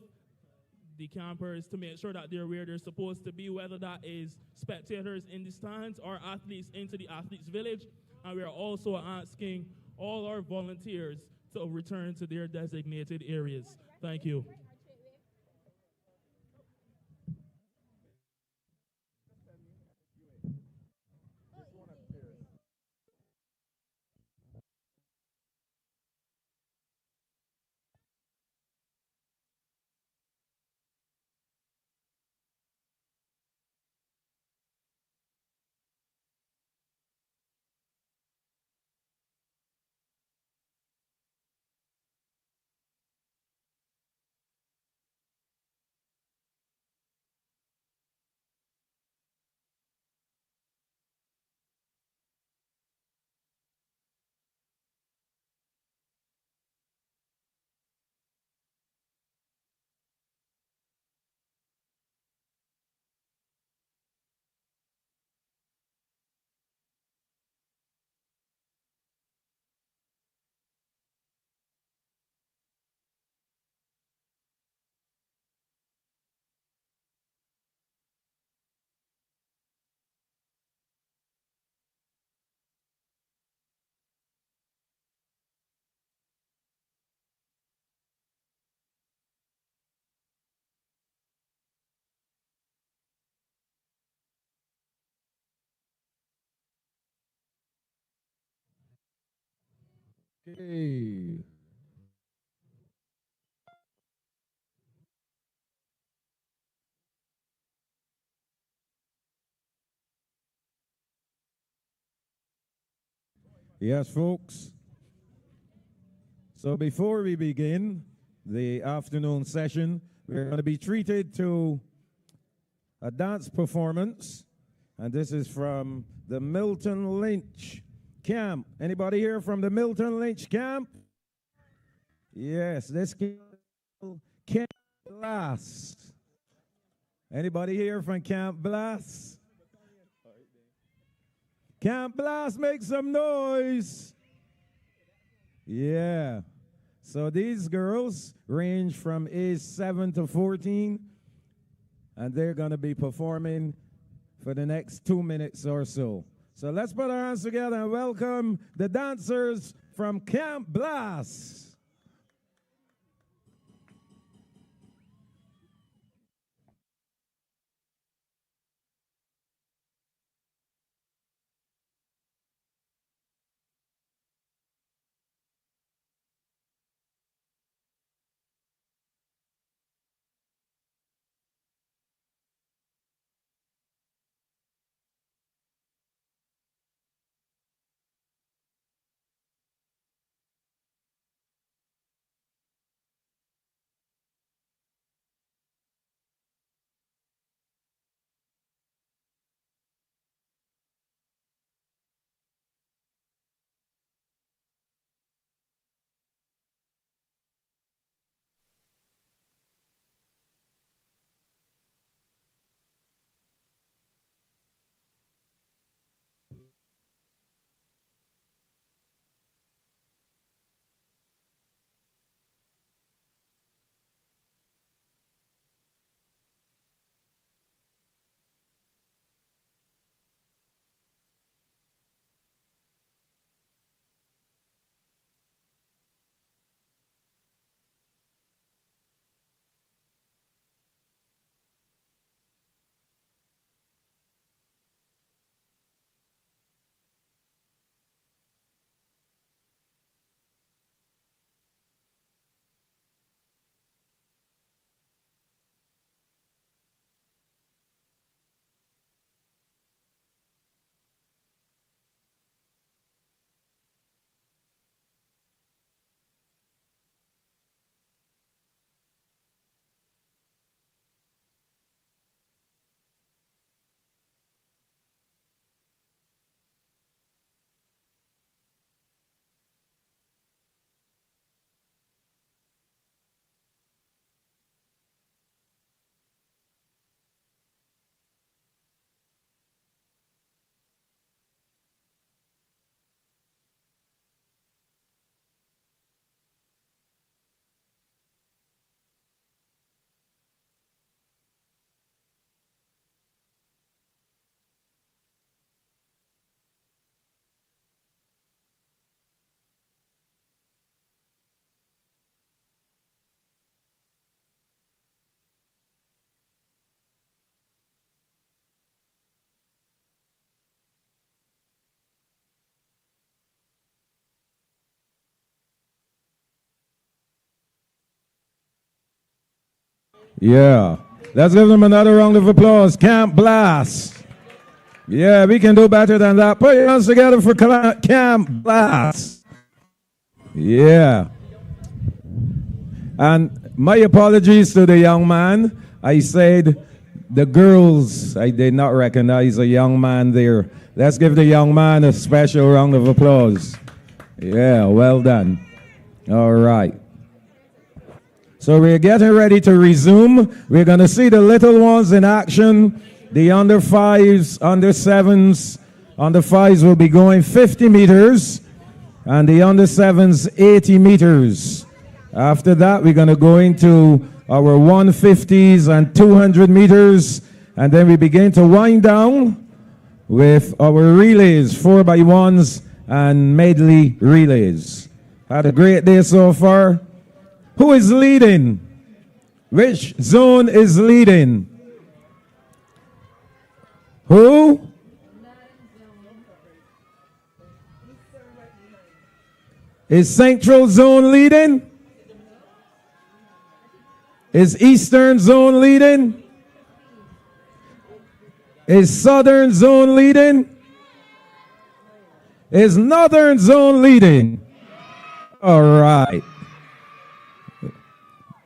the campers, to make sure that they're where they're supposed to be, whether that is spectators in the stands or athletes into the athletes village. And we are also asking all our volunteers to return to their designated areas. Thank you. Okay. Yes, folks. So before we begin the afternoon session, we're going to be treated to a dance performance, and this is from the Milton Lynch camp. Anybody here from the Milton Lynch camp? Yes, this Camp Blast. Anybody here from Camp Blast? Camp Blast, make some noise. Yeah. So these girls range from age 7 to 14, and they're going to be performing for the next 2 minutes or so. So let's put our hands together and welcome the dancers from Camp Blast. Yeah. Let's give them another round of applause. Camp Blast. Yeah, we can do better than that. Put your hands together for Camp Blast. Yeah. And my apologies to the young man. I said the girls, I did not recognize a young man there. Let's give the young man a special round of applause. Yeah, well done. All right. So we're getting ready to resume. We're going to see the little ones in action. The under fives, under sevens. Under fives will be going 50 meters. And the under sevens, 80 meters. After that, we're going to go into our 150s and 200 meters. And then we begin to wind down with our relays, 4x1s and medley relays. Had a great day so far. Who is leading? Which zone is leading? Who? Is Central Zone leading? Is Eastern Zone leading? Is Southern Zone leading? Is Northern Zone leading? All right.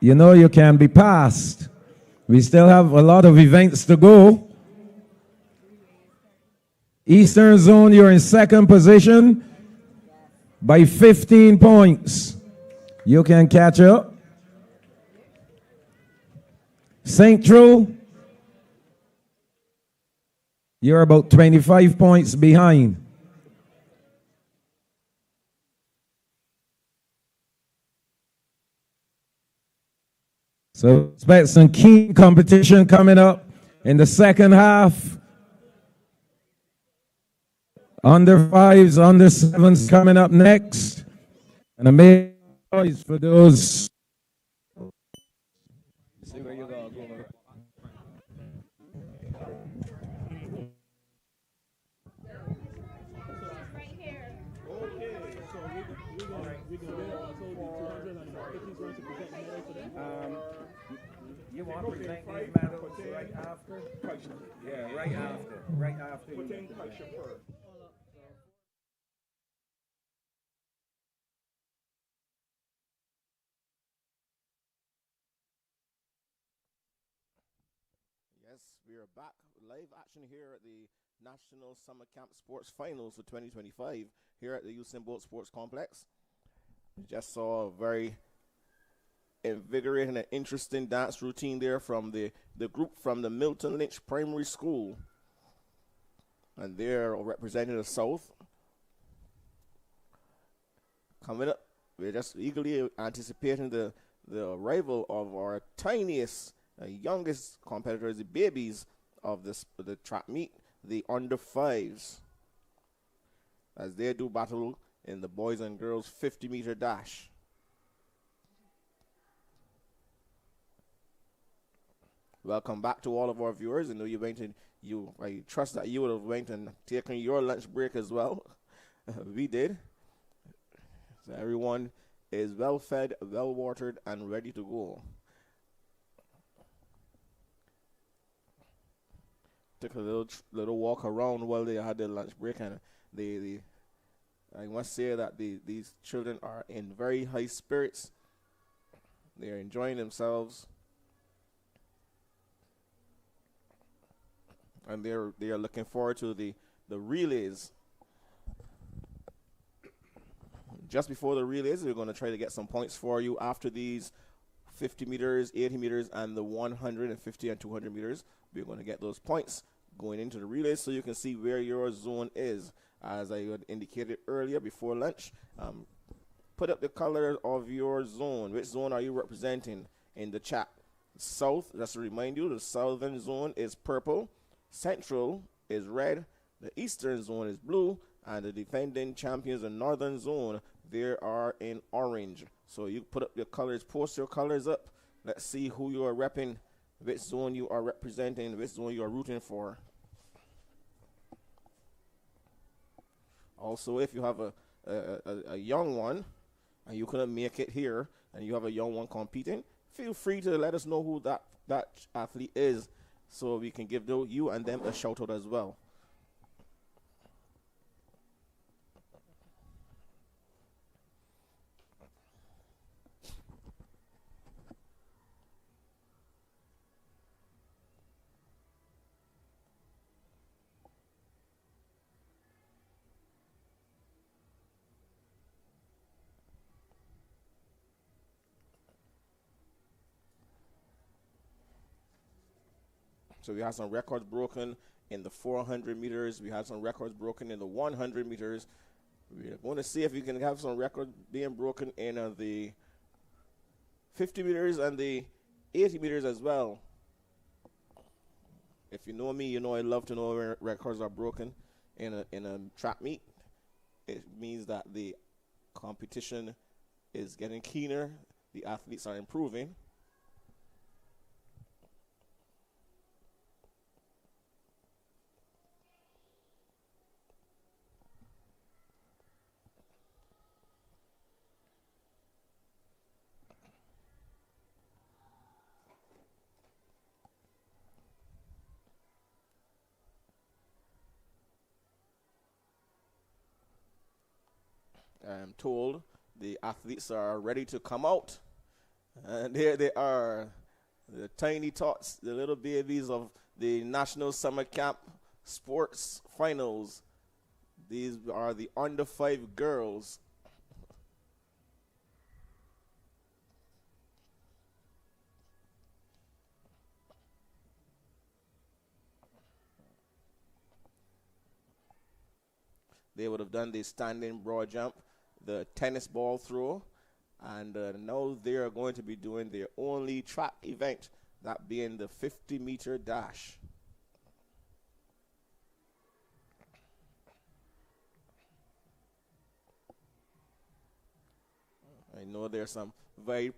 You know you can be passed. We still have a lot of events to go. Eastern Zone, you're in second position by 15 points. You can catch up. Central, you're about 25 points behind. So expect some keen competition coming up in the second half. Under fives, under sevens coming up next. And a big noise for those. See where you go. You want to present these medals right after? Yeah, right after. Right after. Yes, we are back live action here at the National Summer Camp Sports Finals for 2025 here at the Usain Bolt Sports Complex. We just saw a very invigorating and interesting dance routine there from the group from the Milton Lynch Primary School. And they're representing the South. Coming up, we're just eagerly anticipating the arrival of our tiniest, youngest competitors, the babies of the track meet, the under fives, as they do battle in the boys and girls 50-meter dash. Welcome back to all of our viewers. I know I trust that you would have went and taken your lunch break as well. We did. So everyone is well fed, well watered, and ready to go. Took a little walk around while they had their lunch break, and I must say that these children are in very high spirits. They are enjoying themselves. And they are looking forward to the relays. Just before the relays, we're going to try to get some points for you after these 50 meters, 80 meters, and the 150 and 200 meters. We're going to get those points going into the relays so you can see where your zone is. As I had indicated earlier before lunch, put up the color of your zone. Which zone are you representing in the chat? South, just to remind you, the southern zone is purple. Central is red, the eastern zone is blue, and the defending champions in northern zone, they are in orange. So you put up your colors, post your colors up. Let's see who you are repping, which zone you are representing, which zone you are rooting for. Also, if you have a young one and you couldn't make it here and you have a young one competing, feel free to let us know who that athlete is so we can give you and them a shout out as well. So we had some records broken in the 400 meters. We had some records broken in the 100 meters. We're going to see if we can have some records being broken in the 50 meters and the 80 meters as well. If you know me, you know I love to know where records are broken in a track meet. It means that the competition is getting keener. The athletes are improving. I'm told the athletes are ready to come out. And there they are, the tiny tots, the little babies of the National Summer Camp Sports Finals. These are the under 5 girls. They would have done the standing broad jump, the tennis ball throw, and now they are going to be doing their only track event, that being the 50-meter dash. I know there's some very,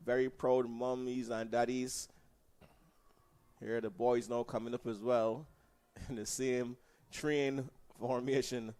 very proud mummies and daddies. Here are the boys now coming up as well in the same train formation.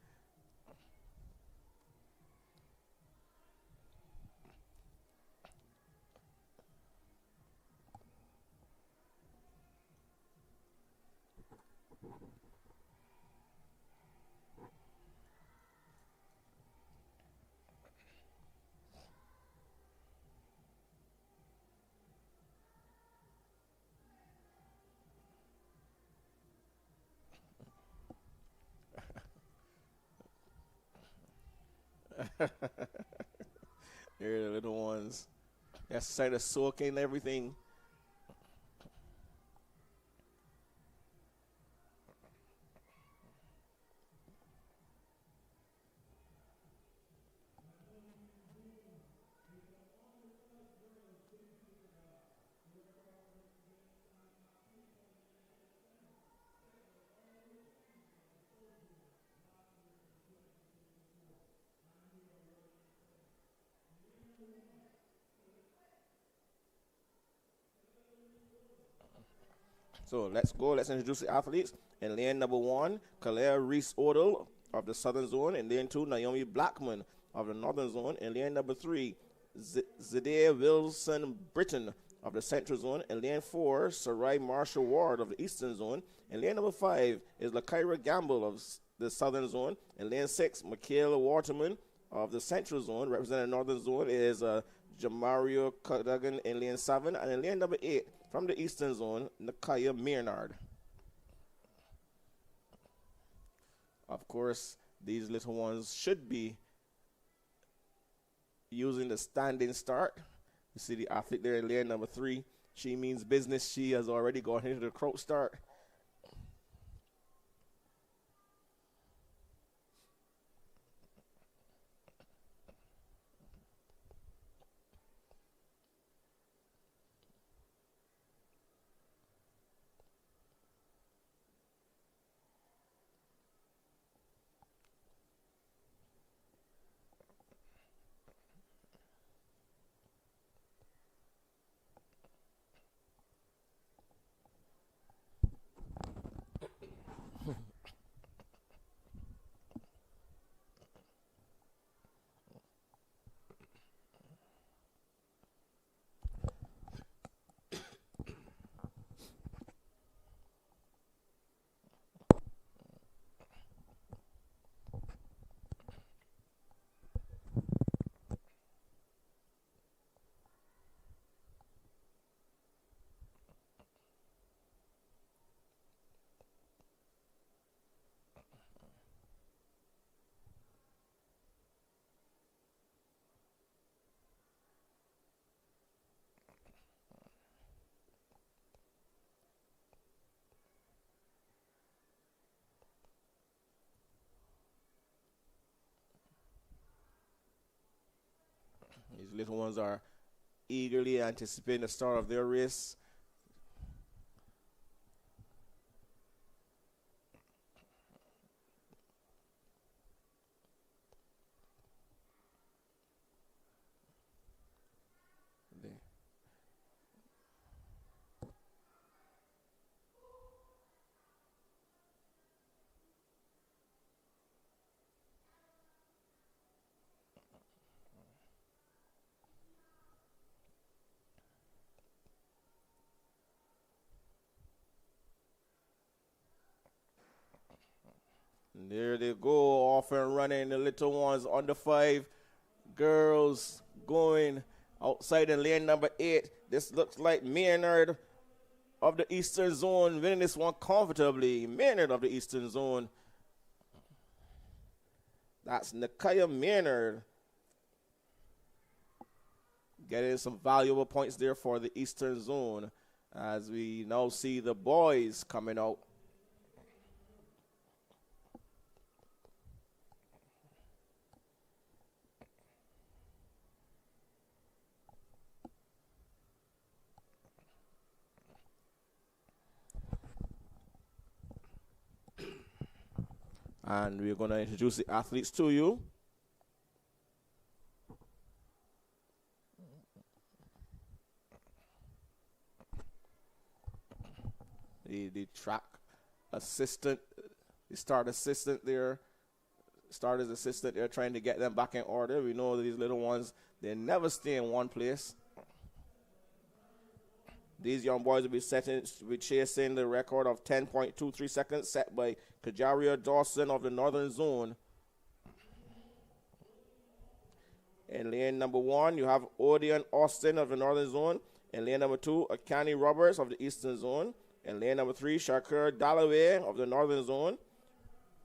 Here are the little ones. That's starting to soak in everything. So let's go. Let's introduce the athletes. In lane number 1, Kalea Reese-Odell of the Southern Zone. In lane 2, Naomi Blackman of the Northern Zone. In lane number 3, Zidea Wilson-Britton of the Central Zone. In lane 4, Sarai Marshall-Ward of the Eastern Zone. In lane number 5 is Lakaira Gamble of the Southern Zone. In lane 6, Michaela Waterman of the Central Zone. Representing the Northern Zone is Jamario Cadogan in lane 7. And in lane number 8, from the Eastern Zone, Nakaya Miernard. Of course, these little ones should be using the standing start. You see the athlete there in lane number 3. She means business. She has already gone into the crouch start. These little ones are eagerly anticipating the start of their race. And there they go, off and running. The little ones under 5. Girls going outside in lane number 8. This looks like Maynard of the Eastern Zone winning this one comfortably. Maynard of the Eastern Zone. That's Nakaya Maynard. Getting some valuable points there for the Eastern Zone as we now see the boys coming out. And we're going to introduce the athletes to you. The track assistant, the start assistant there, starter's assistant there trying to get them back in order. We know these little ones, they never stay in one place. These young boys will be chasing the record of 10.23 seconds set by Kajaria Dawson of the Northern Zone. In lane number 1, you have Odeon Austin of the Northern Zone. In lane number 2, Akani Roberts of the Eastern Zone. In lane number 3, Shakur Dalloway of the Northern Zone.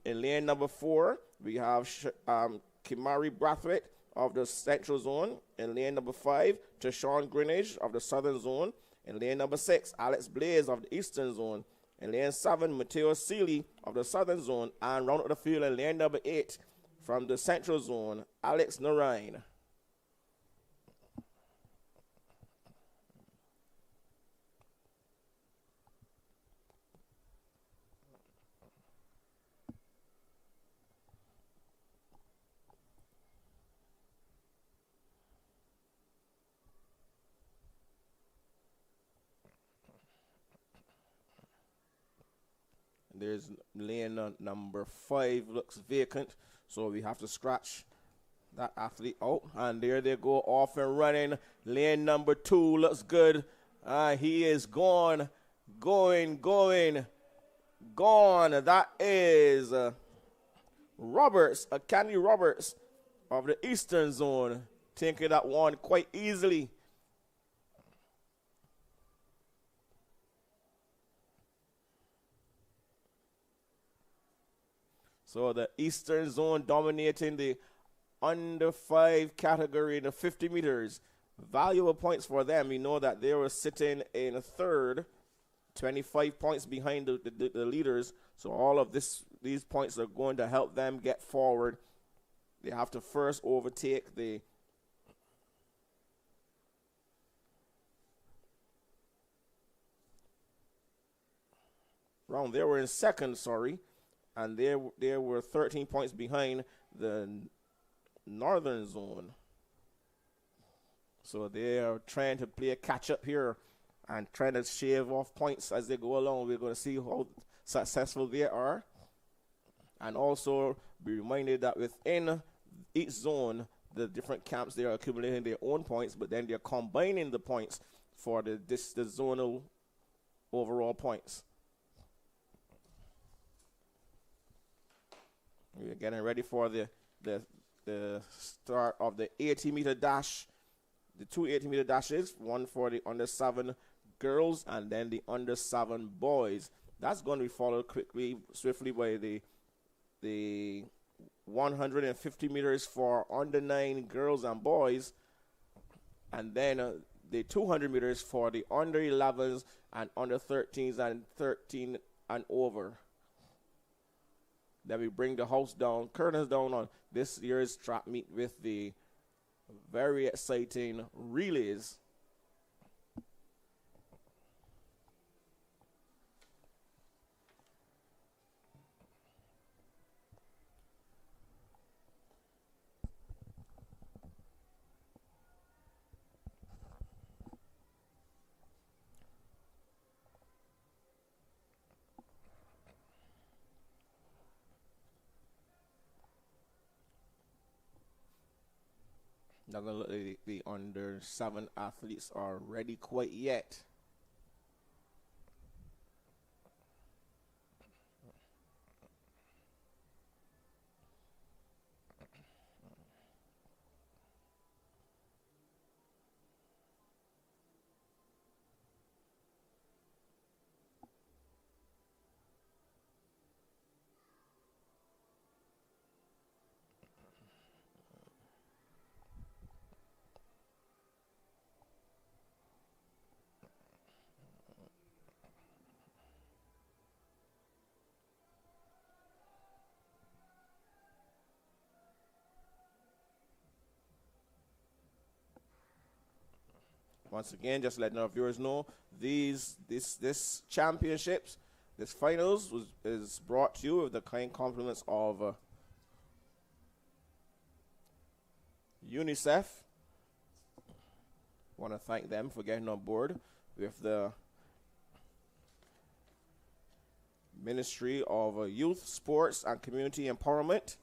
In lane number 4, we have Kimari Brathwaite of the Central Zone. In lane number 5, Tashawn Greenidge of the Southern Zone. In lane number 6, Alex Blaze of the Eastern Zone. In lane 7, Mateo Seeley of the Southern Zone. And round out the field in lane number 8, from the Central Zone, Alex Narine. There's lane number 5 looks vacant, so we have to scratch that athlete out. And there they go, off and running. Lane number 2 looks good. He is gone. Gone. That is Roberts, Kenny Roberts of the Eastern Zone, taking that one quite easily. So the Eastern Zone dominating the under 5 category in the 50 meters. Valuable points for them. We know that they were sitting in 3rd, 25 points behind the leaders. So all of these points are going to help them get forward. They have to first overtake the round. They were in 2nd, sorry. And they were 13 points behind the Northern Zone. So they are trying to play a catch-up here and trying to shave off points as they go along. We're going to see how successful they are. And also be reminded that within each zone, the different camps, they are accumulating their own points, but then they're combining the points for the zonal overall points. We're getting ready for the start of the 80-meter dash, the 2 80-meter dashes, one for the under 7 girls and then the under 7 boys. That's going to be followed swiftly by the 150 meters for under 9 girls and boys, and then the 200 meters for the under 11s and under 13s and 13 and over. Then we bring the curtains down on this year's track meet with the very exciting relays. Doesn't look like the under 7 athletes are ready quite yet. Once again, just letting our viewers know, this championships, this finals is brought to you with the kind compliments of UNICEF. Want to thank them for getting on board with the Ministry of Youth, Sports, and Community Empowerment.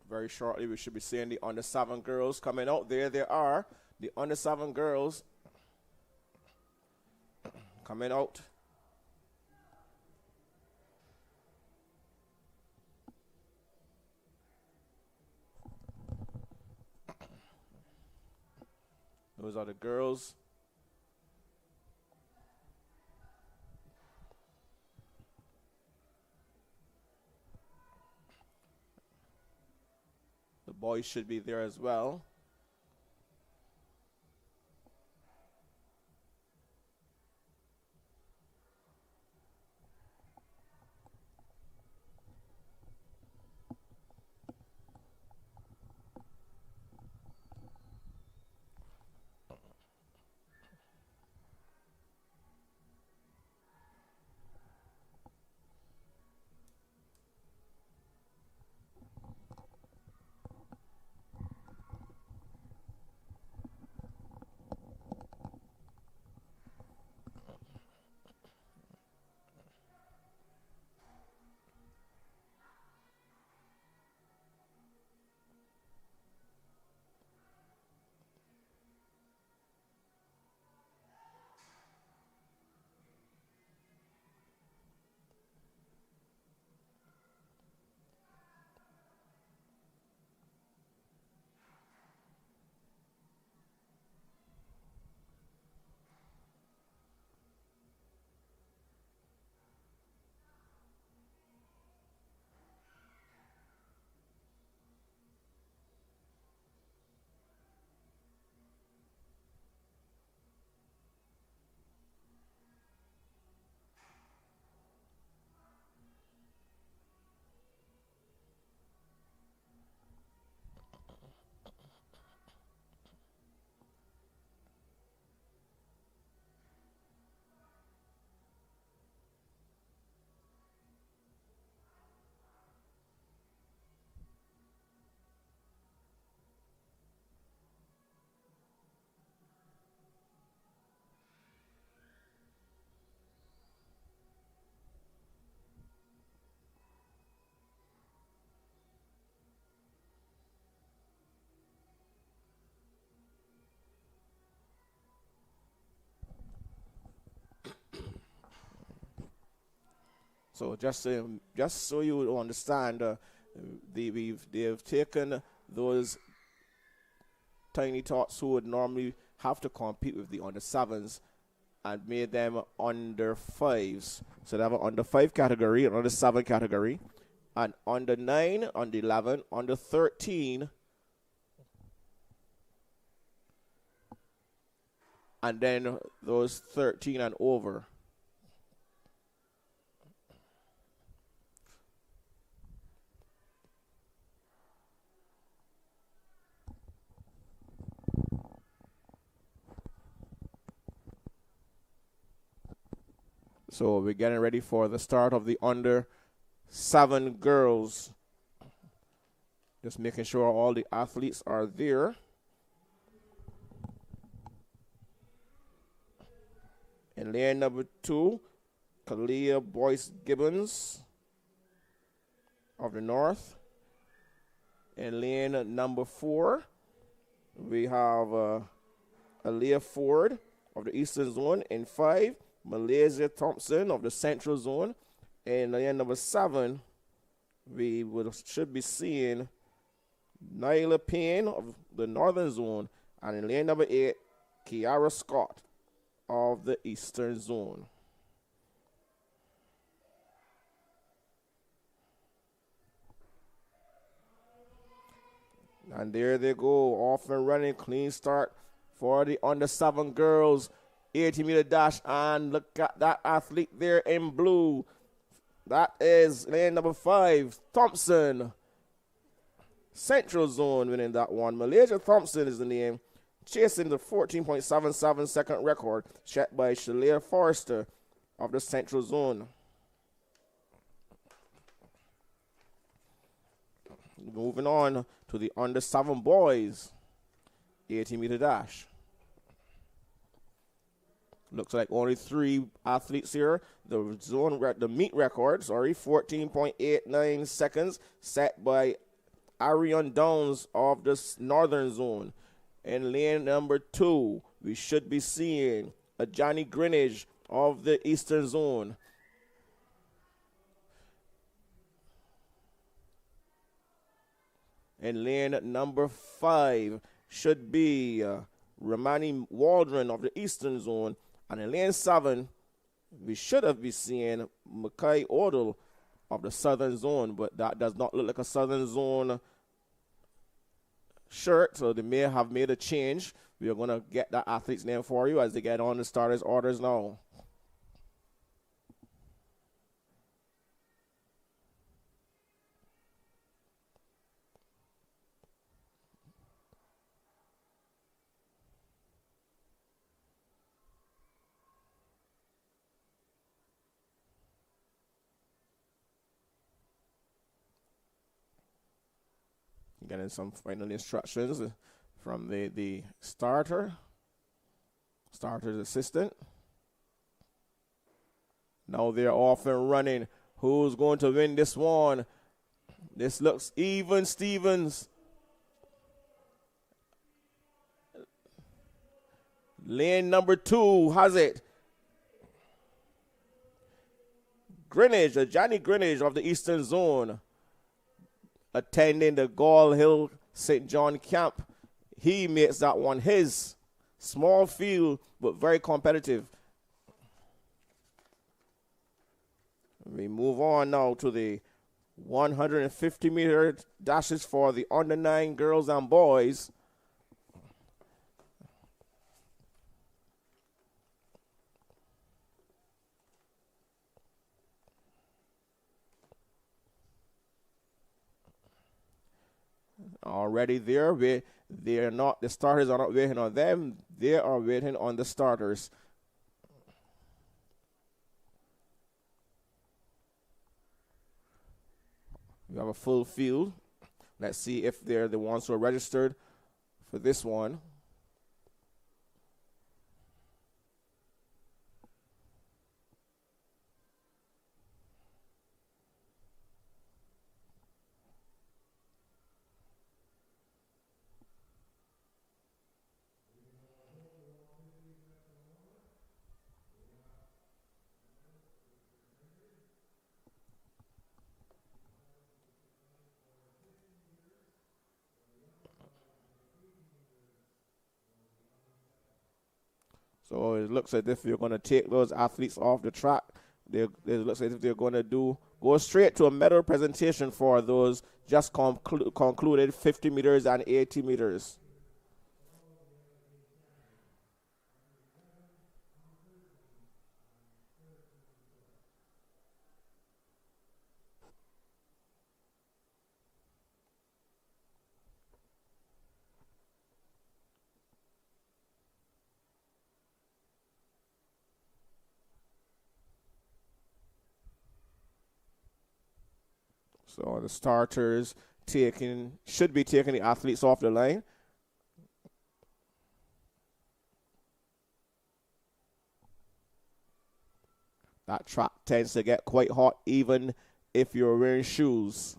Very shortly, we should be seeing the under 7 girls coming out. There they are, the under 7 girls coming out. Those are the girls. The boys should be there as well. So just so you understand, they've taken those tiny tots who would normally have to compete with the under 7s and made them under 5s. So they have an under 5 category, an under 7 category, an under 9, under 11, under 13, and then those 13 and over. So we're getting ready for the start of the under 7 girls. Just making sure all the athletes are there. In lane number 2, Kalia Boyce Gibbons of the North. In lane number 4, we have Aaliyah Ford of the Eastern Zone. In 5, Malaysia Thompson of the Central Zone. In lane number 7, we should be seeing Nyla Payne of the Northern Zone. And in lane number 8, Kiara Scott of the Eastern Zone. And there they go, off and running, clean start for the under 7 girls. 80-meter dash, and look at that athlete there in blue. That is lane number 5, Thompson. Central Zone winning that one. Malaysia Thompson is the name, chasing the 14.77 second record set by Shalia Forrester of the Central Zone. Moving on to the under 7 boys, 80-meter dash. Looks like only 3 athletes here. The meet record, 14.89 seconds, set by Arion Downs of the Northern Zone. In lane number 2, we should be seeing a Johnny Greenidge of the Eastern Zone. In lane number 5 should be Romani Waldron of the Eastern Zone. And in lane 7, we should have been seeing Mackay Odell of the Southern Zone, but that does not look like a Southern Zone shirt, so they may have made a change. We are going to get that athlete's name for you as they get on the starters' orders now. Getting some final instructions from the starter's assistant. Now they're off and running. Who's going to win this one? This looks even, Stevens. Lane number 2 has it. Greenidge, Johnny Greenidge of the Eastern Zone, attending the Gall Hill St. John camp. He makes that one his. Small field, but very competitive. We move on now to the 150-meter dashes for the under 9 girls and boys. Already there, the starters are not waiting on them. They are waiting on the starters. We have a full field. Let's see if they're the ones who are registered for this one. So it looks as if you're going to take those athletes off the track. It looks as if they're going to go straight to a medal presentation for those just concluded 50 meters and 80 meters. So the starters should be taking the athletes off the line. That track tends to get quite hot even if you're wearing shoes.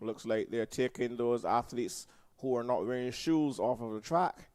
Looks like they're taking those athletes who are not wearing shoes off of the track.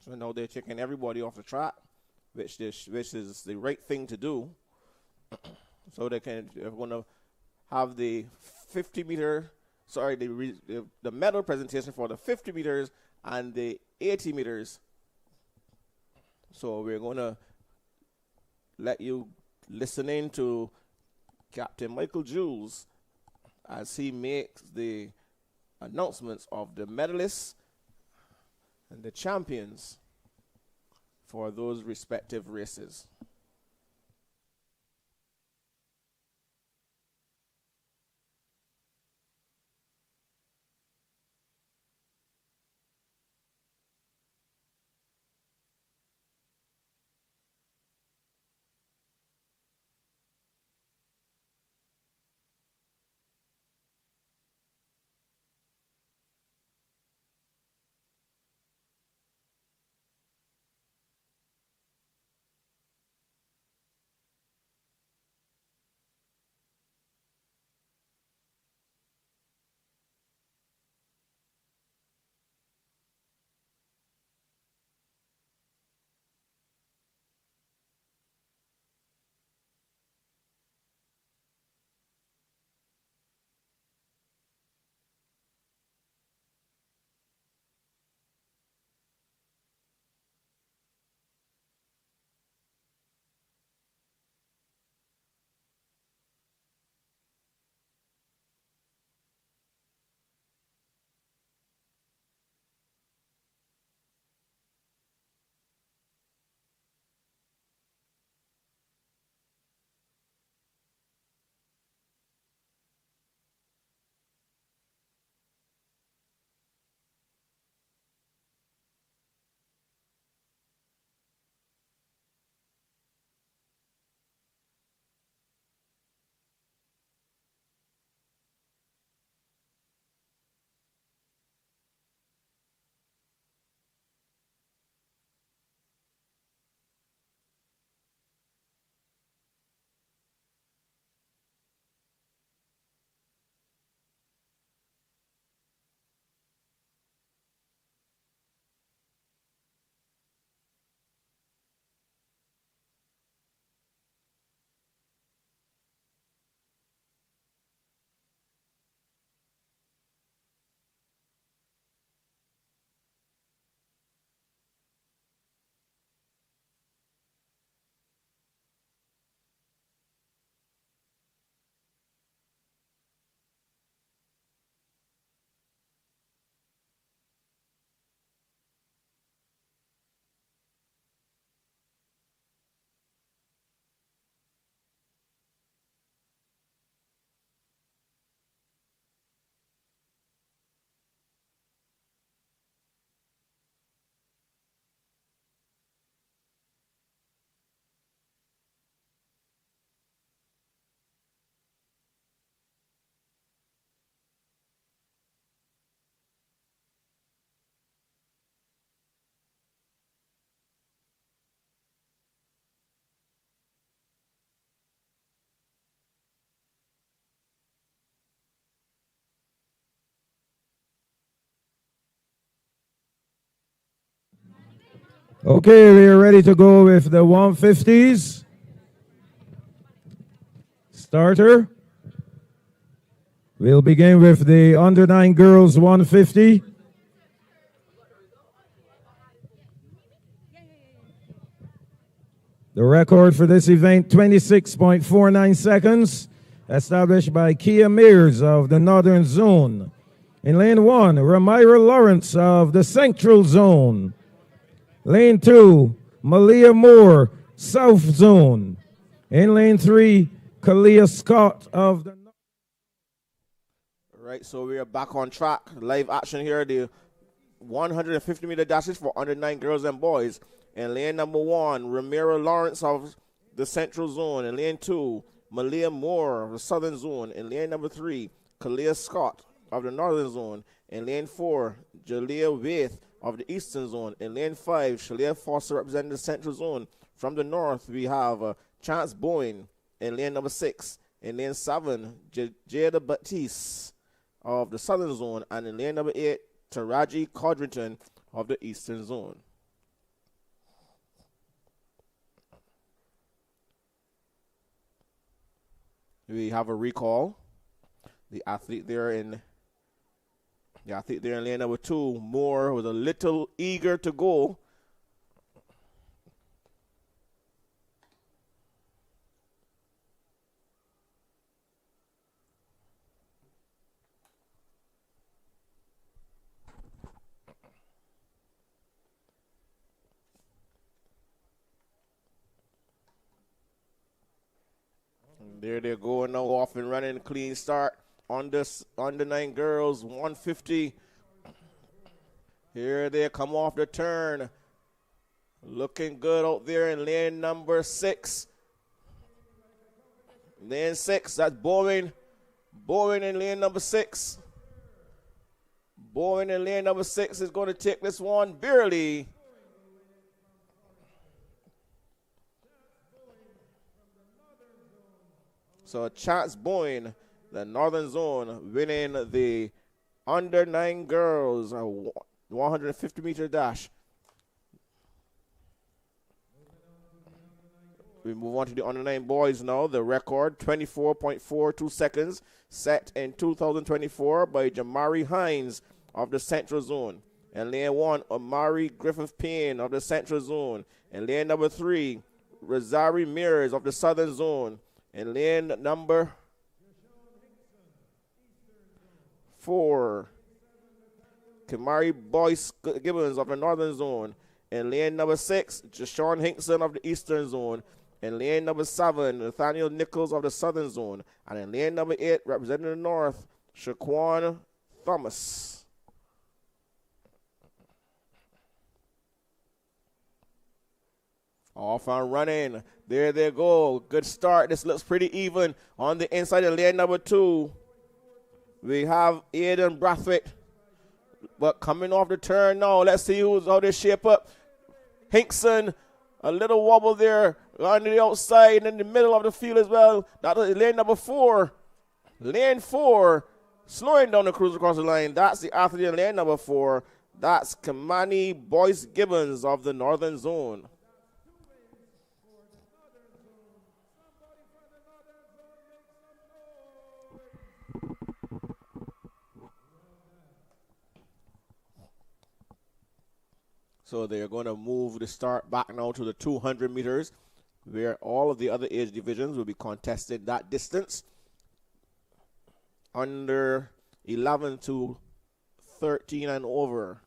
So now they're taking everybody off the track, which is the right thing to do. So they're going to have the 50-meter, the medal presentation for the 50 meters and the 80 meters. So we're going to let you listen in to Captain Michael Jules as he makes the announcements of the medalists and the champions for those respective races. Okay, we are ready to go with the 150s. Starter. We'll begin with the under 9 girls 150. The record for this event, 26.49 seconds, established by Kia Mears of the Northern Zone. In lane 1, Ramira Lawrence of the Central Zone. Lane 2, Malia Moore, South Zone. In lane 3, Kalia Scott of the... All right, so we are back on track. Live action here. The 150-meter dashes for under 9 girls and boys. In lane number 1, Ramiro Lawrence of the Central Zone. In lane 2, Malia Moore of the Southern Zone. In lane number 3, Kalia Scott of the Northern Zone. In lane 4, Jalea Waith of the Eastern Zone. In lane 5, Shalia Foster representing the Central Zone. From the north, we have Chance Bowen in lane number 6. In lane 7, Jada Batiste of the Southern Zone. And in lane number 8, Taraji Codrington of the Eastern Zone. We have a recall. The athlete there in lane number 2, Moore, was a little eager to go. There they're going now, off and running, clean start on this under 9 girls 150. Here they come off the turn, looking good out there in lane number 6. Lane 6, that's Bowen in lane number 6. Bowen in lane number 6 is going to take this one barely. So Chance Bowen, the Northern Zone, winning the under 9 girls 150-meter dash. We move on to the under 9 boys now. The record, 24.42 seconds, set in 2024 by Jamari Hines of the Central Zone. And lane 1, Amari Griffith Payne of the Central Zone. And lane number 3, Rosari Mears of the Southern Zone. And lane number 4, Kamari Boyce Gibbons of the Northern Zone. And lane number 6, Jashawn Hinkson of the Eastern Zone. And lane number 7, Nathaniel Nichols of the Southern Zone. And in lane number 8, representing the North, Shaquan Thomas. Off and running. There they go. Good start. This looks pretty even. On the inside of lane number 2, we have Aiden Brathwaite. But coming off the turn now, let's see how they shape up. Hinkson, a little wobble there on the outside and in the middle of the field as well. That is lane number 4. Lane 4, slowing down the cruise across the line. That's the athlete in lane number 4. That's Kamani Boyce Gibbons of the Northern Zone. So they're going to move the start back now to the 200 meters, where all of the other age divisions will be contested that distance. Under 11 to 13 and over.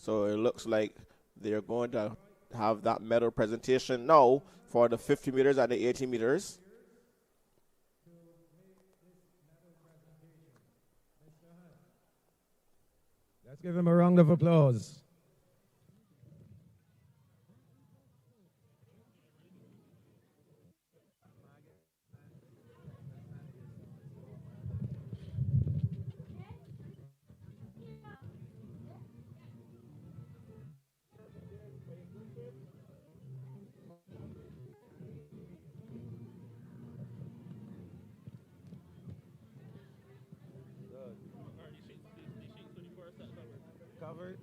So it looks like they're going to have that medal presentation now for the 50 meters and the 80 meters. Let's give him a round of applause. Covered.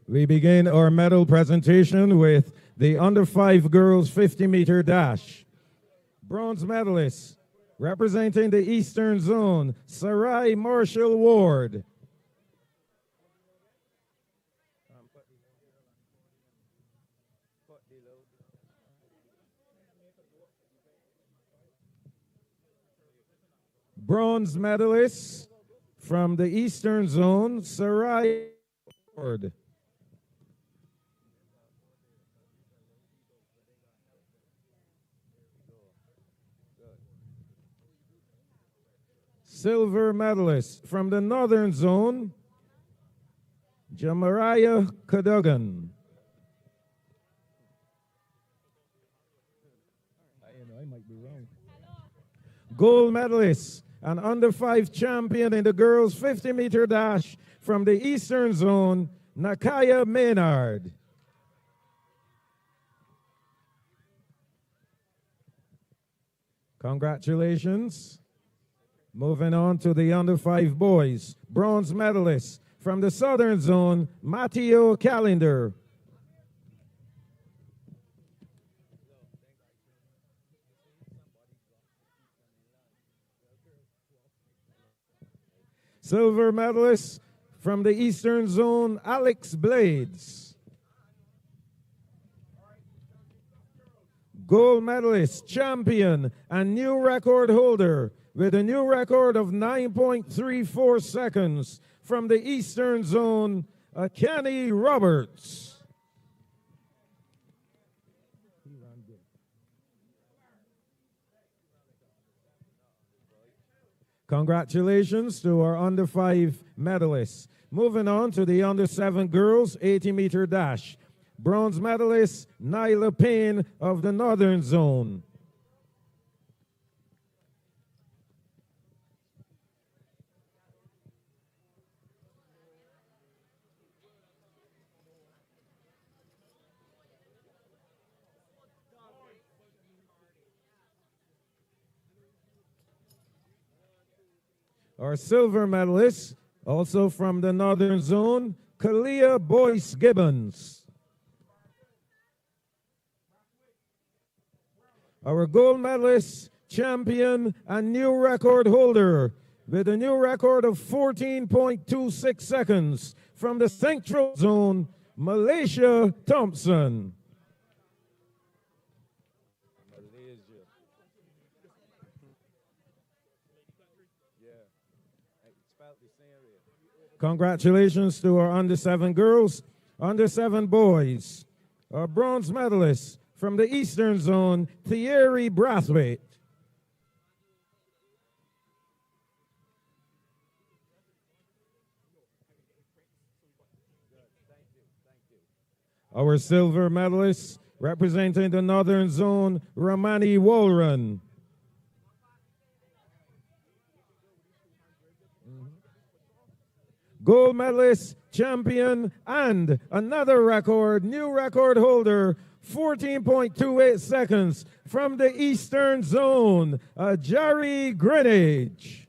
We begin our medal presentation with the under 5 girls 50-meter dash. Bronze medalists representing the Eastern Zone, Sarai Marshall Ward. Bronze medalists from the Eastern Zone, Sarai Ward. Silver medalist from the Northern Zone, Jamariah Cadogan. I might be wrong. Gold medalist and under 5 champion in the girls 50-meter dash from the Eastern Zone, Nakaya Maynard. Congratulations. Moving on to the under 5 boys, bronze medalists from the Southern Zone, Matteo Callender. Silver medalist from the Eastern Zone, Alex Blades. Gold medalist, champion, and new record holder with a new record of 9.34 seconds from the Eastern Zone, Kenny Roberts. Congratulations to our under 5 medalists. Moving on to the under 7 girls 80-meter dash. Bronze medalist Nyla Payne of the Northern Zone. Our silver medalist, also from the Northern Zone, Kalia Boyce Gibbons. Our gold medalist, champion, and new record holder with a new record of 14.26 seconds from the Central Zone, Malaysia Thompson. Congratulations to our under 7 girls, under 7 boys. Our bronze medalists from the Eastern Zone, Thierry Brathwaite. Our silver medalists representing the Northern Zone, Romani Walron. Gold medalist, champion, and another record, new record holder, 14.28 seconds from the Eastern Zone, Jerry Greenidge.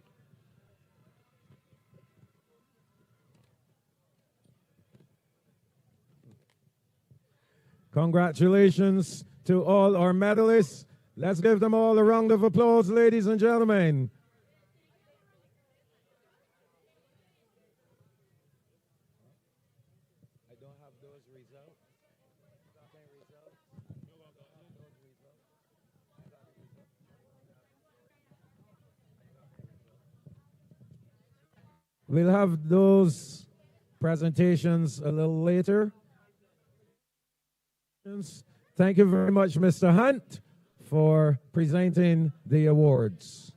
Congratulations to all our medalists. Let's give them all a round of applause, ladies and gentlemen. I don't have those results. We'll have those presentations a little later. Thank you very much, Mr. Hunt, for presenting the awards.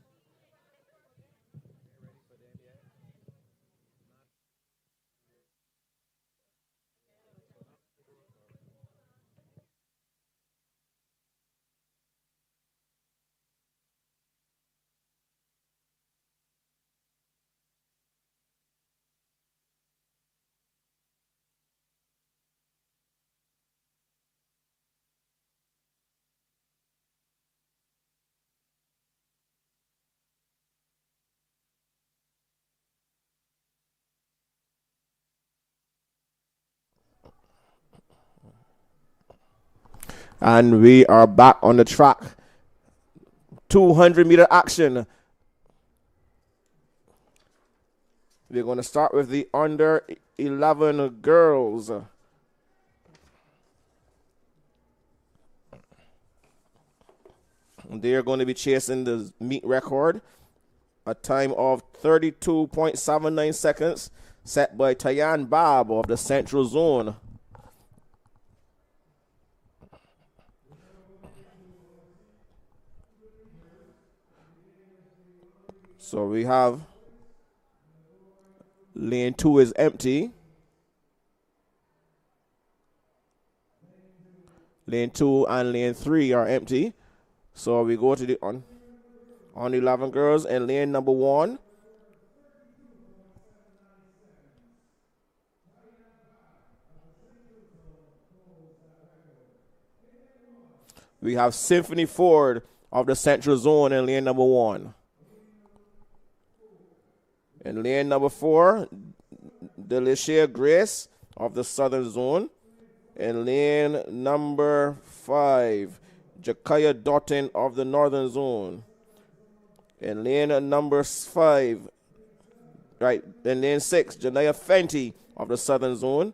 And we are back on the track. 200-meter action. We're going to start with the under 11 girls. They are going to be chasing the meet record, a time of 32.79 seconds, set by Tayan Bab of the Central Zone. So we have lane 2 is empty. Lane 2 and lane 3 are empty. So we go to the on 11 girls and lane number 1. We have Symphony Ford of the Central Zone in lane number 1. In lane number 4, Delicia Grace of the Southern Zone. In lane number 5, Jakaya Dottin of the Northern Zone. In lane number 5, in lane 6, Janaya Fenty of the Southern Zone.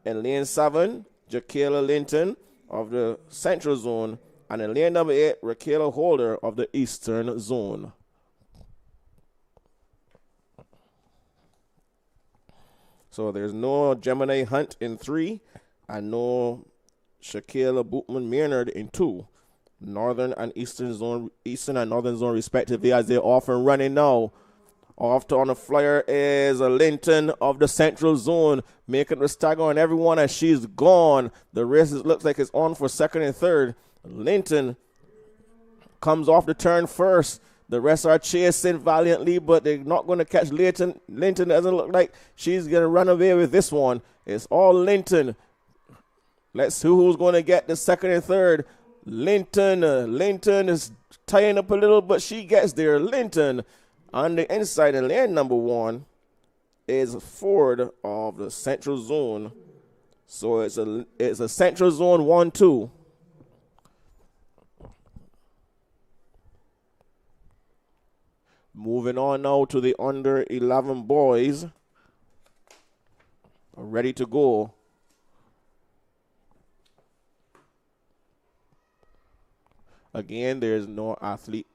In lane 7, Jakayla Linton of the Central Zone. And in lane number 8, Rakayla Holder of the Eastern Zone. So there's no Gemini Hunt in 3 and no Shaquilla Bootman Maynard in 2. Northern and Eastern and Northern Zone respectively, as they're off and running now. Off to on the flyer is Linton of the Central Zone, making the stagger on everyone as she's gone. The race looks like it's on for second and third. Linton comes off the turn first. The rest are chasing valiantly, but they're not going to catch Linton. Linton doesn't look like she's going to run away with this one. It's all Linton. Let's see who's going to get the second and third. Linton is tying up a little, but she gets there. Linton on the inside in lane number 1 is Ford of the Central Zone. So it's a Central Zone 1-2. Moving on now to the under 11 boys. Ready to go. Again, there's no athlete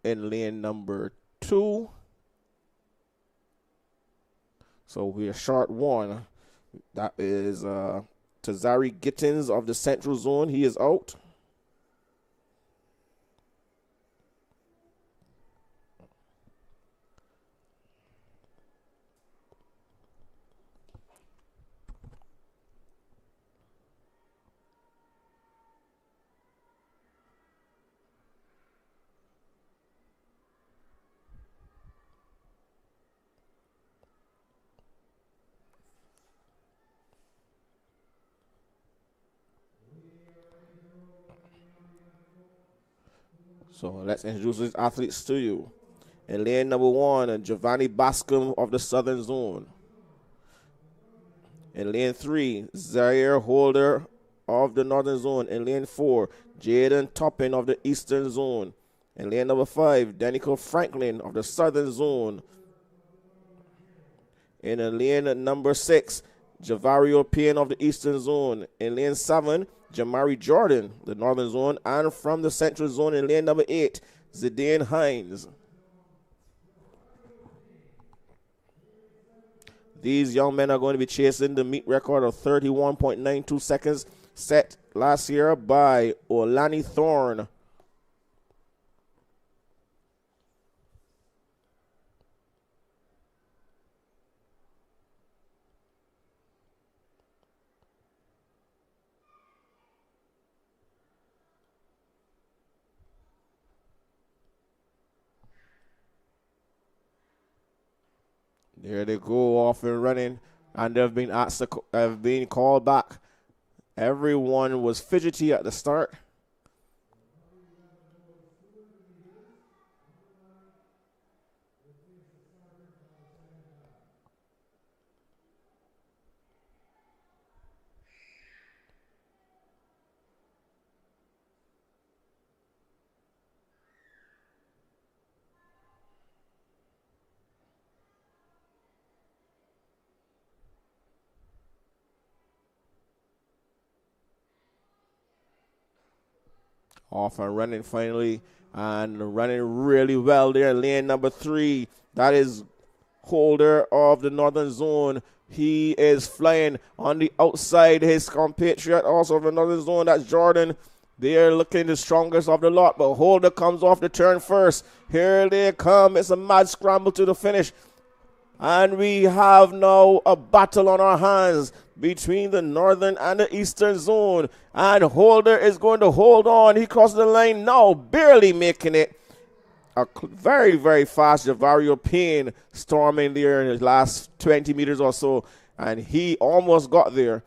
in lane number 2. So we're short 1. That is Tazari Gittins of the Central Zone. He is out. So let's introduce these athletes to you. In lane number 1, Giovanni Bascom of the Southern Zone. In lane 3, Zaire Holder of the Northern Zone. In lane 4, Jaden Toppin of the Eastern Zone. In lane number 5, Danico Franklin of the Southern Zone. In lane number 6, Javario Payne of the Eastern Zone. In lane 7, Jamari Jordan, the Northern Zone. And from the Central Zone in lane number 8, Zidane Hines. These young men are going to be chasing the meet record of 31.92 seconds set last year by Olani Thorne. There they go, off and running, and they've been asked to, have been called back. Everyone was fidgety at the start. Off and running finally, and running really well there. Lane number 3, that is Holder of the Northern Zone. He is flying on the outside. His compatriot also of the Northern Zone, that's Jordan. They're looking the strongest of the lot, but Holder comes off the turn first. Here they come. It's a mad scramble to the finish. And we have now a battle on our hands between the Northern and the Eastern Zone. And Holder is going to hold on. He crosses the line now, barely making it. A very, very fast Javario Payne storming there in the last 20 meters or so. And he almost got there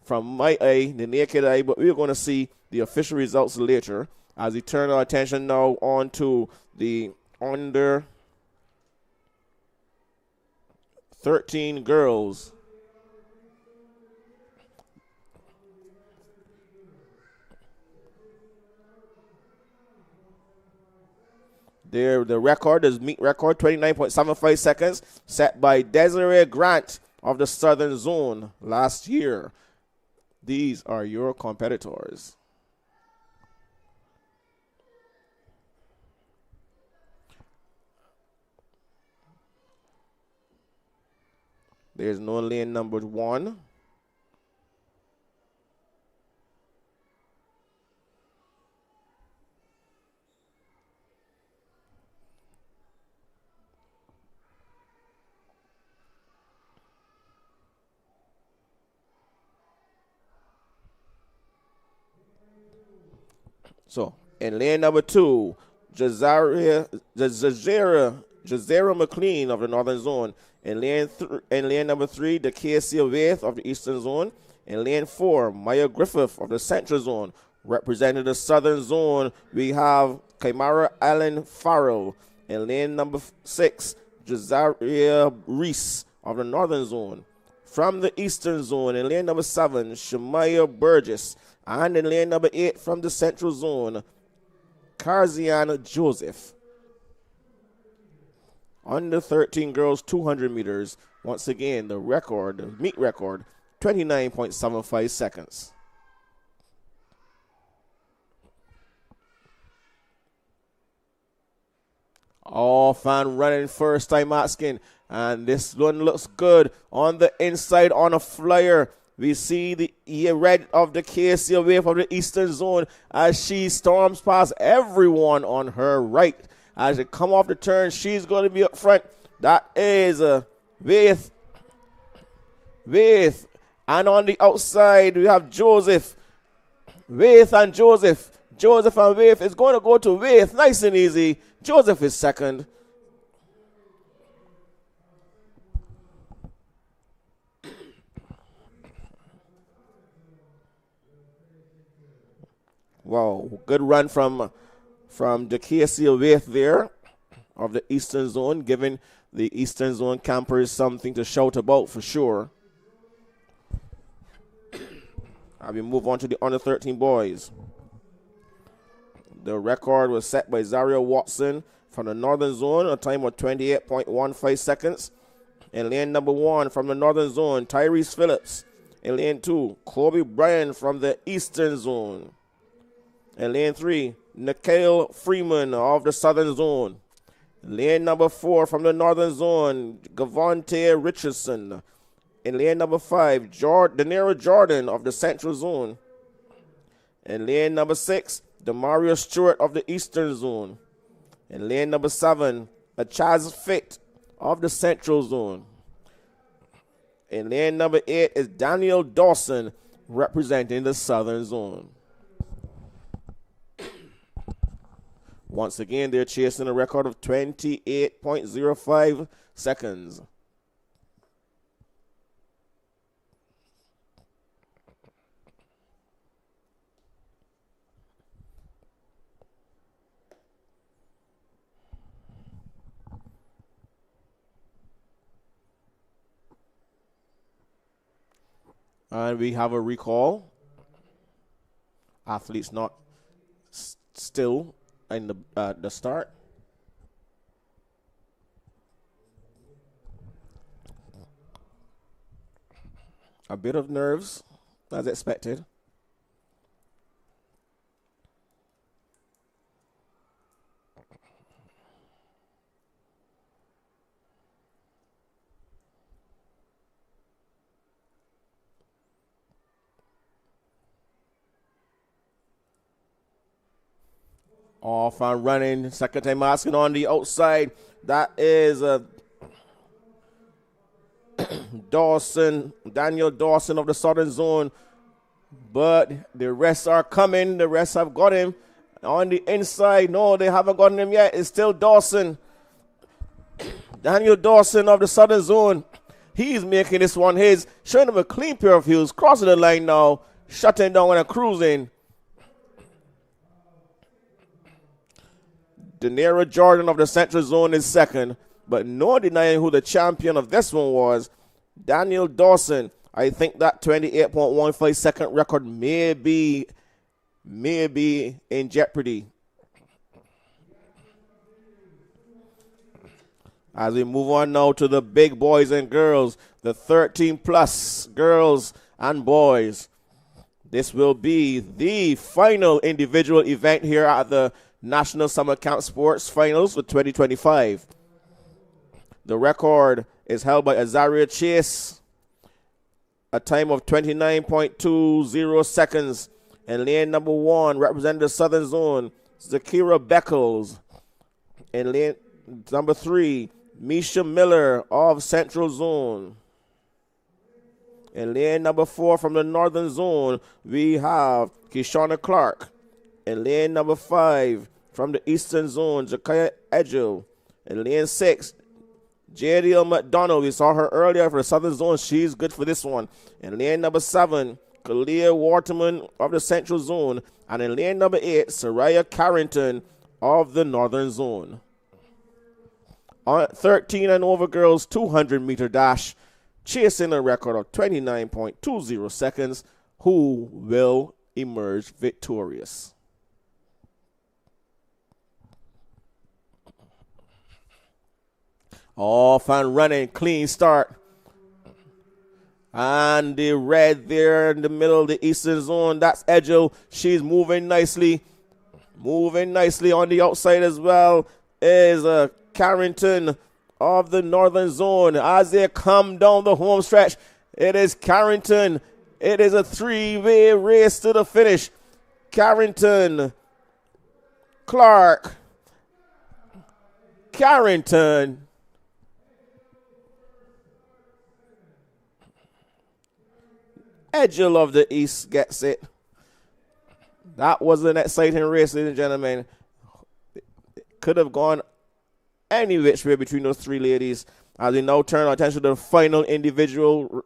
from my eye, the naked eye. But we're going to see the official results later as we turn our attention now on to the under 13 girls. There, the record is meet record 29.75 seconds set by Desiree Grant of the Southern Zone last year. These are your competitors. There's no lane number 1. So, in lane number 2, Jazera McLean of the Northern Zone. In lane number 3, Dacacia Waith of the Eastern Zone. In lane 4, Maya Griffith of the Central Zone. Representing the Southern Zone, we have Kaimara Allen Farrell. In lane number 6, Jazaria Reese of the Northern Zone. From the Eastern Zone, in lane number 7, Shemaya Burgess. And in lane number 8, from the Central Zone, Karzian Joseph. Under 13 girls, 200 meters. Once again, the record, the meet record, 29.75 seconds. Off and running first time asking. And this one looks good on the inside on a flyer. We see the red of the KC away from the Eastern Zone as she storms past everyone on her right. As they come off the turn, she's going to be up front. That is Waith. And on the outside, we have Joseph. Waith and Joseph. Joseph and Waith is going to go to Waith. Nice and easy. Joseph is second. Wow, good run from Dacacia Waith there of the Eastern Zone, giving the Eastern Zone campers something to shout about for sure. And we move on to the under 13 boys. The record was set by Zaria Watson from the Northern Zone, a time of 28.15 seconds. In lane number 1 from the Northern Zone, Tyrese Phillips. In lane 2, Kobe Bryan from the Eastern Zone. In lane 3, Nikhil Freeman of the Southern Zone. Lane number 4 from the Northern Zone, Gavonte Richardson. In lane number 5, Denero Jordan of the Central Zone. In lane number 6, Demario Stewart of the Eastern Zone. In lane number 7, Chaz Fit of the Central Zone. In lane number 8 is Daniel Dawson representing the Southern Zone. Once again, they're chasing a record of 28.05 seconds. And we have a recall. Athletes not still in the start. A bit of nerves, as expected. Off and running, second time asking on the outside. That is Dawson, Daniel Dawson of the Southern Zone. But the rest are coming. The rest have got him. On the inside, no, they haven't gotten him yet. It's still Dawson. Daniel Dawson of the Southern Zone. He's making this one his. Showing him a clean pair of heels. Crossing the line now. Shutting down and cruising. Denero Jordan of the Central Zone is second, but no denying who the champion of this one was. Daniel Dawson. I think that 28.15 second record may be in jeopardy. As we move on now to the big boys and girls, the 13 plus girls and boys. This will be the final individual event here at the National Summer Camp Sports Finals for 2025. The record is held by Azaria Chase, a time of 29.20 seconds. In lane number 1, representing the Southern Zone, Zakira Beckles. In lane number 3, Misha Miller of Central Zone. In lane number 4 from the Northern Zone, we have Kishonna Clark. In lane number 5, from the Eastern Zone, Jakaya Edgel. In lane 6, JDL McDonald. We saw her earlier for the Southern Zone. She's good for this one. In lane number 7, Kalia Waterman of the Central Zone. And in lane number 8, Soraya Carrington of the Northern Zone. On 13 and over girls 200-meter dash, chasing a record of 29.20 seconds, who will emerge victorious. Off and running, clean start. And the red there in the middle of the Eastern Zone, that's Edgel. She's moving nicely. Moving nicely on the outside as well is Carrington of the Northern Zone. As they come down the home stretch, it is Carrington. It is a three-way race to the finish. Carrington, Clark, Carrington, Edgel of the East gets it. That was an exciting race, ladies and gentlemen. It could have gone any which way between those three ladies. As we now turn our attention to the final individual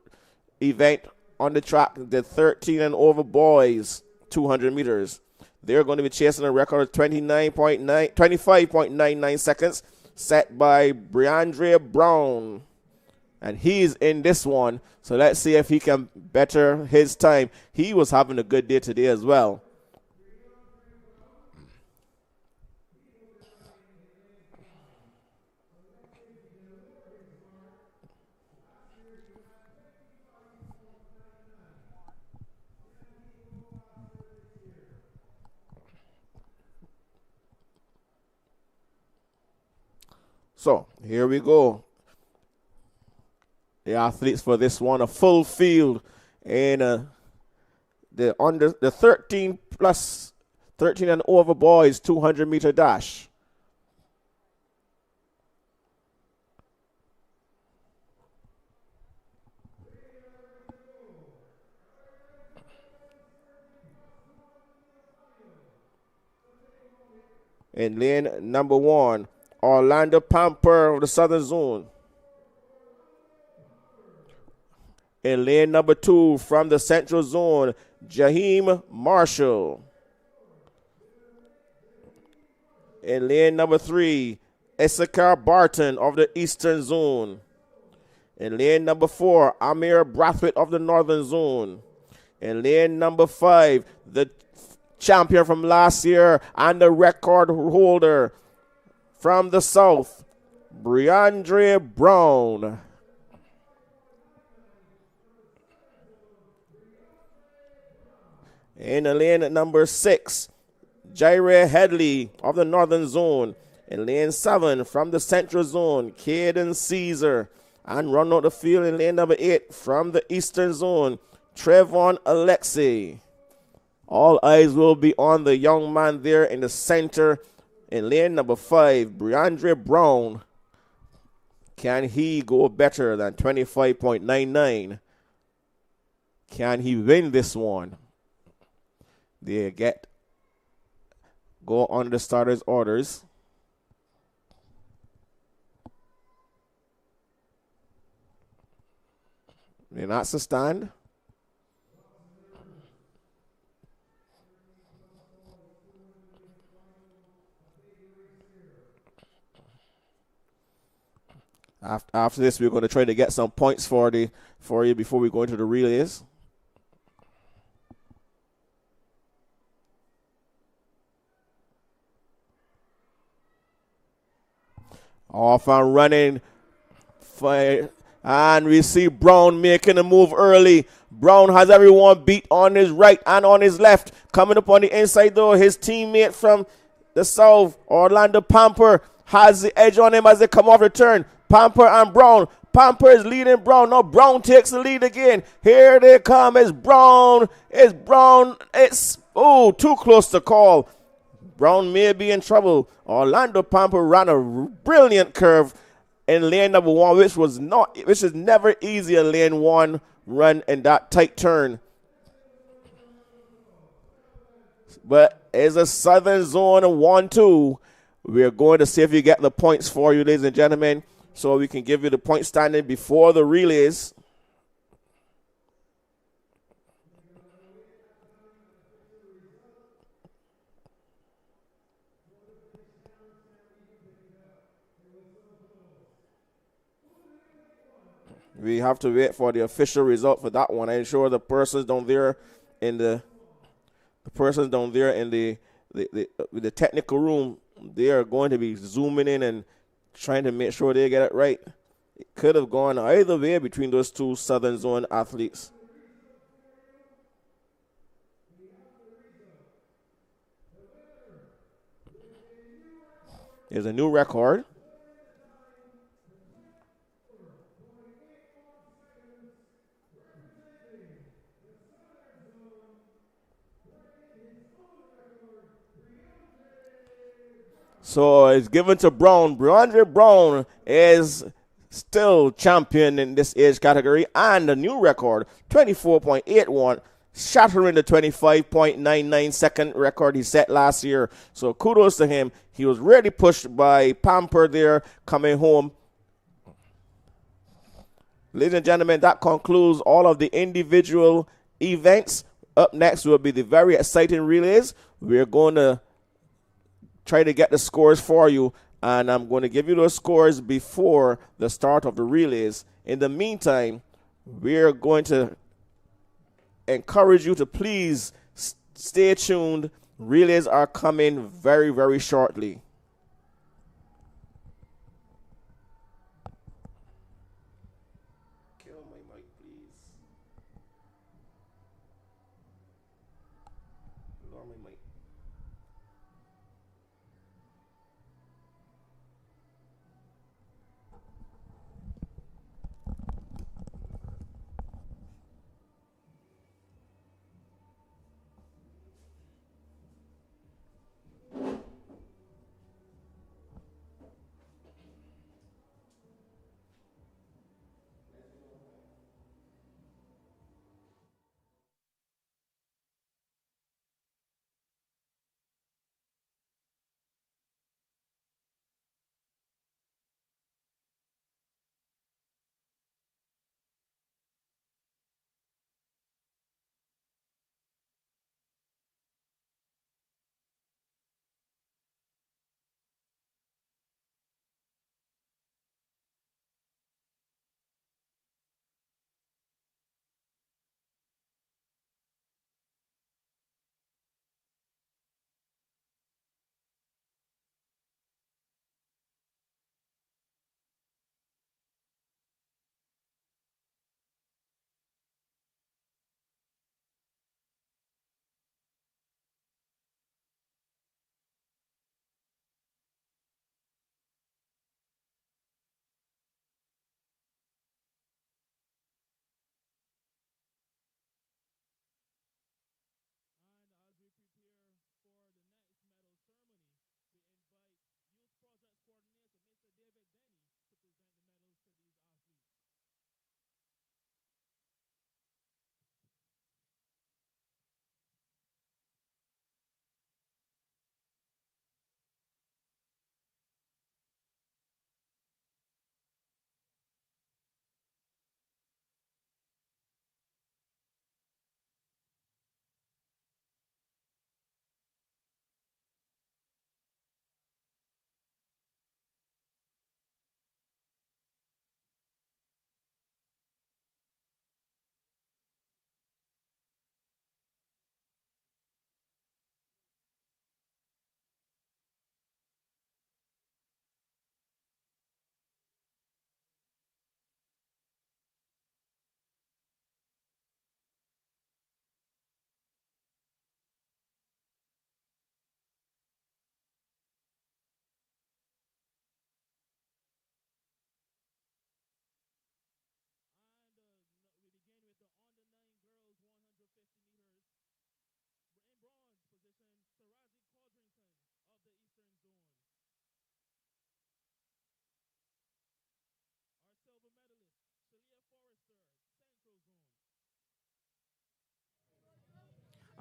event on the track, the 13 and over boys, 200 meters. They're going to be chasing a record of 25.99 seconds, set by Briandre Brown And he's in this one. So let's see if he can better his time. He was having a good day today as well. So here we go. The athletes for this one, a full field in the 13 and over boys 200-meter dash. In lane number 1, Orlando Pamper of the Southern Zone. In lane number 2, from the Central Zone, Jaheim Marshall. In lane number 3, Issachar Barton of the Eastern Zone. In lane number 4, Amir Brathwaite of the Northern Zone. In lane number 5, the champion from last year and the record holder from the South, Briandre Brown. In the lane at number 6, Jaire Headley of the Northern Zone. In lane 7, from the Central Zone, Caden Caesar. And run out the field in lane number 8, from the Eastern Zone, Trevon Alexei. All eyes will be on the young man there in the center. In lane number 5, Briandre Brown. Can he go better than 25.99? Can he win this one? They go on the starters' orders. They're not to stand. After this, we're going to try to get some points for you before we go into the relays. Off and running. And we see Brown making a move early. Brown has everyone beat on his right and on his left. Coming up on the inside, though, his teammate from the South, Orlando Pamper, has the edge on him as they come off the turn. Pamper and Brown. Pamper is leading Brown. Now Brown takes the lead again. Here they come. It's Brown. It's Brown. It's, too close to call. Brown may be in trouble. Orlando Pamper ran a brilliant curve in lane number 1, which is never easy in lane 1 run in that tight turn. But it's a Southern Zone 1-2. We're going to see if we get the points for you, ladies and gentlemen, so we can give you the point standing before the relays. We have to wait for the official result for that one. I'm sure the persons down there in the technical room, they are going to be zooming in and trying to make sure they get it right. It could have gone either way between those two Southern Zone athletes. There's a new record. So it's given to Brown. Briandre Brown is still champion in this age category, and a new record, 24.81, shattering the 25.99 second record he set last year. So kudos to him. He was really pushed by Pamper there coming home. Ladies and gentlemen, that concludes all of the individual events. Up next will be the very exciting relays. We're going to try to get the scores for you, and I'm going to give you those scores before the start of the relays In the meantime, we're going to encourage you to please stay tuned. Relays are coming very, very shortly. Kill my mic, please. Lower my mic.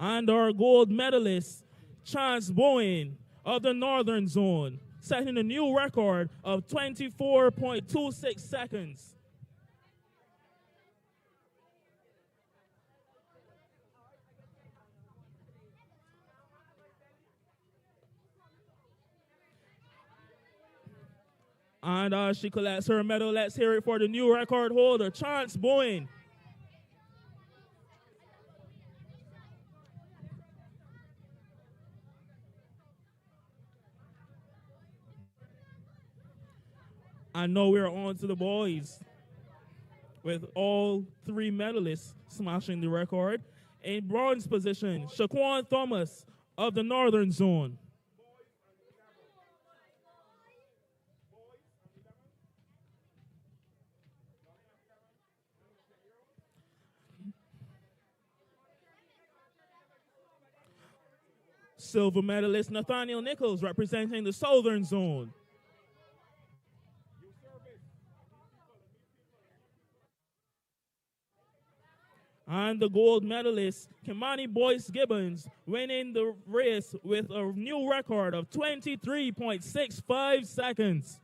And our gold medalist, Chance Bowen of the Northern Zone, setting a new record of 24.26 seconds. And as she collects her medal, let's hear it for the new record holder, Chance Bowen. And now we're on to the boys, with all three medalists smashing the record. In bronze position, Shaquan Thomas of the Northern Zone. Silver medalist Nathaniel Nichols representing the Southern Zone. And the gold medalist, Kimani Boyce Gibbons, winning the race with a new record of 23.65 seconds.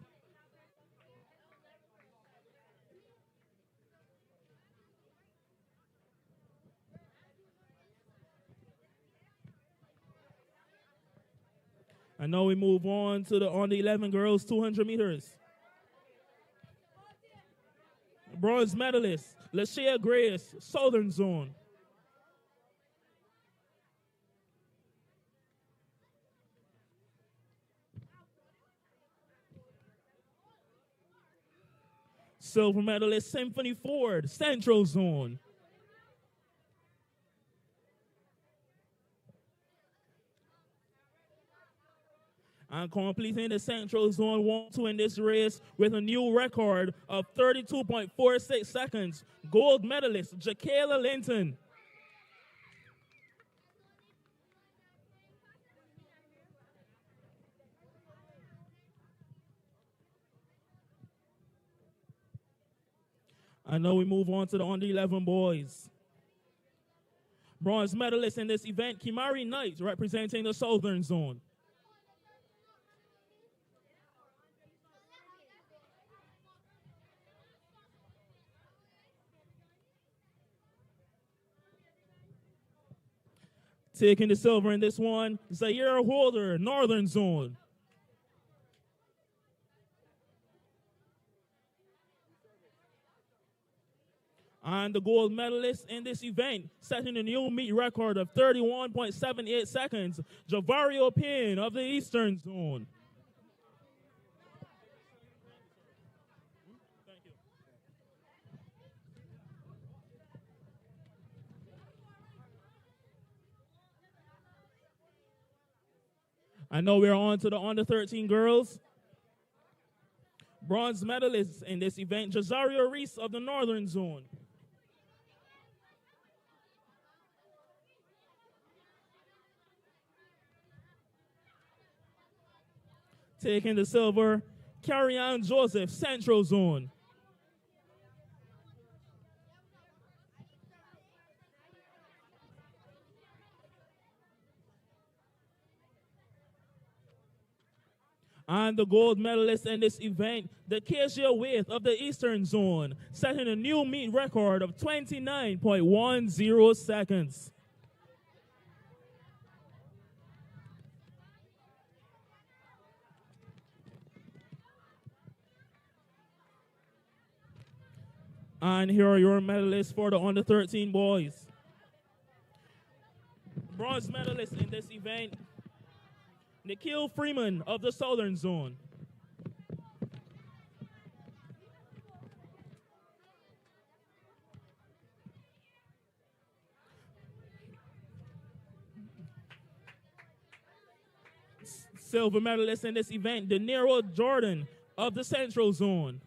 And now we move on to the under 11 girls 200 meters. Bronze medalist, Lashea Grace, Southern Zone. Silver medalist, Symphony Ford, Central Zone. And completing the Central Zone 1-2 in this race with a new record of 32.46 seconds, gold medalist, Jakayla Linton. And now we move on to the under 11 boys. Bronze medalist in this event, Kimari Knight, representing the Southern Zone. Taking the silver in this one, Zaire Holder, Northern Zone. And the gold medalist in this event, setting a new meet record of 31.78 seconds, Javario Payne of the Eastern Zone. I know we're on to the under 13 girls. Bronze medalists in this event, Jazario Reese of the Northern Zone. Taking the silver, Carrie-Ann Joseph, Central Zone. And the gold medalist in this event, the Keisha Waite of the Eastern Zone, setting a new meet record of 29.10 seconds. And here are your medalists for the under 13 boys. Bronze medalist in this event, Nikhil Freeman of the Southern Zone. Silver medalist in this event, De Niro Jordan of the Central Zone.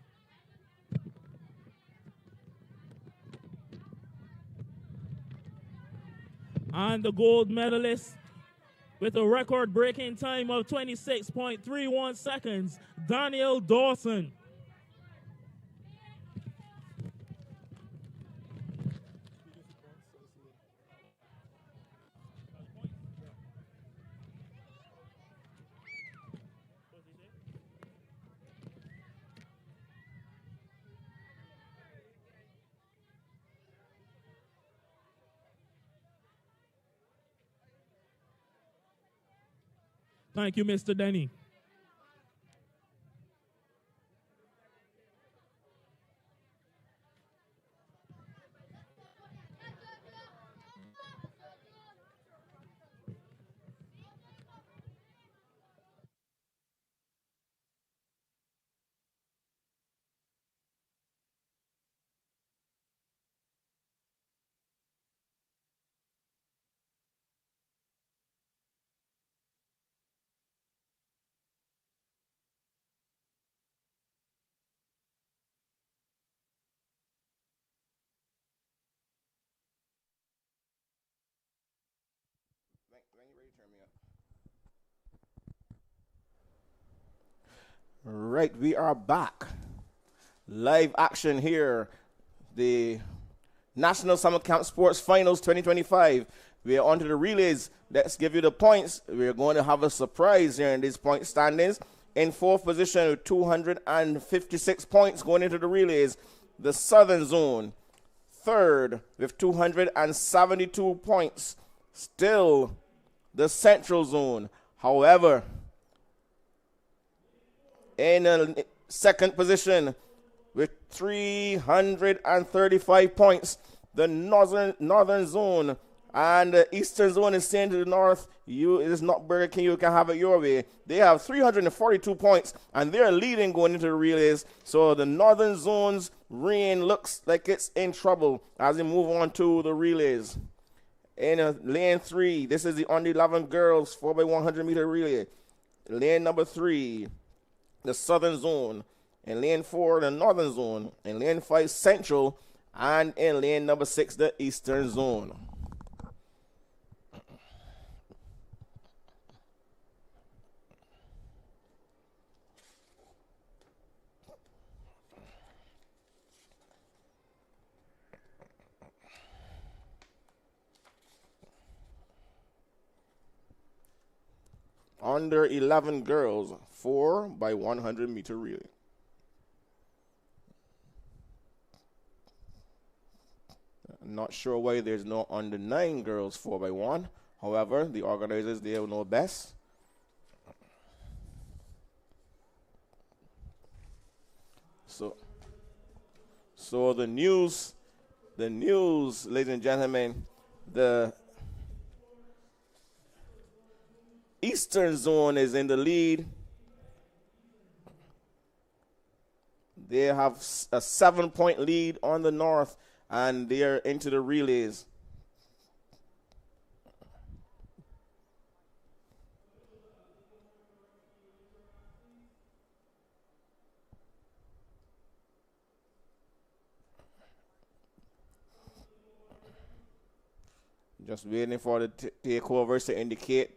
And the gold medalist, with a record-breaking time of 26.31 seconds, Daniel Dawson. Thank you, Mr. Denny. When you're ready, turn me up. Right, we are back. Live action here. The National Summer Camp Sports Finals 2025. We are on to the relays. Let's give you the points. We're going to have a surprise here in these point standings. In fourth position with 256 points going into the relays, the Southern Zone. Third with 272 points. Still the Central Zone. However, in second position with 335 points. The northern zone and the eastern zone is saying to the north, it is not Burger King, you can have it your way. They have 342 points, and they're leading going into the relays. So the northern zone's reign looks like it's in trouble as we move on to the relays. In lane 3, this is the under 11 girls 4x100 meter relay. Lane number 3, the southern zone. In lane 4, the northern zone. In lane 5, central. And in lane number 6, the eastern zone. Under 11 girls, 4x100 meter relay. I'm not sure why there's no under 9 girls 4x1. However, the organizers, they know best. So the news, ladies and gentlemen, the eastern zone is in the lead. They have a 7-point lead on the north, and they're into the relays. Just waiting for the takeovers to indicate.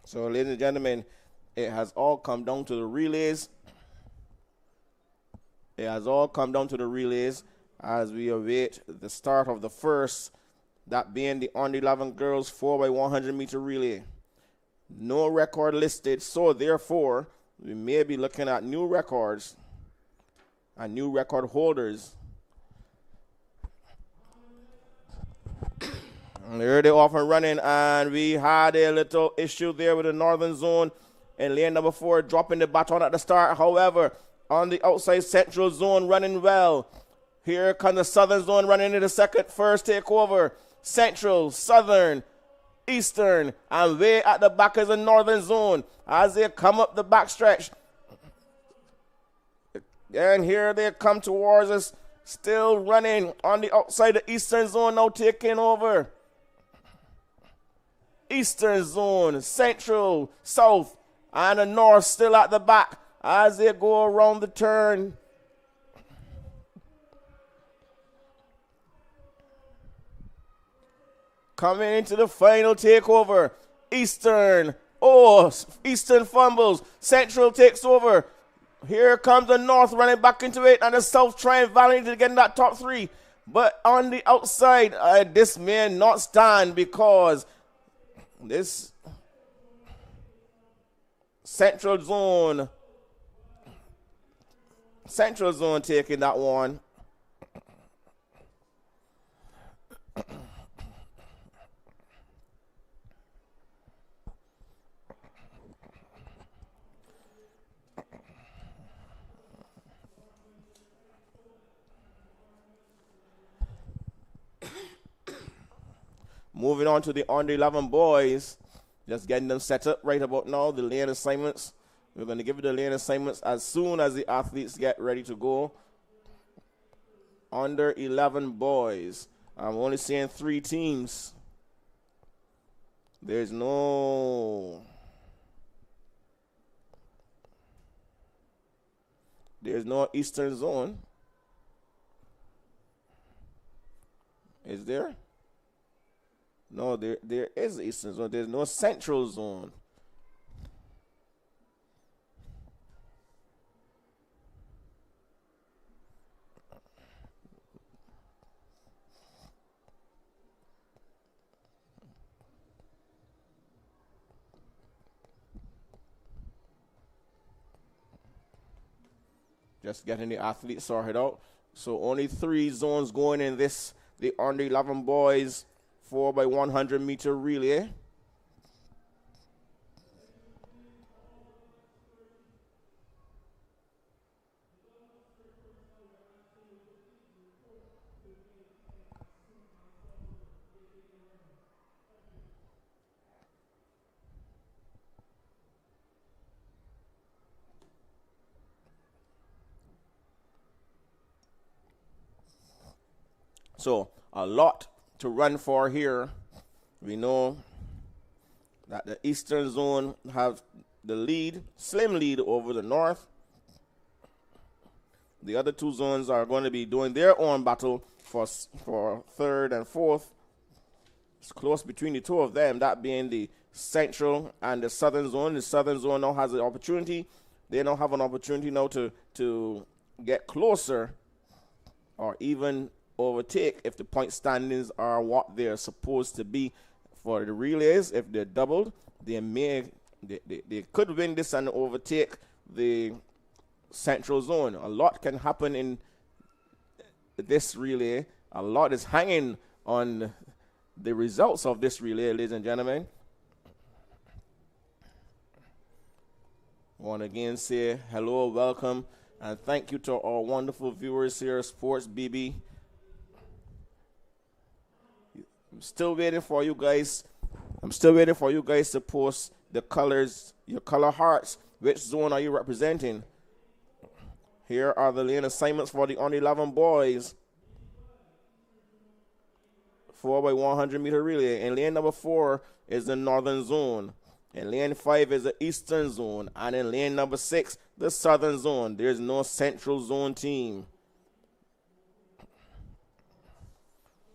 So, ladies and gentlemen, it has all come down to the relays. It has all come down to the relays as we await the start of the first, that being the under 11 girls 4x100 meter relay. No record listed, so therefore we may be looking at new records and new record holders. There they off and running, and we had a little issue there with the northern zone in lane number 4, dropping the baton at the start. However, on the outside central zone running well. Here comes the southern zone running into the first takeover. Central, southern, eastern, and way at the back is the northern zone as they come up the backstretch. And here they come towards us, still running on the outside. The eastern zone now taking over. Eastern zone, central, south, and the north still at the back as they go around the turn. Coming into the final takeover. Eastern fumbles. Central takes over. Here comes the north running back into it, and the south trying valiantly to get in that top 3. But on the outside, this may not stand because this central zone taking that one. Moving on to the under 11 boys, just getting them set up right about now. The lane assignments. We're going to give you the lane assignments as soon as the athletes get ready to go. Under 11 boys. I'm only seeing 3 teams. There's no eastern zone. Is there? No, there is eastern zone. There's no central zone. Just getting the athletes sorted out. So only 3 zones going in this, the under 11 boys 4x100 meter relay. So a lot to run for here. We know that the Eastern Zone have the lead, slim lead over the North. The other two zones are going to be doing their own battle for third and fourth. It's close between the two of them, that being the Central and the Southern Zone. The Southern Zone now has an opportunity. They now have an opportunity now to get closer or even overtake if the point standings are what they're supposed to be for the relays. If they're doubled, they could win this and overtake the Central Zone. A lot can happen in this relay. A lot is hanging on the results of this relay, ladies and gentlemen. I want to again say hello, welcome, and thank you to our wonderful viewers here at Sports BB. I'm still waiting for you guys to post the colors, your color hearts. Which zone are you representing? Here are the lane assignments for the under 11 boys. 4x100 meter relay. In lane number 4 is the Northern Zone. In lane 5 is the Eastern Zone. And in lane number 6, the Southern Zone. There's no Central Zone team.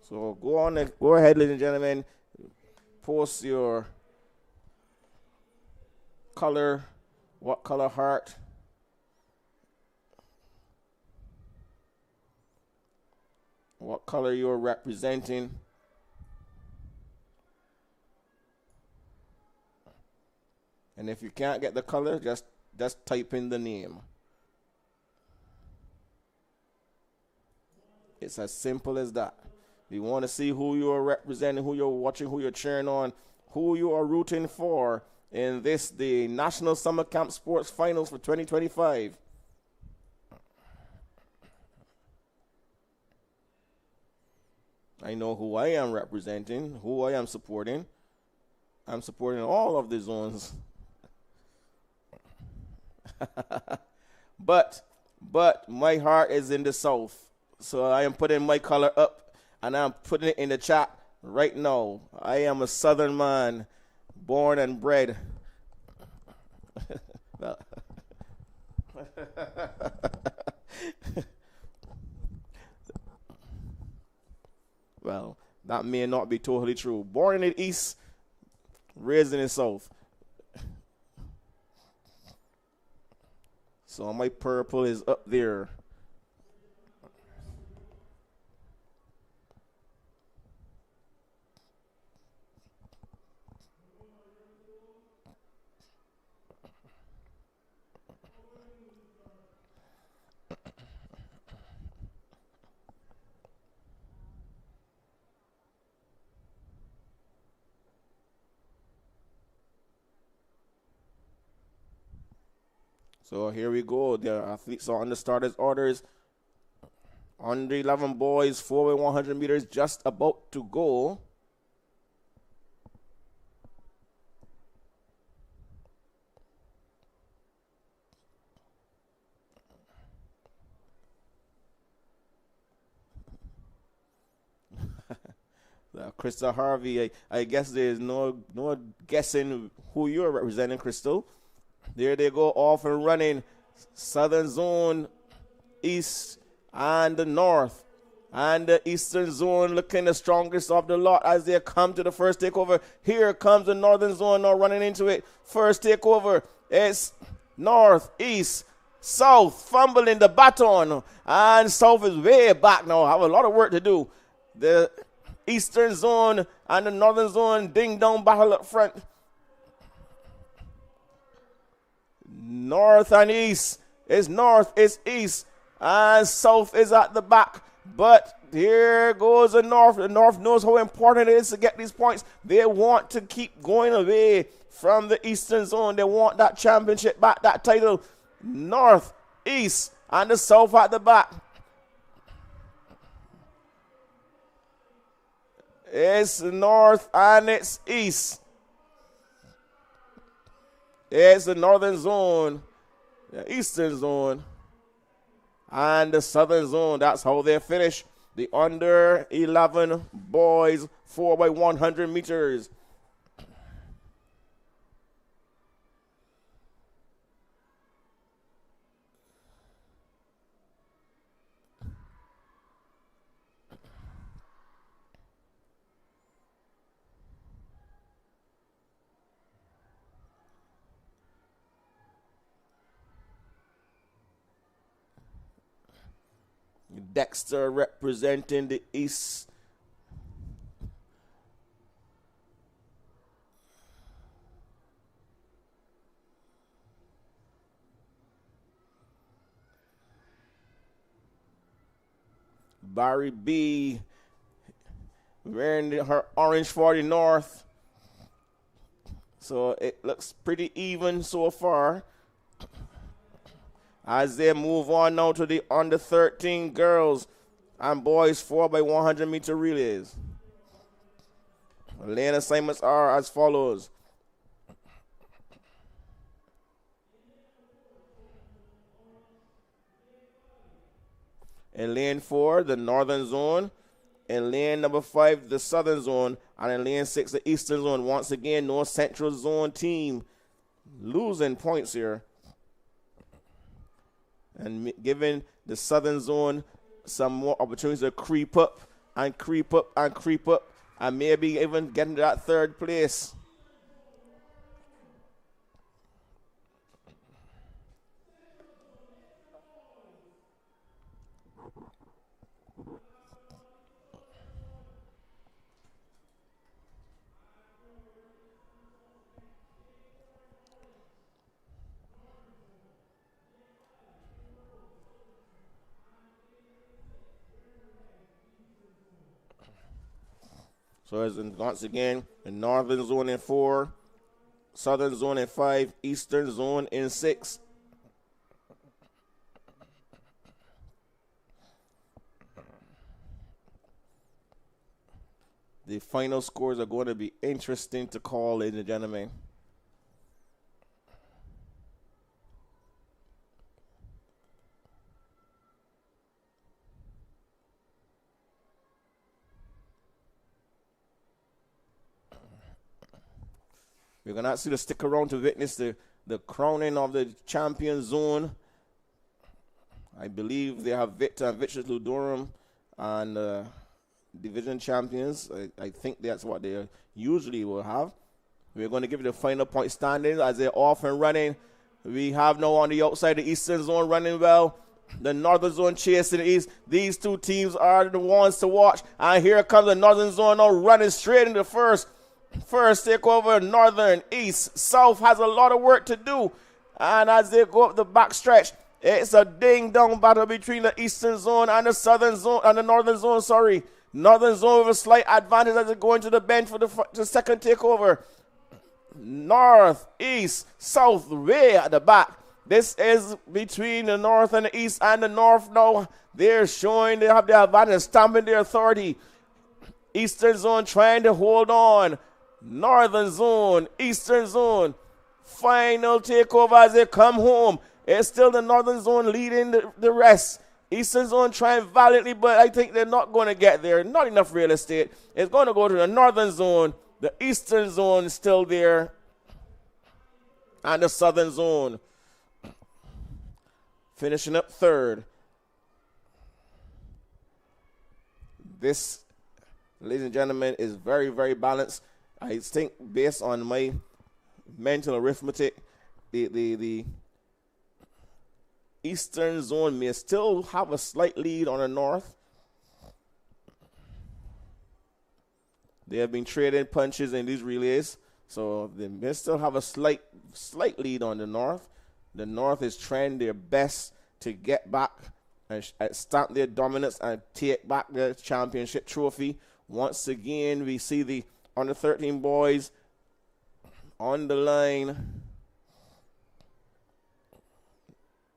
So go ahead, ladies and gentlemen, post your color, what color heart, what color you're representing. And if you can't get the color, just type in the name. It's as simple as that. We want to see who you are representing, who you're watching, who you're cheering on, who you are rooting for in the National Summer Camp Sports Finals for 2025. I know who I am representing, who I am supporting. I'm supporting all of the zones. But my heart is in the South. So I am putting my color up. And I'm putting it in the chat right now. I am a Southern man, born and bred. Well, that may not be totally true. Born in the East, raised in the South. So my purple is up there. So here we go. The athletes are on the starters' orders. Under 11 boys, 4x100 meters just about to go. Crystal Harvey, I guess there's no guessing who you're representing, Crystal. There they go, off and running. Southern Zone, East, and the North. And the Eastern Zone looking the strongest of the lot as they come to the first takeover. Here comes the Northern Zone now running into it. First takeover. It's North, East, South, fumbling the baton. And South is way back now. Have a lot of work to do. The Eastern Zone and the Northern Zone ding-dong battle up front. North and East. It's North, it's East, and South is at the back. But here goes the North. The North knows how important it is to get these points. They want to keep going away from the Eastern Zone. They want that championship back, that title. North, East, and the South at the back. It's North and it's East. It's the Northern Zone, the Eastern Zone, and the Southern Zone. That's how they finish the under 11 boys 4x100 meters. Dexter representing the East. Barry B wearing her orange for the North. So it looks pretty even so far. As they move on now to the under 13 girls and boys 4x100 meter relays. Lane assignments are as follows. In lane 4, the Northern Zone. In lane number 5, the Southern Zone. And in lane 6, the Eastern Zone. Once again, no Central Zone team losing points here. And giving the Southern Zone some more opportunities to creep up and creep up and creep up and maybe even get into that third place. So as once again, the Northern Zone in 4, Southern Zone in 5, Eastern Zone in 6. The final scores are going to be interesting to call, ladies and gentlemen. We're going to ask you to stick around to witness the crowning of the champion zone. I believe they have Victor and Victor Ludorum and division champions. I think that's what they usually will have. We're going to give you the final point standings as they're off and running. We have now on the outside the Eastern Zone running well. The Northern Zone chasing the East. These two teams are the ones to watch. And here comes the Northern Zone now running straight into first. First takeover, Northern, East, South has a lot of work to do. And as they go up the back stretch, it's a ding-dong battle between the Eastern Zone and the Southern Zone, and the Northern Zone, sorry. Northern Zone with a slight advantage as they go into the bench for the second takeover. North, East, South, way at the back. This is between the North and the East, and the North now, they're showing they have the advantage, stamping their authority. Eastern Zone trying to hold on. Northern Zone, Eastern Zone, final takeover as they come home. It's still the Northern Zone leading the rest. Eastern Zone trying valiantly, but I think they're not going to get there. Not enough real estate. It's going to go to the Northern Zone. The Eastern Zone is still there. And the Southern Zone finishing up third. This, ladies and gentlemen, is very, very balanced. I think based on my mental arithmetic, the Eastern Zone may still have a slight lead on the North. They have been trading punches in these relays, so they may still have a slight lead on the North. The North is trying their best to get back and stamp their dominance and take back the championship trophy. Once again, we see the under 13 boys on the line.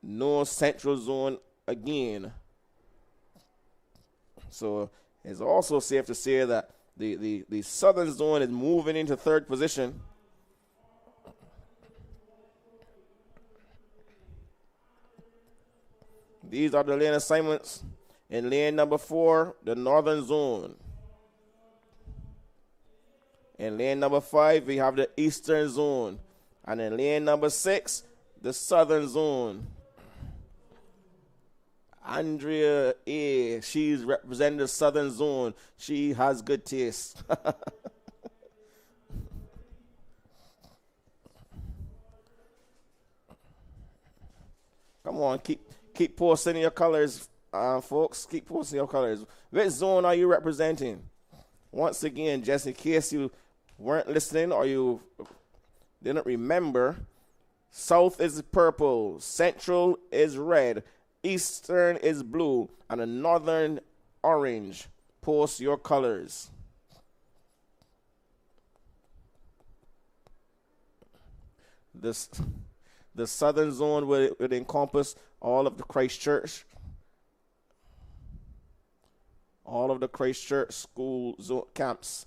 North Central Zone again. So it's also safe to say that the Southern Zone is moving into third position. These are the lane assignments. In lane number 4, the Northern Zone. In lane number 5, we have the Eastern Zone. And in lane number 6, the Southern Zone. Andrea A., she's representing the Southern Zone. She has good taste. Come on, keep posting your colors, folks. Keep posting your colors. Which zone are you representing? Once again, just in case you weren't listening or you didn't remember, South is purple, Central is red, Eastern is blue, and the Northern orange. Post your colors. The Southern Zone would encompass all of the Christchurch school zone camps.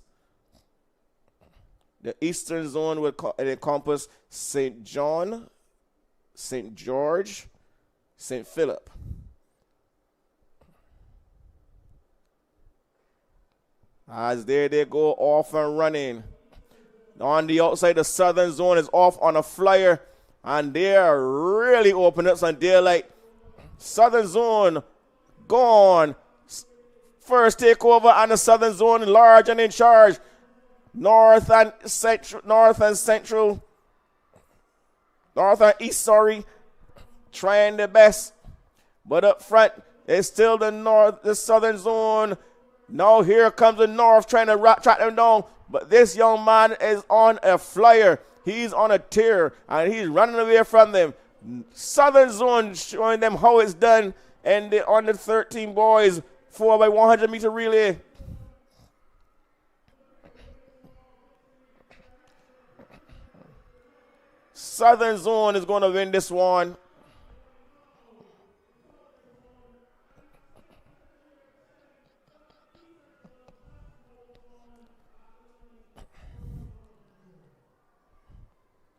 The Eastern Zone would encompass St. John, St. George, St. Philip. As there they go, off and running. On the outside, the Southern Zone is off on a flyer, and they are really opening up some daylight. Southern Zone gone. First takeover, and the Southern Zone large and in charge. North and East, trying their best. But up front, it's still the Southern Zone. Now here comes the North trying to track them down. But this young man is on a flyer. He's on a tear, and he's running away from them. Southern Zone showing them how it's done. And the under 13 boys, 4x100 meter relay. Southern Zone is going to win this one.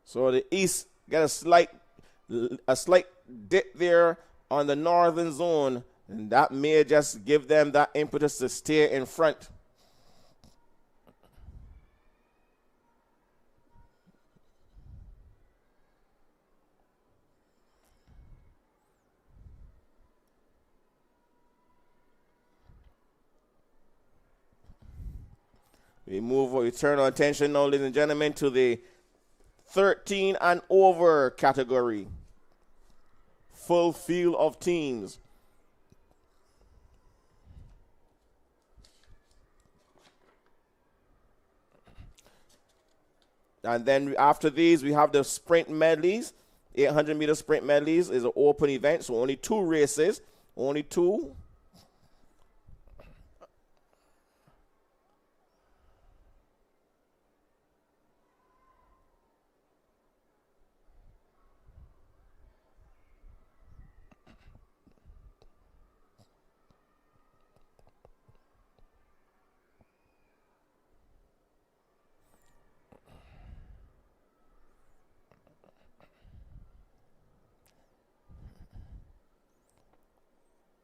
So the East got a slight dip there on the Northern Zone, and that may just give them that impetus to stay in front. We turn our attention now, ladies and gentlemen, to the 13 and over category. Full field of teams. And then after these, we have the sprint medleys. 800-meter sprint medleys is an open event, so only 2 races. Only 2.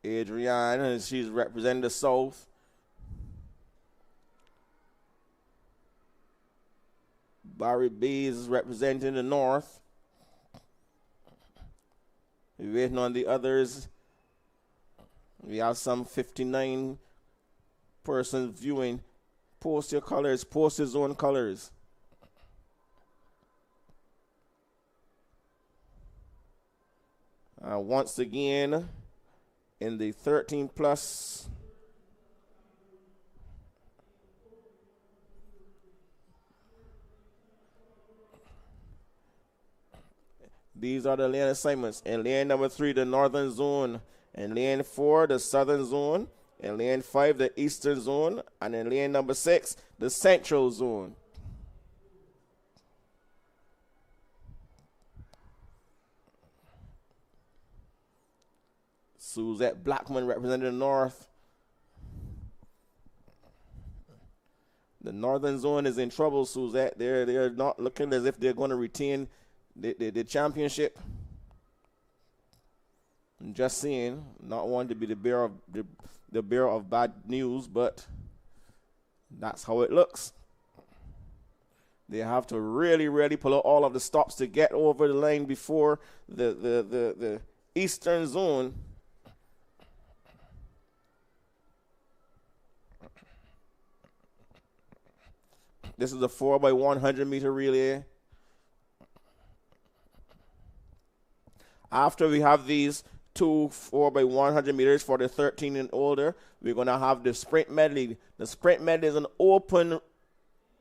Adriana, and she's representing the South. Barry Bees is representing the North. We're waiting on the others. We have some 59 persons viewing. Post your colors, post your zone colors. Once again, in the 13 plus, these are the lane assignments. In lane number 3, the Northern Zone In lane 4, the southern zone. In lane 5, the eastern zone. And in lane number 6, the central zone. Suzette Blackman representing the north. The northern zone is in trouble, Suzette. They're not looking as if they're going to retain the championship. I'm just saying, not wanting to be the bearer of bad news, but that's how it looks. They have to really, really pull out all of the stops to get over the line before the eastern zone. This is a 4x100 meter relay. After we have these two 4x100 meters for the 13 and older, we're going to have the sprint medley. The sprint medley is an open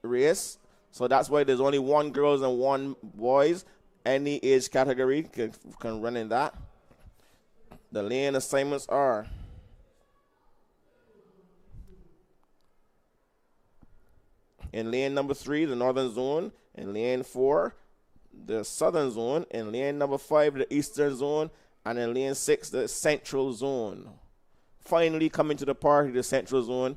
race, so that's why there's only 1 girls and 1 boys. Any age category can run in that. The lane assignments are in lane number 3, the northern zone. In lane 4, the southern zone. In lane number 5, the eastern zone. And in lane 6, the central zone. Finally coming to the party, the central zone.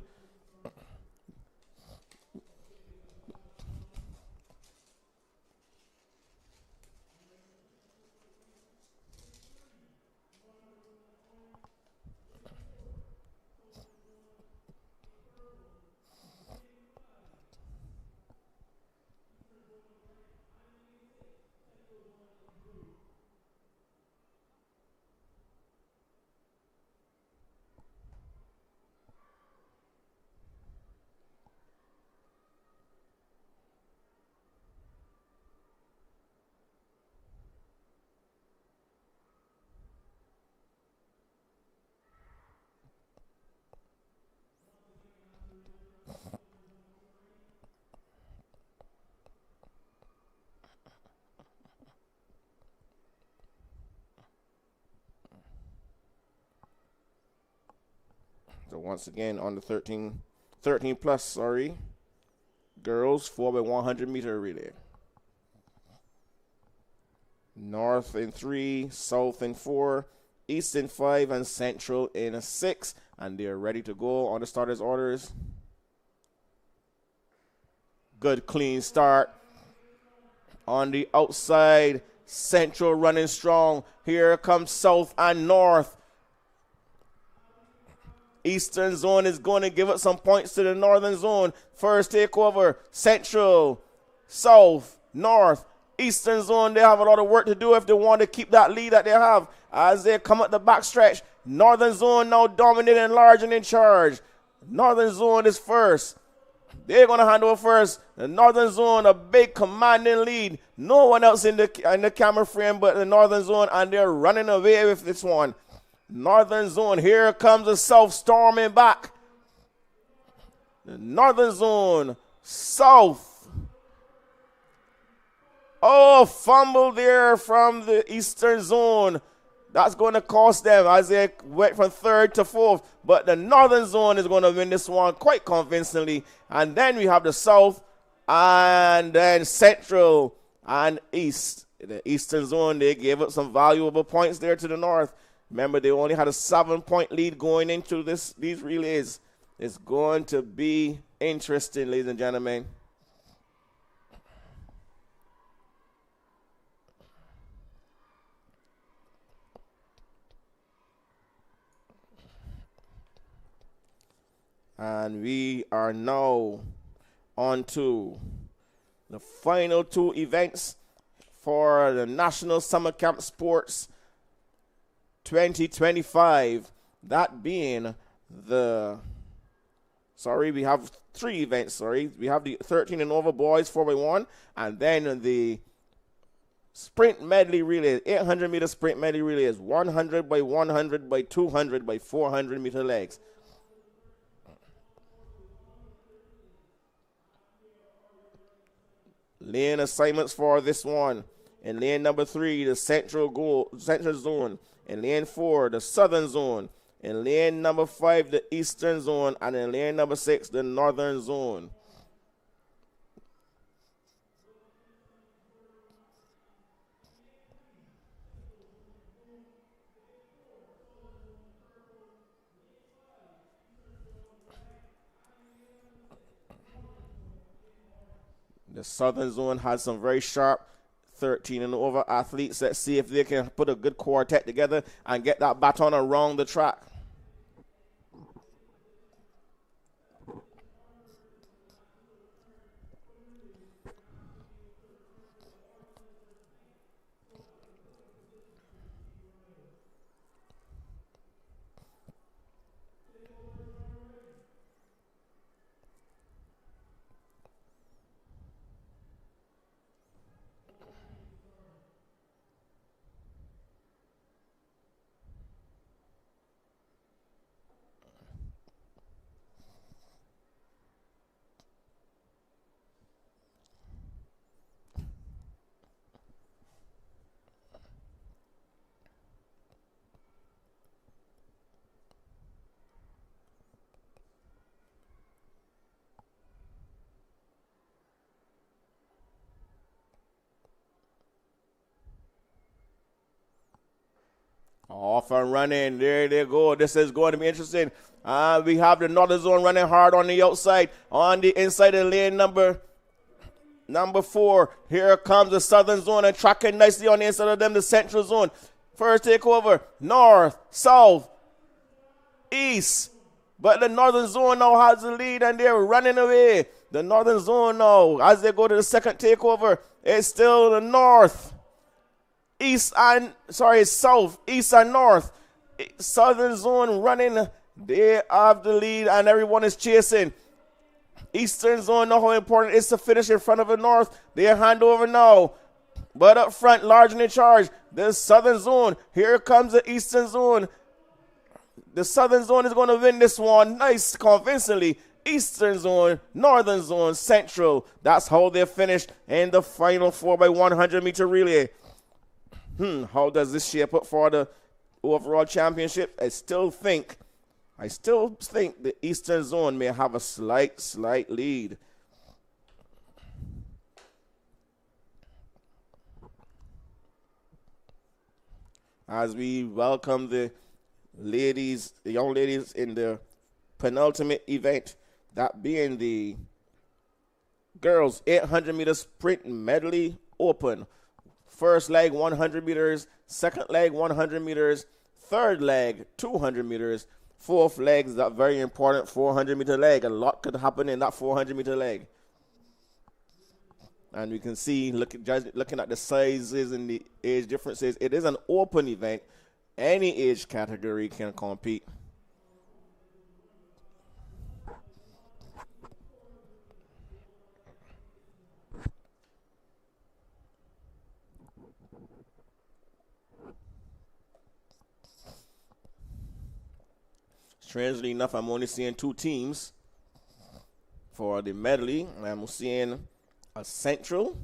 So once again on the 13 plus, girls 4x100 meter relay. North in 3, south in 4, east in 5, and central in 6. And they're ready to go on the starters' orders. Good clean start. On the outside, central running strong. Here comes south and north. Eastern zone is going to give up some points to the northern zone. First takeover, central, south, north, eastern zone. They have a lot of work to do if they want to keep that lead that they have. As they come up the backstretch, northern zone now dominating, large and in charge. Northern zone is first. They're going to hand over first. The northern zone, a big commanding lead. No one else in the camera frame but the northern zone, and they're running away with this one. Northern zone, here comes the south storming back. The northern zone, south. Oh, fumble there from the eastern zone. That's going to cost them as they went from 3rd to 4th. But the northern zone is going to win this one quite convincingly. And then we have the south and then central and east. The eastern zone, they gave up some valuable points there to the north. Remember, they only had a 7-point lead going into these relays. It's going to be interesting, ladies and gentlemen. And we are now on to the final 2 events for the National Summer Camp Sports 2025, that being we have 3 events, We have the 13 and over boys 4x1, and then the sprint medley relay, 800 meter sprint medley relay is 100 by 100 by 200 by 400 meter legs. Lane assignments for this one. In lane number 3, the central zone. In lane 4, the southern zone. In lane number 5, the eastern zone. And in lane number 6, the northern zone. The southern zone has some very sharp 13 and over athletes. Let's see if they can put a good quartet together and get that baton around the track. Off and running. There they go. This is going to be interesting. We have the northern zone running hard on the outside. On the inside of lane number 4. Here comes the southern zone and tracking nicely on the inside of them, the central zone. First takeover. North, south, east. But the northern zone now has the lead and they're running away. The northern zone now, as they go to the second takeover, it's still the north. South, east and north. Southern zone running. They have the lead and everyone is chasing. Eastern zone know how important it is to finish in front of the north. They hand over now. But up front, large in charge. The southern zone. Here comes the eastern zone. The southern zone is going to win this one nice, convincingly. Eastern zone, northern zone, central. That's how they finished in the final 4x100 meter relay. How does this shape up for the overall championship? I still think the eastern zone may have a slight lead. As we welcome the young ladies in the penultimate event, that being the girls 800 meter sprint medley open. First leg 100 meters, second leg 100 meters, third leg 200 meters, fourth leg is that very important 400 meter leg. A lot could happen in that 400 meter leg. And we can see, looking at the sizes and the age differences, it is an open event. Any age category can compete. Strangely enough, I'm only seeing 2 teams for the medley. I'm seeing a central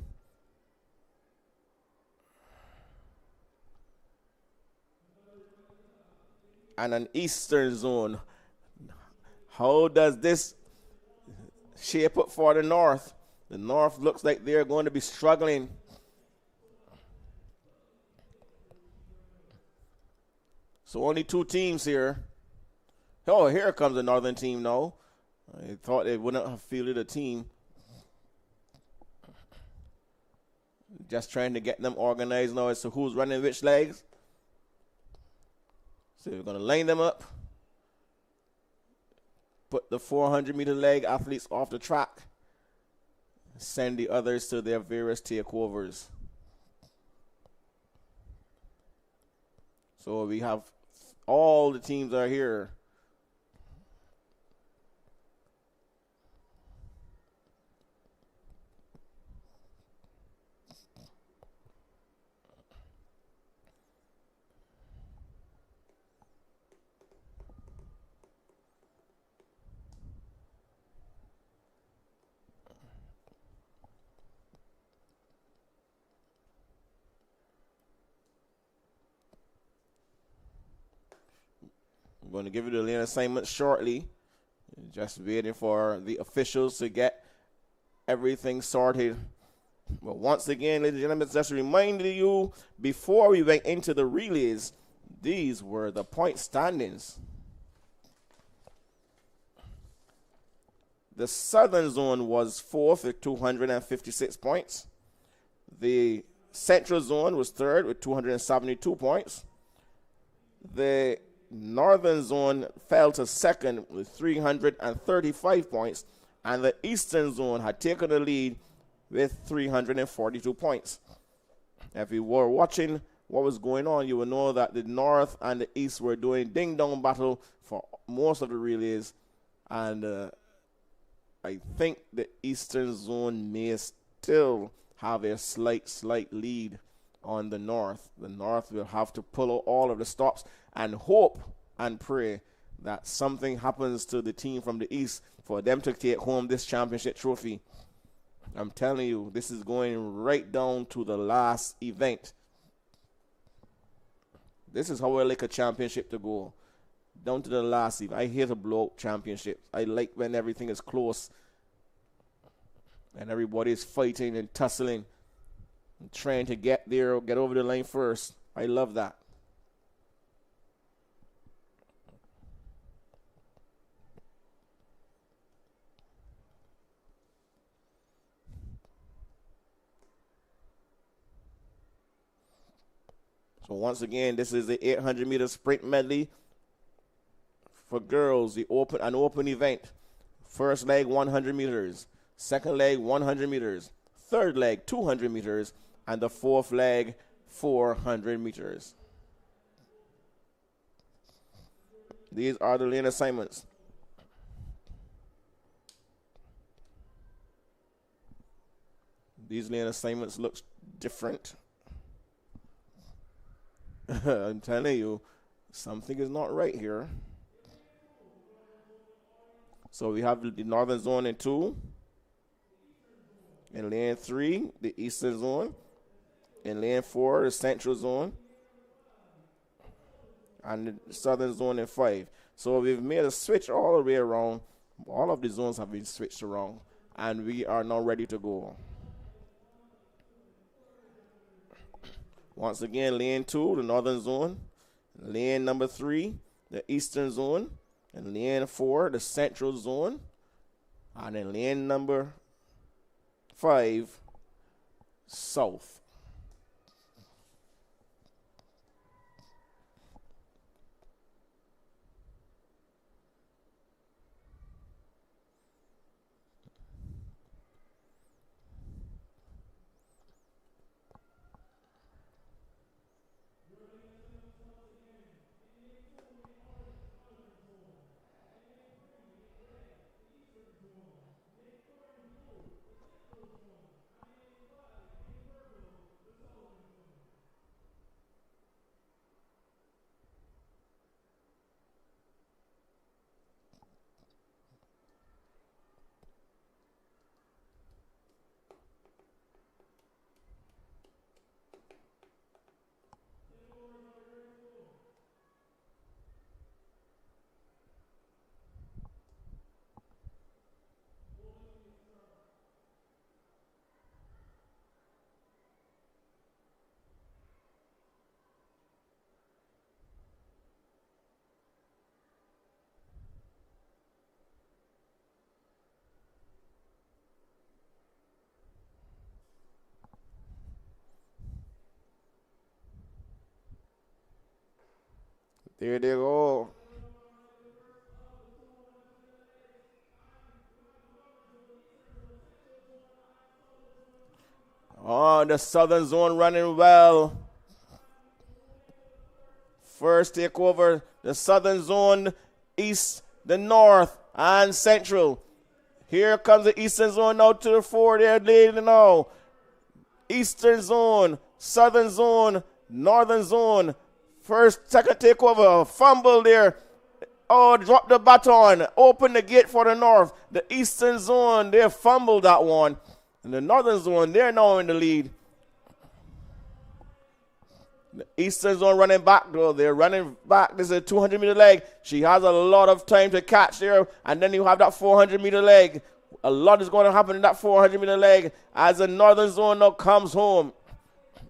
and an eastern zone. How does this shape up for the north? The north looks like they're going to be struggling. So only 2 teams here. Oh, here comes the northern team now. I thought they wouldn't have fielded a team. Just trying to get them organized now as to who's running which legs. So we're going to line them up. Put the 400 meter leg athletes off the track. Send the others to their various takeovers. So we have all the teams are here. going to give you the lane assignment shortly. Just waiting for the officials to get everything sorted. But once again, ladies and gentlemen, just reminding you, before we went into the relays, these were the point standings. The Southern Zone was fourth with 256 points. The Central Zone was third with 272 points. The Northern Zone fell to second with 335 points. And the Eastern Zone had taken the lead with 342 points. If you were watching what was going on, you will know that the North and the East were doing ding-dong battle for most of the relays. And I think the Eastern Zone may still have a slight lead on the North. The North will have to pull out all of the stops and hope and pray that something happens to the team from the East for them to take home this championship trophy. I'm telling you, this is going right down to the last event. This is how I like a championship to go. Down to the last event. I hate a blowout championship. I like when everything is close and everybody is fighting and tussling and trying to get there or get over the line first. I love that. So once again, this is the 800-meter sprint medley for girls, an open event. First leg, 100 meters. Second leg, 100 meters. Third leg, 200 meters. And the fourth leg, 400 meters. These are the lane assignments. These lane assignments look different. I'm telling you, something is not right here. So we have the Northern Zone in 2. In lane 3, the Eastern Zone. In lane 4, the Central Zone. And the Southern Zone in 5. So we've made a switch all the way around. All of the zones have been switched around. And we are now ready to go. Once again, lane 2, the Northern Zone. Lane number 3, the Eastern Zone. And lane 4, the Central Zone. And then lane number 5, South. There they go. Oh, the Southern Zone running well. First takeover, the Southern Zone, East, the North, and Central. Here comes the Eastern Zone now to the fore. They're leading now. Eastern Zone, Southern Zone, Northern Zone. First, second takeover, fumble there. Oh, drop the baton. Open the gate for the North. The Eastern Zone, they fumbled that one. And the Northern Zone, they're now in the lead. The Eastern Zone running back, though. They're running back. This is a 200-meter leg. She has a lot of time to catch there. And then you have that 400-meter leg. A lot is going to happen in that 400-meter leg as the Northern Zone now comes home.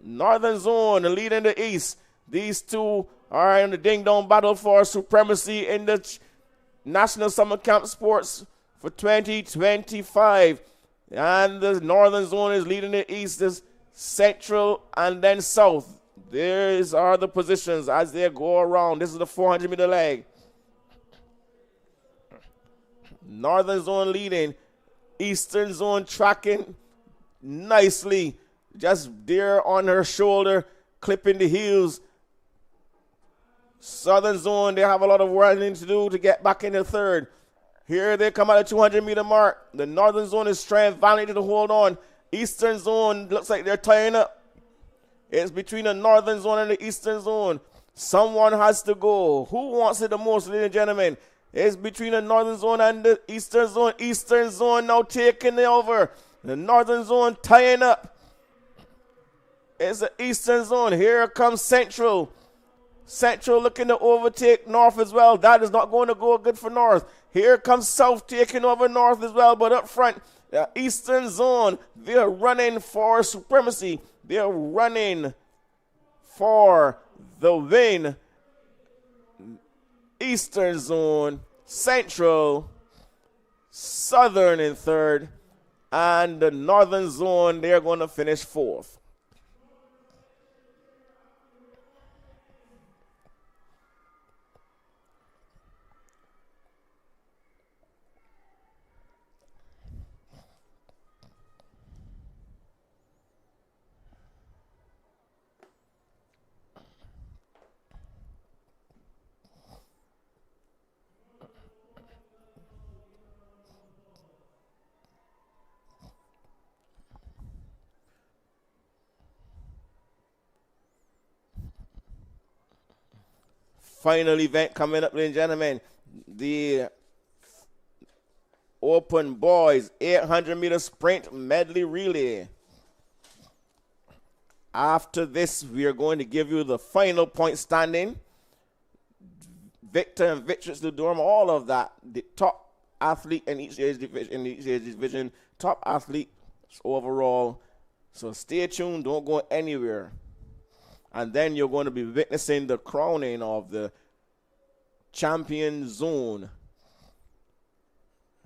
Northern Zone leading the East. These two are in the ding-dong battle for supremacy in the National Summer Camp Sports for 2025. And the Northern Zone is leading the East, this Central, and then South. These are the positions as they go around. This is the 400-meter leg. Northern Zone leading. Eastern Zone tracking nicely. Just there on her shoulder, clipping the heels. Southern Zone, they have a lot of running to do to get back in the third. Here they come at the 200-meter mark. The Northern Zone is trying valiantly to hold on. Eastern Zone looks like they're tying up. It's between the Northern Zone and the Eastern Zone. Someone has to go. Who wants it the most, ladies and gentlemen? It's between the Northern Zone and the Eastern Zone. Eastern Zone now taking it over. The Northern Zone tying up. It's the Eastern Zone. Here comes Central. Central looking to overtake North as well. That is not going to go good for North. Here comes South taking over North as well. But up front, the Eastern Zone, they're running for supremacy. They're running for the win. Eastern Zone, Central, Southern in third, and the Northern Zone, they're going to finish fourth. Final event coming up, ladies and gentlemen. The Open Boys 800-meter sprint medley relay. After this, we are going to give you the final point standing. Victor and Victress Ludorm, all of that. The top athlete in each age division, top athlete overall. So stay tuned, don't go anywhere. And then you're going to be witnessing the crowning of the champion zone.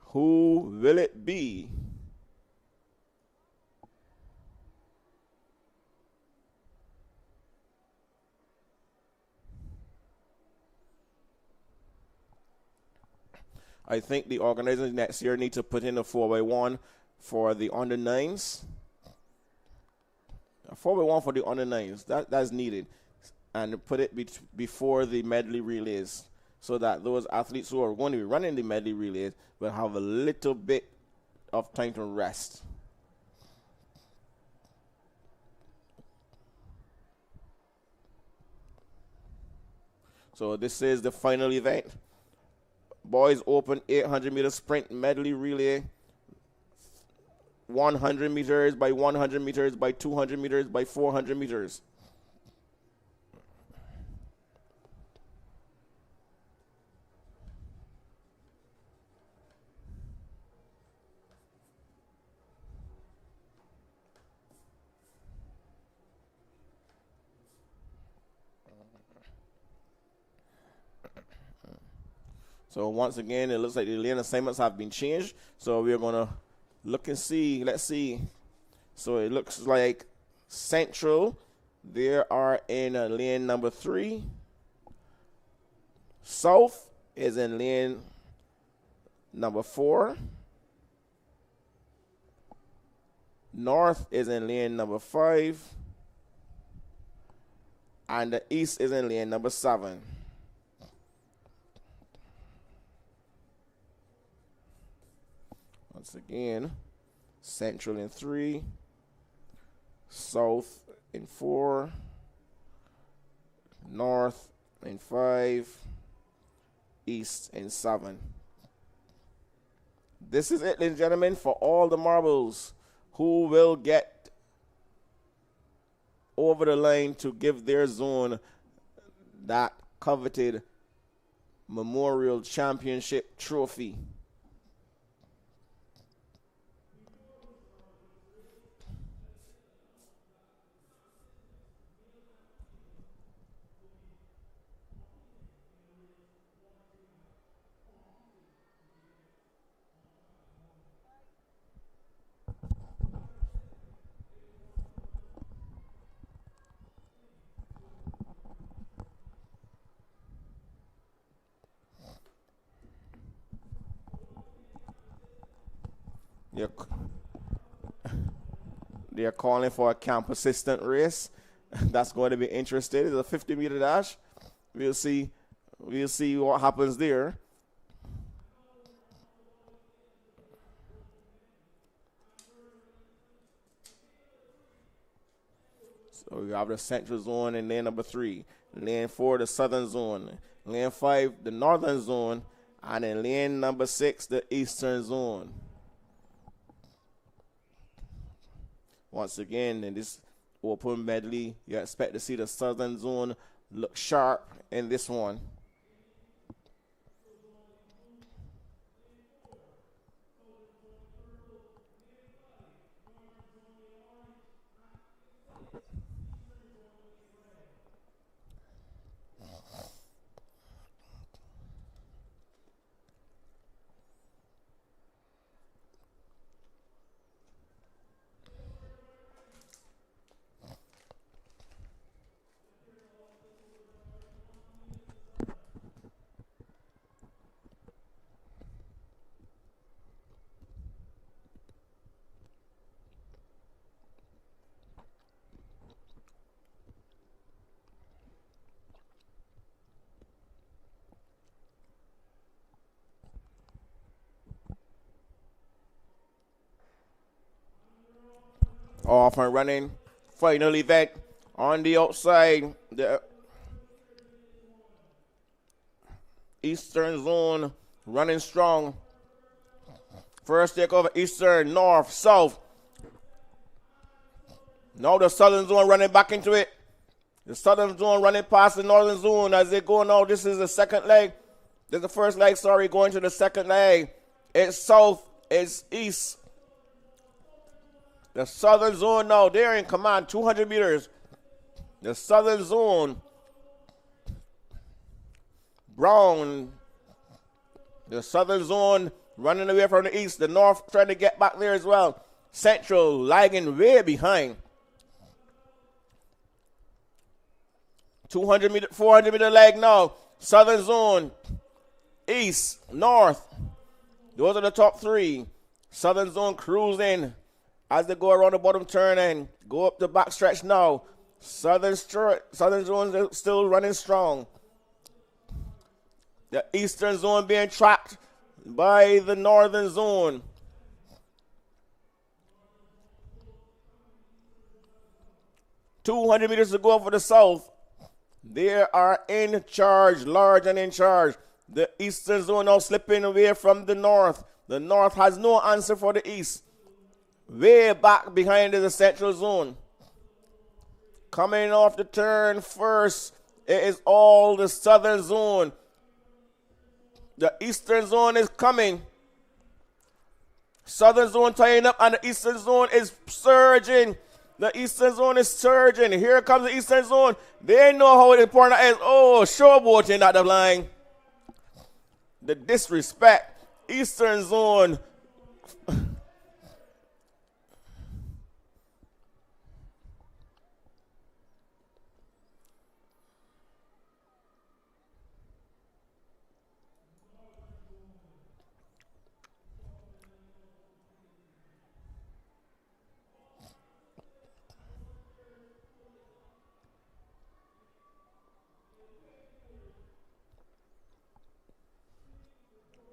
Who will it be? I think the organizers next year need to put in a 4x1 for the under 9s. A 4x1 for the under 9s. That's needed. And put it before the medley relays so that those athletes who are going to be running the medley relays will have a little bit of time to rest. So this is the final event. Boys Open 800-meter sprint medley relay. 100 meters by 100 meters by 200 meters by 400 meters. So once again, it looks like the lane assignments have been changed. So we're going to look and see. Let's see. So it looks like Central, they are in lane number 3. South is in lane number 4. North is in lane number 5. And the East is in lane number 7. Once again, Central in 3, South in 4, North in 5, East in 7. This is it, ladies and gentlemen, for all the marbles. Who will get over the line to give their zone that coveted Memorial Championship trophy. They're calling for a camp assistant race. That's going to be interesting. It's a 50-meter dash. We'll see what happens there. So we have the central zone in lane number 3. Lane 4, the southern zone. Lane 5, the northern zone. And in lane number 6, the eastern zone. Once again, in this open medley, you expect to see the southern zone look sharp in this one. Off and running. Final event on the outside. The eastern zone running strong. First takeover, eastern, north, south. Now the southern zone running back into it. The southern zone running past the northern zone as they go now. This is the second leg. This is the first leg, sorry, going to the second leg. It's south, it's east. The southern zone now, they're in command, 200 meters. The southern zone, Brown. The southern zone running away from the east. The north trying to get back there as well. Central lagging way behind. 200 meter, 400 meter leg now. Southern zone, east, north. Those are the top 3. Southern zone cruising as they go around the bottom turn and go up the back stretch now. Southern zone is still running strong. The eastern zone being tracked by the northern zone. .200 meters to go for the south. They are in charge, large and in charge. The eastern zone now slipping away from the north. The north has no answer for the east. Way back behind is the central zone. Coming off the turn first, it is all the southern zone. The eastern zone is coming. Southern zone tying up and the eastern zone is surging. The eastern zone is surging. Here comes the eastern zone. They know how important it is. Oh, showboating at the line. The disrespect. Eastern zone.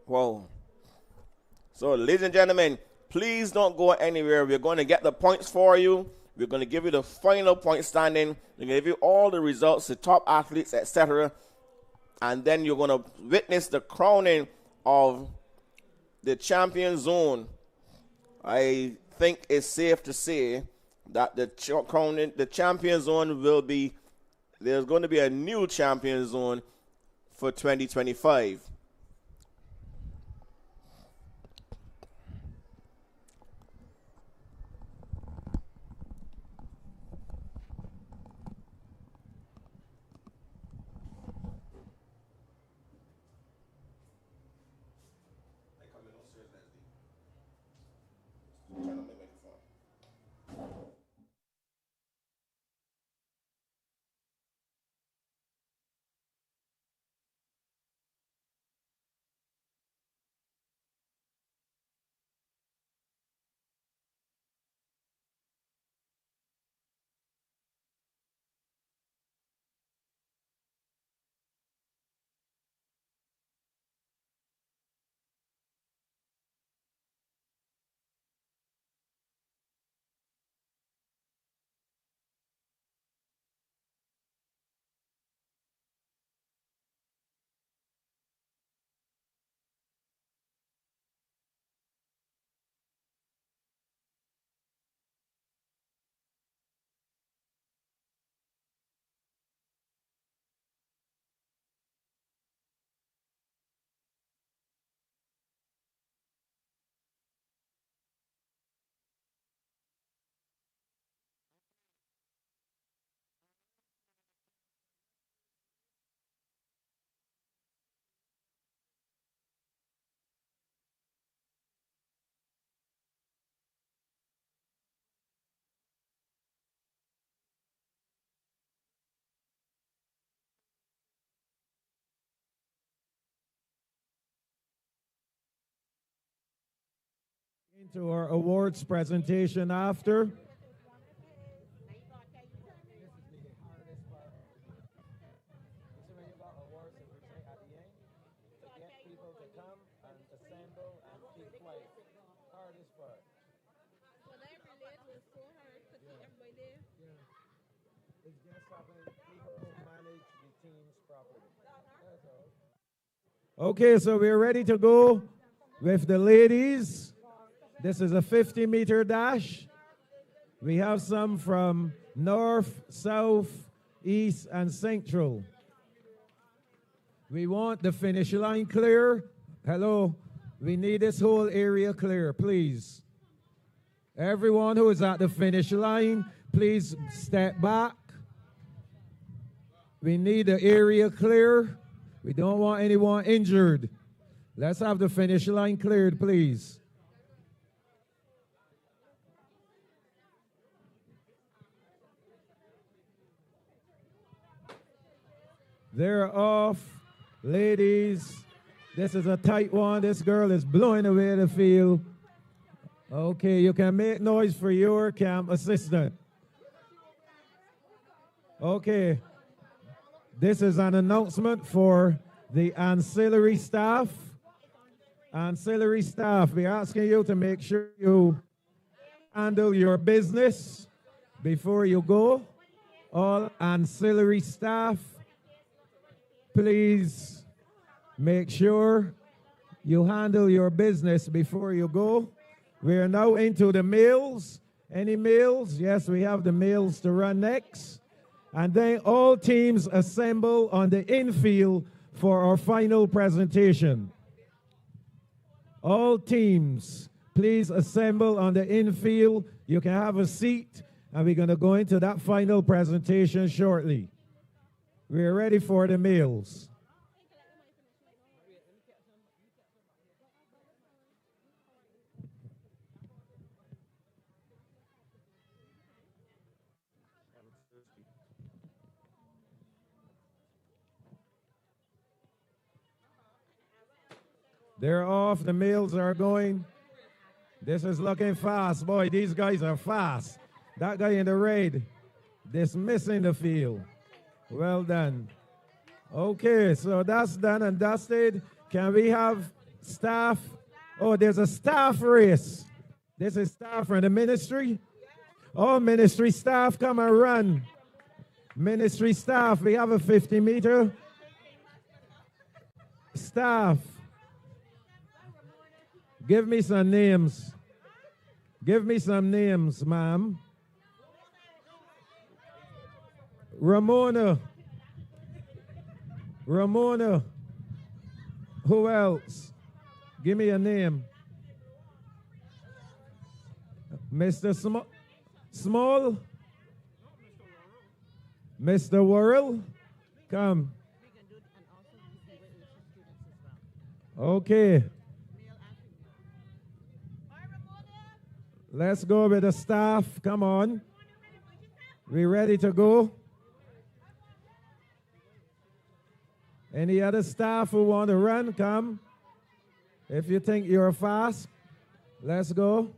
Whoa. So, ladies and gentlemen, please don't go anywhere. We're going to get the points for you. We're going to give you the final point standing. We're going to give you all the results, the top athletes, etc. And then you're going to witness the crowning of the champion zone. I think it's safe to say that the champion zone will be, there's going to be a new champion zone for 2025. Into our awards presentation after. Okay, so we're ready to go with the ladies. This is a 50-meter dash. We have some from north, south, east, and central. We want the finish line clear. Hello. We need this whole area clear, please. Everyone who is at the finish line, please step back. We need the area clear. We don't want anyone injured. Let's have the finish line cleared, please. They're off. Ladies, this is a tight one. This girl is blowing away the field. Okay, you can make noise for your camp assistant. Okay. This is an announcement for the ancillary staff. Ancillary staff, we're asking you to make sure you handle your business before you go. All ancillary staff, please make sure you handle your business before you go. We are now into the males. Any males? Yes, we have the males to run next. And then all teams assemble on the infield for our final presentation. All teams, please assemble on the infield. You can have a seat, and we're going to go into that final presentation shortly. We're ready for the males. They're off. The males are going. This is looking fast. Boy, these guys are fast. That guy in the red, dismissing the field. Well done. Okay, so that's done and dusted. Can we have staff? Oh, there's a staff race. This is staff from the ministry. All ministry staff, come and run. Ministry staff, we have a 50-meter. Staff. Give me some names. Give me some names, ma'am. Ramona. Ramona. Who else? Give me a name. Mr. Small? Mr. Worrell? Come. Okay. Let's go with the staff. Come on. We ready to go? Any other staff who want to run, come. If you think you're fast, let's go.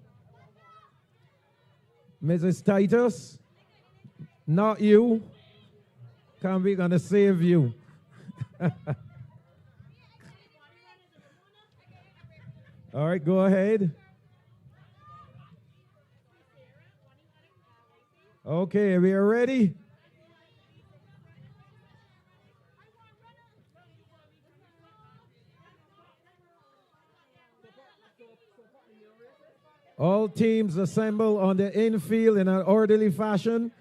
Mrs. Titus, not you. Come, we're going to save you. All right, go ahead. Okay, we are ready. All teams assemble on the infield in an orderly fashion.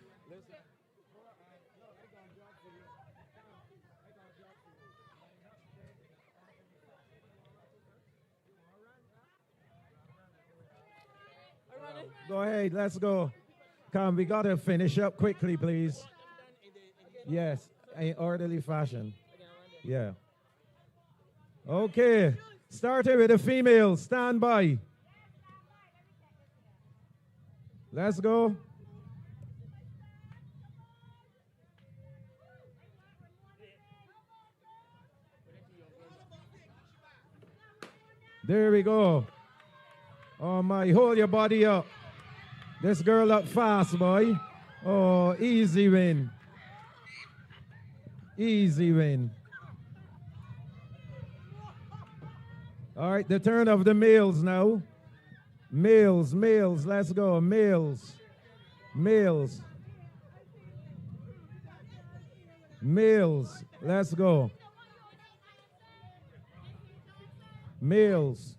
Go ahead, let's go. Come, we got to finish up quickly, please. Yes, in orderly fashion. Yeah. Okay, starting with the females. Stand by. Let's go. There we go. Oh my, hold your body up. This girl up fast, boy. Oh, easy win. Easy win. All right, the turn of the males now. Males, let's go. Males. Let's go. Males.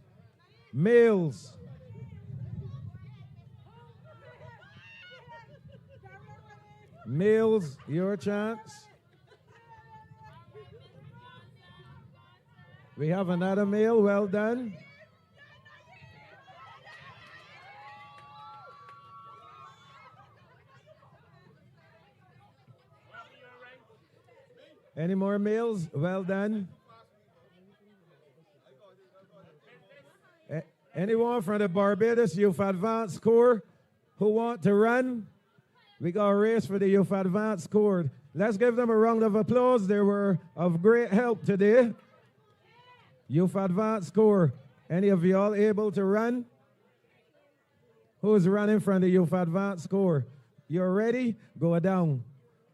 Males, your chance. We have another male, well done. Any more males? Well done. Anyone from the Barbados Youth Advanced Corps who want to run? We got a race for the Youth Advanced Corps. Let's give them a round of applause. They were of great help today. Youth Advanced Corps. Any of y'all able to run? Who's running from the Youth Advanced Corps? You're ready? Go down.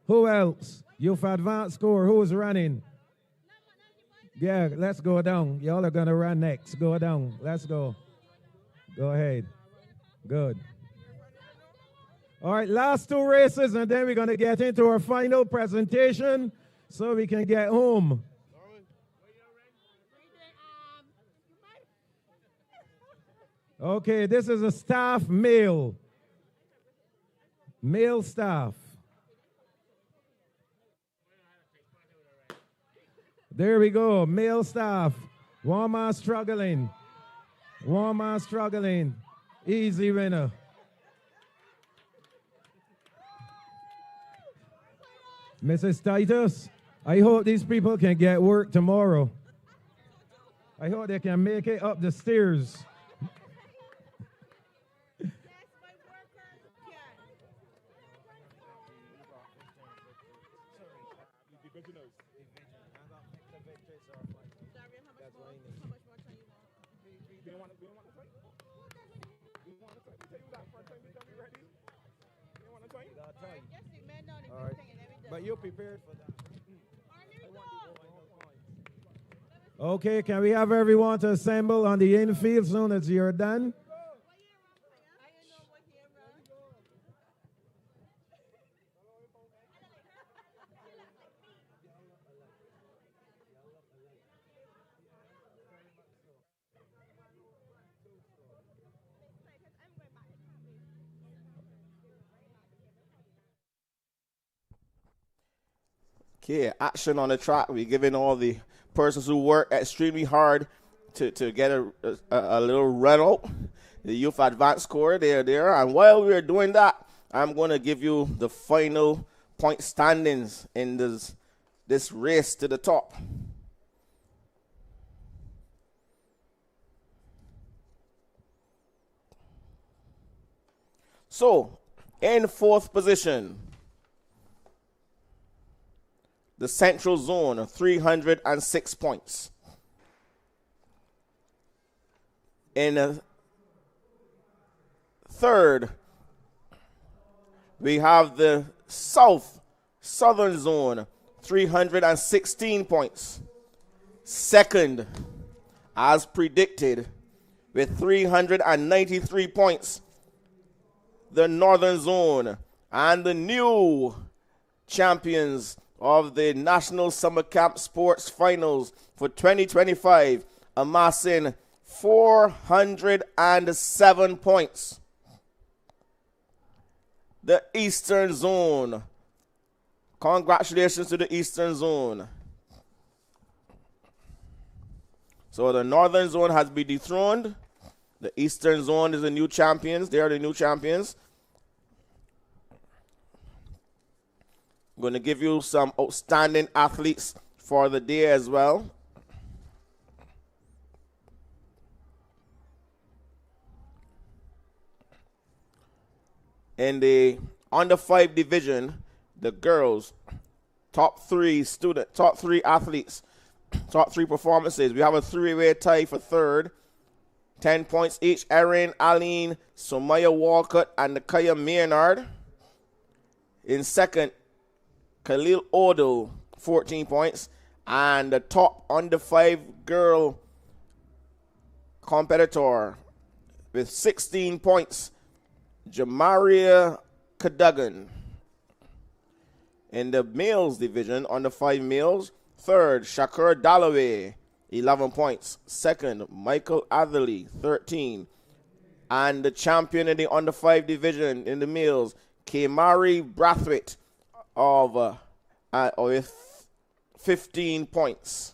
Who else? Youth Advanced Corps. Who's running? Yeah, let's go down. Y'all are going to run next. Go down. Let's go. Go ahead. Good. All right, last two races, and then we're going to get into our final presentation so we can get home. Okay, this is a staff male. Male staff. There we go, male staff. One man struggling. Easy winner. Mrs. Titus, I hope these people can get work tomorrow. I hope they can make it up the stairs. All right. But you're prepared for that. Okay, can we have everyone to assemble on the infield as soon as you're done? Okay, action on the track. We're giving all the persons who work extremely hard to get a little run out. The youth advance score, they're there. And while we're doing that, I'm going to give you the final point standings in this race to the top. So, in fourth position, the Central Zone, 306 points. In third, we have the Southern Zone, 316 points. Second, as predicted, with 393 points, the Northern Zone, and the new champions of the National Summer Camp Sports Finals for 2025, amassing 407 points. The Eastern Zone. Congratulations to the Eastern Zone. So the Northern Zone has been dethroned. The Eastern Zone is the new champions. They are the new champions. I'm going to give you some outstanding athletes for the day as well. In the under 5 division, the girls, top three athletes, top 3 performances. We have a 3-way tie for third. 10 points each. Erin, Aline, Somaya Walcott, and Nakaya Maynard. In second, Khalil Odo, 14 points. And the top under 5 girl competitor with 16 points, Jamaria Cadogan. In the males division, under 5 males, third, Shakur Dalloway, 11 points. Second, Michael Atherley, 13. And the champion in the under 5 division in the males, Kamari Brathwaite with 15 points.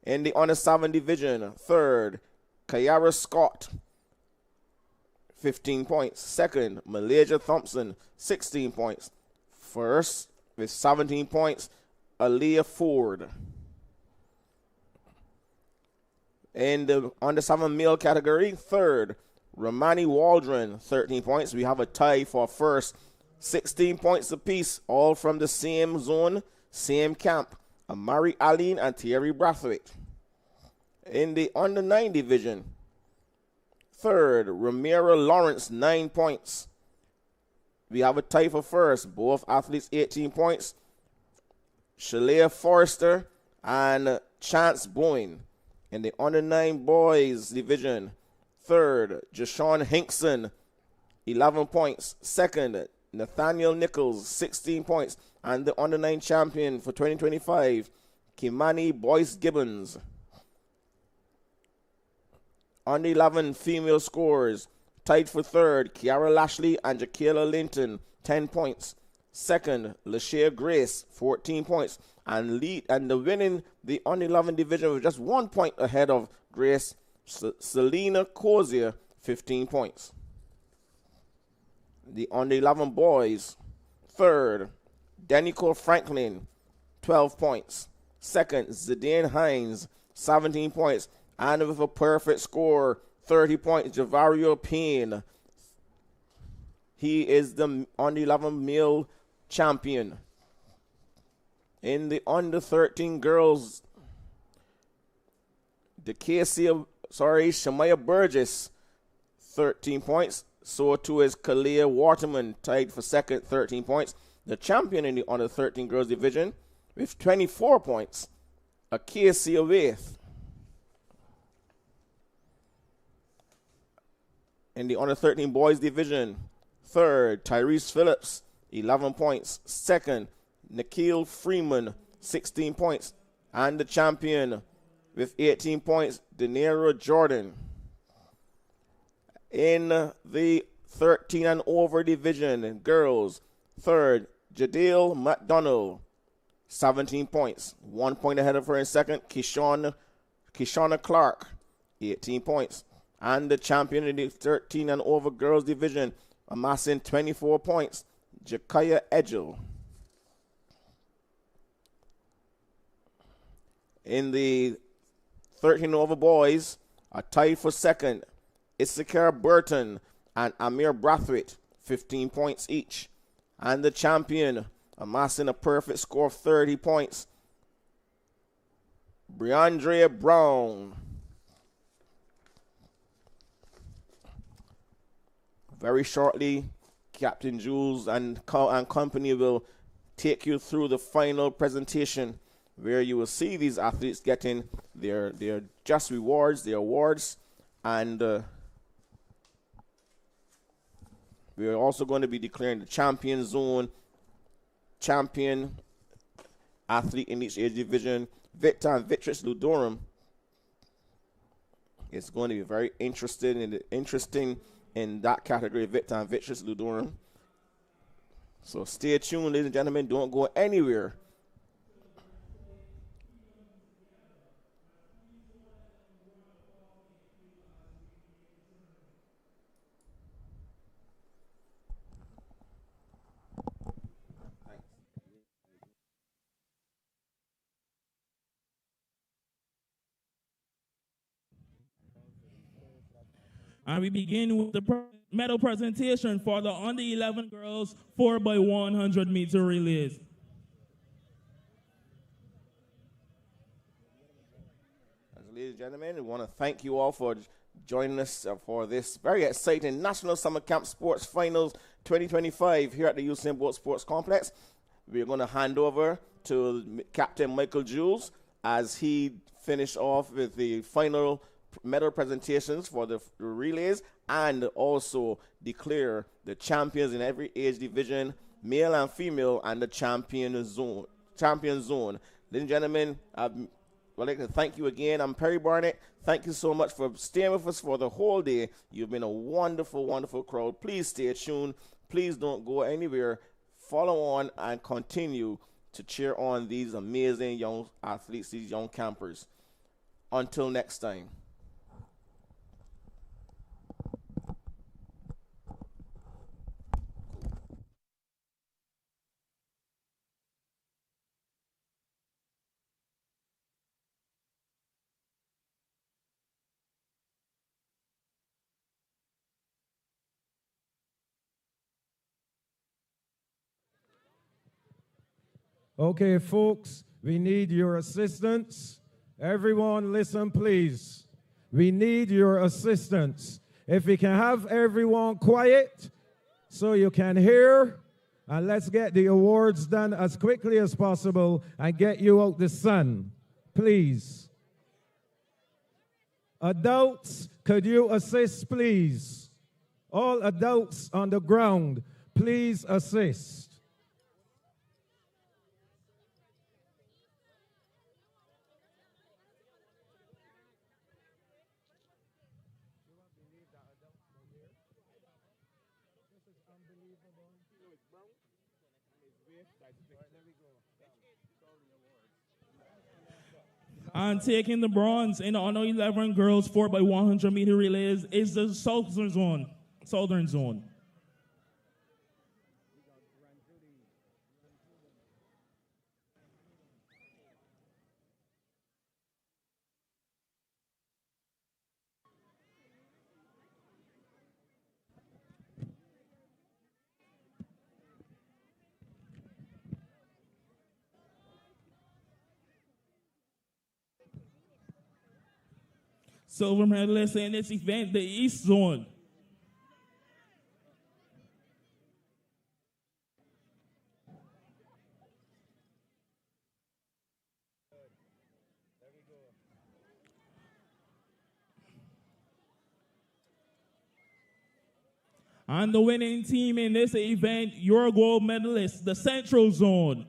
In the under 7 division, third, Kayara Scott, 15 points. Second, Malaysia Thompson, 16 points. First, with 17 points, Aaliyah Ford. In the under 7 male category, third, Romani Waldron, 13 points. We have a tie for first, 16 points apiece, all from the same zone, same camp. Amari Aline and Thierry Brathwaite. In the under 9 division, third, Ramira Lawrence, 9 points. We have a tie for first, both athletes 18 points. Shalea Forrester and Chance Boyne. In the under 9 boys division, third, Jashawn Hinkson, 11 points. Second, Nathaniel Nichols, 16 points. And the under 9 champion for 2025, Kimani Boyce Gibbons. Under 11 female scores, tied for third, Kiara Lashley and Jaquela Linton, 10 points. Second, Lashea Grace, 14 points. And the winning the under 11 division with just 1 point ahead of Grace, Selena Cozier, 15 points. The under 11 boys, third, Danico Franklin, 12 points. Second, Zidane Hines, 17 points. And with a perfect score, 30 points, Javario Payne. He is the under 11 male champion. In the under 13 girls, Shamaya Burgess, 13 points. So too is Kalia Waterman, tied for second, 13 points. The champion in the under 13 girls division with 24 points, Acacia Waith. In the under 13 boys division, third, Tyrese Phillips, 11 points. Second, Nikhil Freeman, 16 points. And the champion with 18 points, Denera Jordan. In the 13 and over division, girls, third, Jadale McDonald, 17 points. 1 point ahead of her in second, Kishonna Clark, 18 points. And the champion in the 13 and over girls division, amassing 24 points, Jakaya Edgel. In the 13 over boys, are tied for second, Issachar Burton and Amir Brathwaite, 15 points each. And the champion, amassing a perfect score of 30 points, Briandrea Brown. Very shortly, Captain Jules and company will take you through the final presentation where you will see these athletes getting their just rewards, their awards, and we are also going to be declaring the champion zone, champion athlete in each age division, Victor and Victrix Ludorum. It's going to be very interesting in that category, Victor and Victrix Ludorum. So stay tuned, ladies and gentlemen. Don't go anywhere. And we begin with the medal presentation for the under 11 girls 4x100 meter relays. Ladies and gentlemen, we want to thank you all for joining us for this very exciting National Summer Camp Sports Finals 2025 here at the Usain Bolt Sports Complex. We're going to hand over to Captain Michael Jules as he finished off with the final medal presentations for the relays and also declare the champions in every age division, male and female, and the champion zone. Ladies and gentlemen, I'd like to thank you again. I'm Perry Barnett. Thank you so much for staying with us for the whole day. You've been a wonderful, wonderful crowd. Please stay tuned. Please don't go anywhere. Follow on and continue to cheer on these amazing young athletes, these young campers. Until next time. Okay, folks, we need your assistance. Everyone, listen, please. We need your assistance. If we can have everyone quiet so you can hear, and let's get the awards done as quickly as possible and get you out the sun, please. Adults, could you assist, please? All adults on the ground, please assist. And taking the bronze in the under 11 girls 4x100 meter relays is the Southern Zone. Silver medalist in this event, the East Zone. And the winning team in this event, your gold medalist, the Central Zone.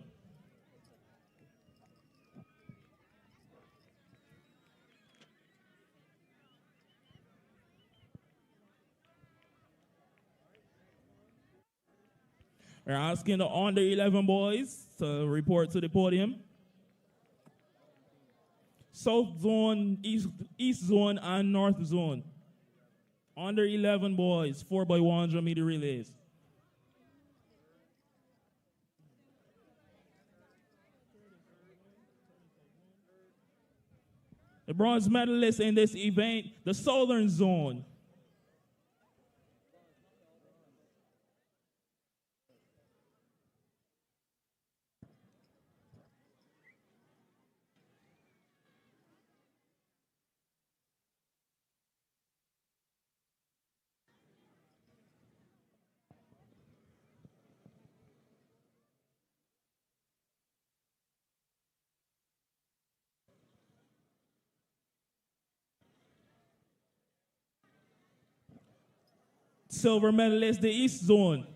We're asking the under 11 boys to report to the podium. South Zone, East Zone, and North Zone. Under 11 boys, 4x100 meter relays. The bronze medalists in this event, the Southern Zone. Silver medalist, the East Zone.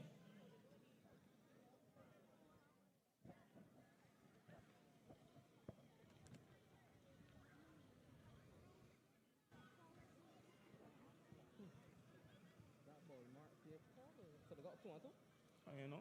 You know?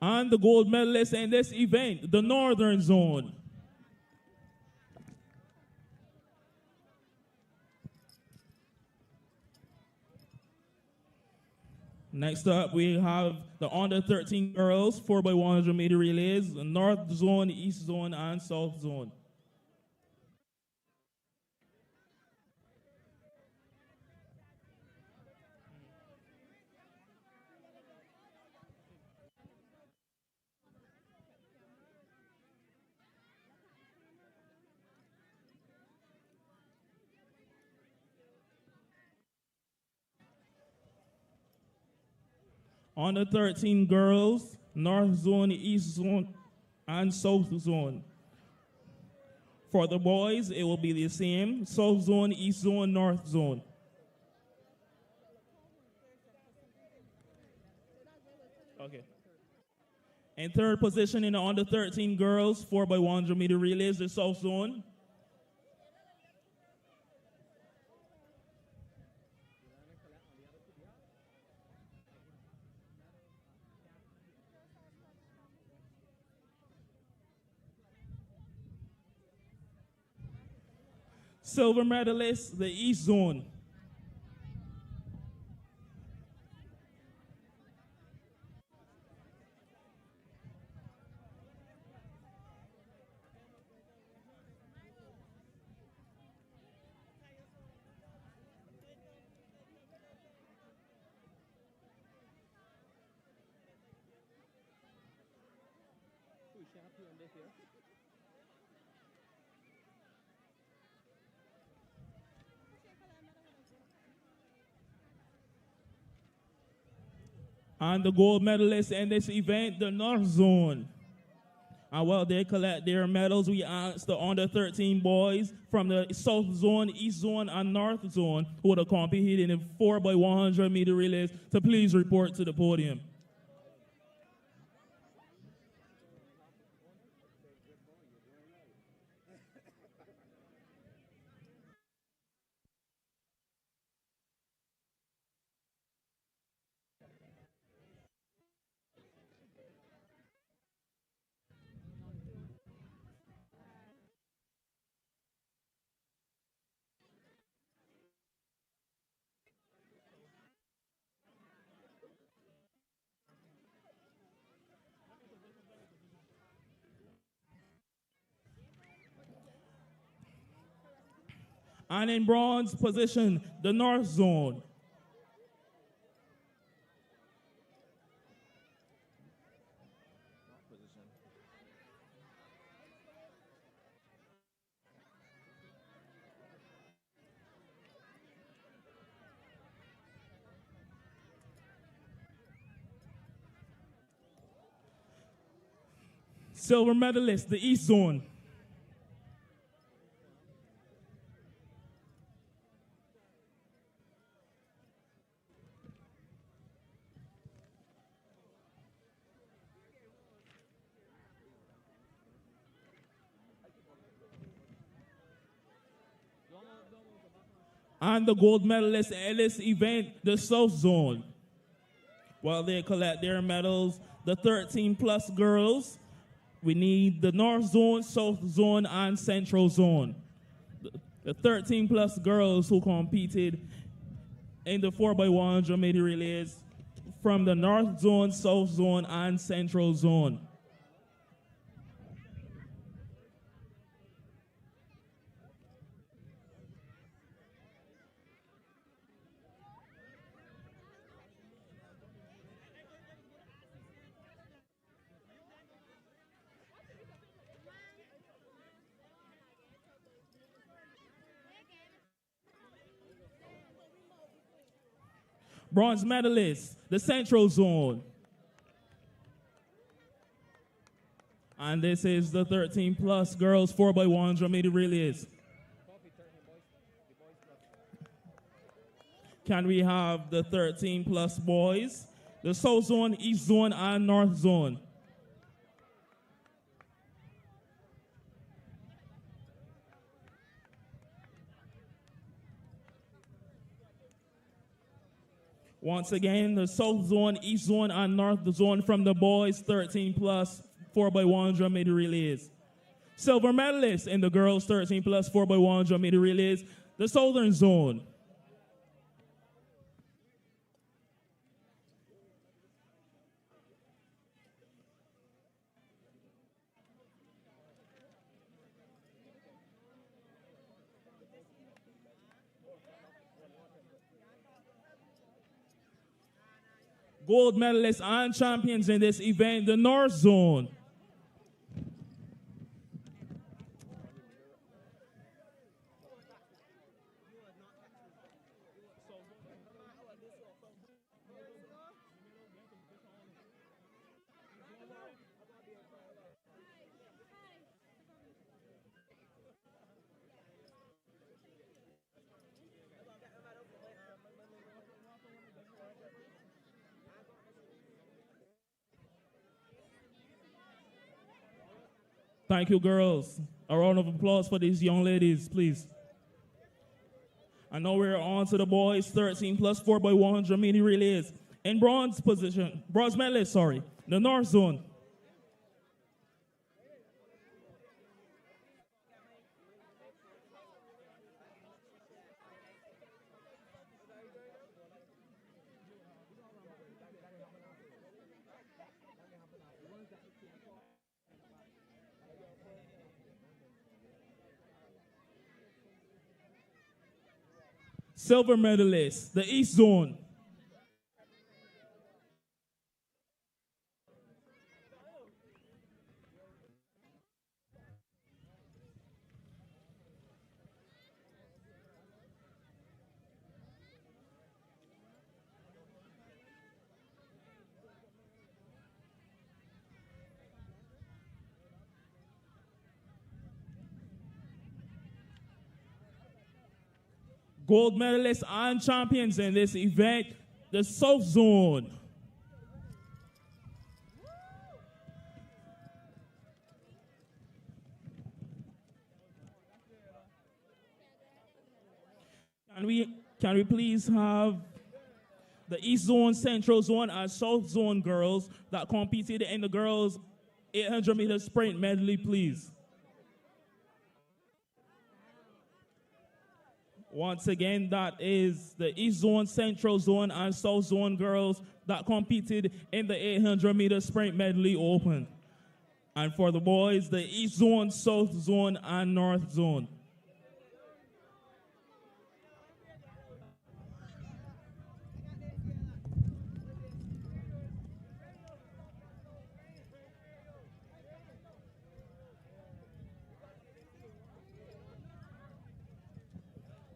And the gold medalist in this event, the Northern Zone. Next up, we have the under 13 girls, 4x100 meter relays, the North Zone, East Zone, and South Zone. Under 13 girls, North Zone, East Zone, and South Zone. For the boys, it will be the same, South Zone, East Zone, North Zone. Okay. In third position in the under 13 girls, 4x100 meter relays, the South Zone. Silver medalist, the East Zone. And the gold medalists in this event, the North Zone. And while they collect their medals, we ask the under 13 boys from the South Zone, East Zone, and North Zone who are competing in 4x100 meter relays to please report to the podium. And in bronze position, the North Zone. Silver medalist, the East Zone. And the gold medalists in this event, the South Zone. While they collect their medals, the 13 plus girls, we need the North Zone, South Zone, and Central Zone. The 13 plus girls who competed in the 4x100 meter relays from the North Zone, South Zone, and Central Zone. Bronze medalists, the Central Zone. And this is the 13 plus girls 4x100 meter relays. Can we have the 13 plus boys, the South Zone, East Zone, and North Zone? Once again, the South Zone, East Zone, and North Zone from the boys 13 plus 4x100 meter relays. Silver medalists in the girls 13 plus 4x100 meter relays, the Southern Zone. Gold medalists and champions in this event, the North Zone. Thank you, girls. A round of applause for these young ladies, please. And now we're on to the boys, 13 plus 4x100 meter relays. In bronze medalists, the North Zone. Silver medalists, the East Zone. Gold medalists and champions in this event, the South Zone. Can we please have the East Zone, Central Zone, and South Zone girls that competed in the girls 800 meter sprint medley, please? Once again, that is the East Zone, Central Zone, and South Zone girls that competed in the 800 meter sprint medley open. And for the boys, the East Zone, South Zone, and North Zone.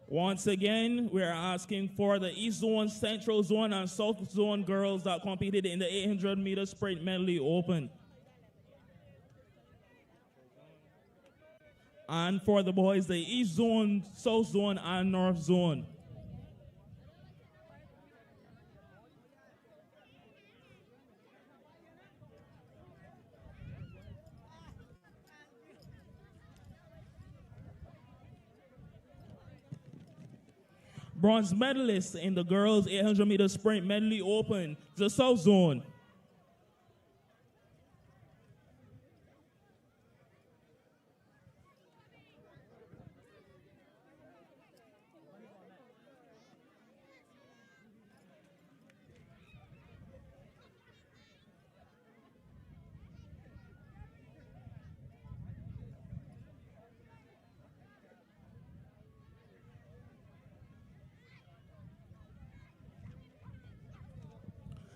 Once again, we are asking for the East Zone, Central Zone, and South Zone girls that competed in the 800 meter sprint medley open. And for the boys, the East Zone, South Zone, and North Zone. Bronze medalists in the girls 800 meter sprint medley open, the South Zone.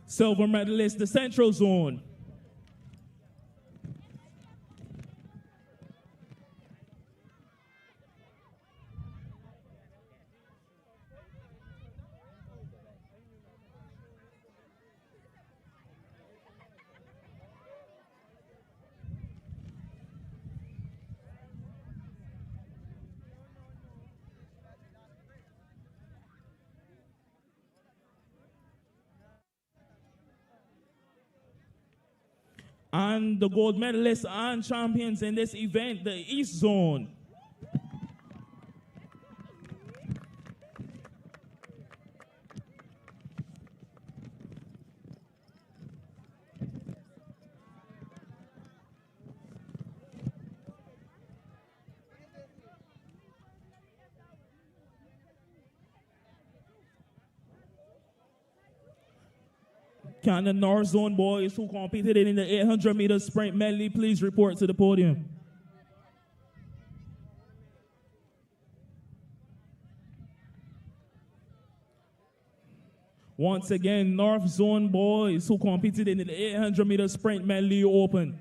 Silver medalist, the Central Zone. And the gold medalists and champions in this event, the East Zone. Can the North Zone boys who competed in the 800 meter sprint medley please report to the podium? Once again, North Zone boys who competed in the 800 meter sprint medley open.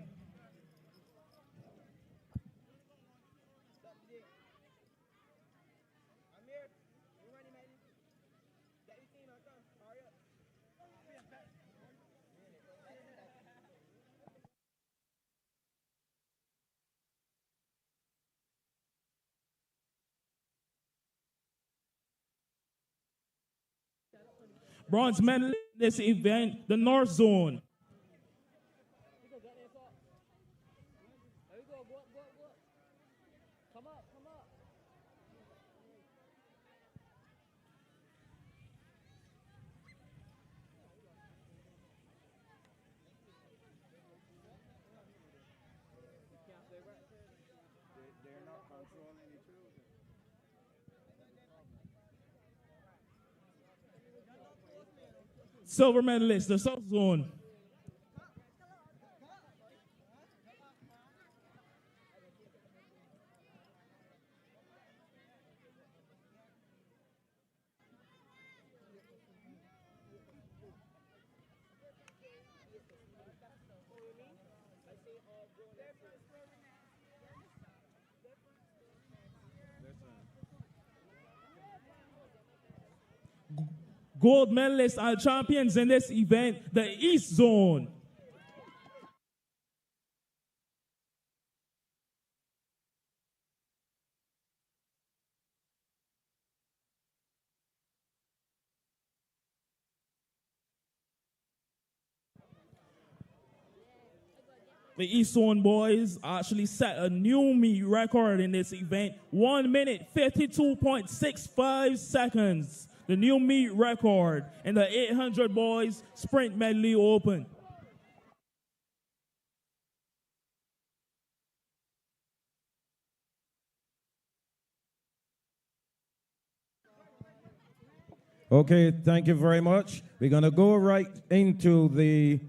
Bronze medal in this event, the North Zone. Silver medalist, the South Zone. Gold medalists and champions in this event, the East Zone. The East Zone boys actually set a new meet record in this event, 1 minute 52.65 seconds. The new meet record in the 800 boys sprint medley open. Okay, thank you very much. We're going to go right into the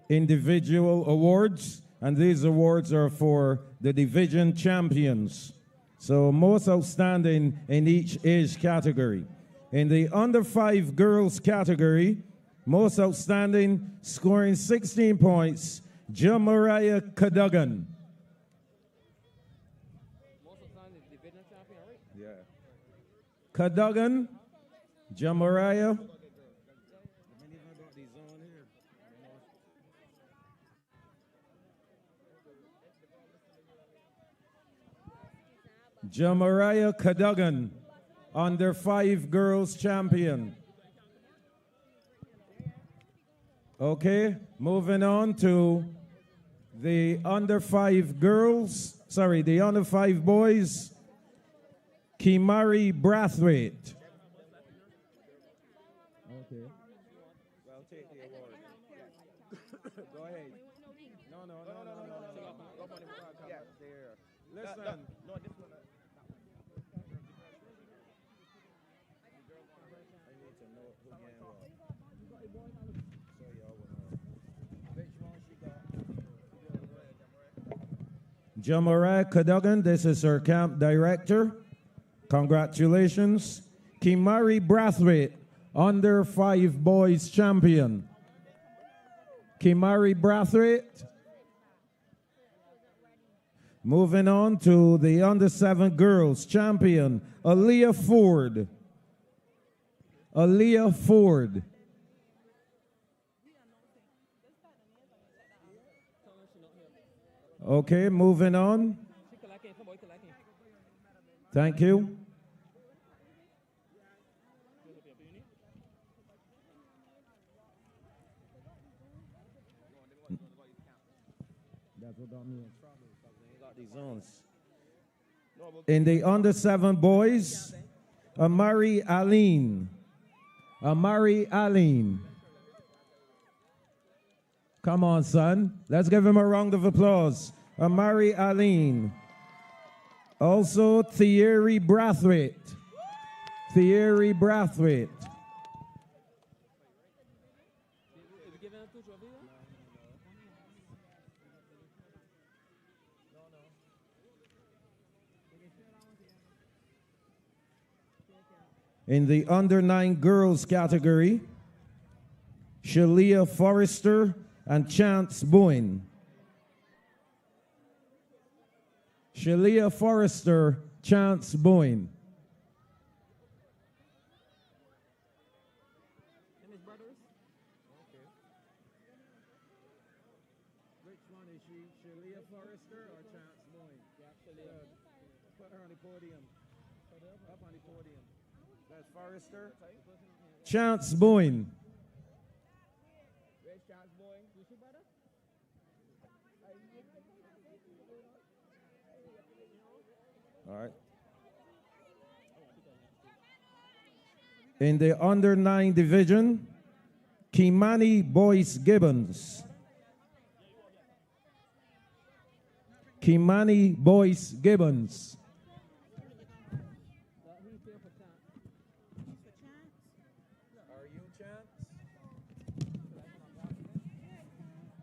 individual awards, and these awards are for the division champions. So most outstanding in each age category. In the under 5 girls category, most outstanding, scoring 16 points, Jamariah Cadogan. Yeah. Cadogan, Jamariah. Jamariah Cadogan, under 5 girls champion. Okay, moving on to the under 5 girls, the under 5 boys, Kimari Brathwaite. Okay. Well, take the award. Go ahead. No. Yeah, there. Listen. No, this one. I need to know who game was. So y'all will know. Which one she got? Jamarai Cadogan, this is her camp director. Congratulations. Kimari Brathwaite, under 5 boys champion. Kimari Brathwaite. Moving on to the under 7 girls champion, Aaliyah Ford. Aaliyah Ford. Okay, moving on. Thank you. That's what got me in trouble because they ain't got these zones. In the under 7 boys, Amari Aline. Amari Aline. Come on, son. Let's give him a round of applause. Amari Aline. Also, Thierry Brathwaite. Thierry Brathwaite. In the under 9 girls category, Shalia Forrester and Chance Bowen. Shalia Forrester, Chance Bowen. Which one is she? Shalia Forrester or Chance Bowen? Put her on the podium. Up on the podium. That's Forrester. Chance Bowen. Where's Chance Boy? All right. In the under 9 division, Kimani Boyce Gibbons. Kimani Boyce Gibbons. Are you Chance?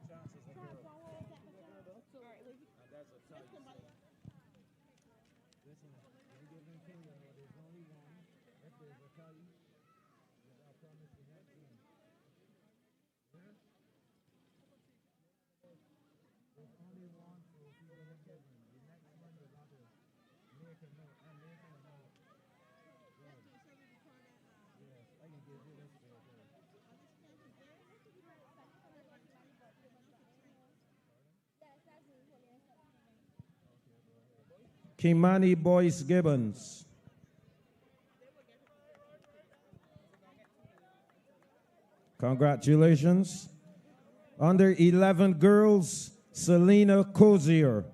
Chance is a girl. And that's a tie. Listen, if you give them Kenya, there's only one. If there's a tie, I promise the next one. Yeah? There's only one, so if you give them Kenya, the next one you got to make a note. I'm making a note. Good. Yes, I can give you this for a day. Kimani Boyce Gibbons. Congratulations. Under 11 girls, Selena Cozier.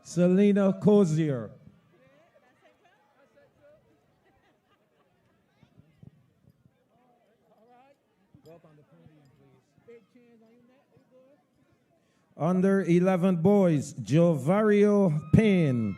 Selena Cozier. Under 11 boys, Jovario Payne.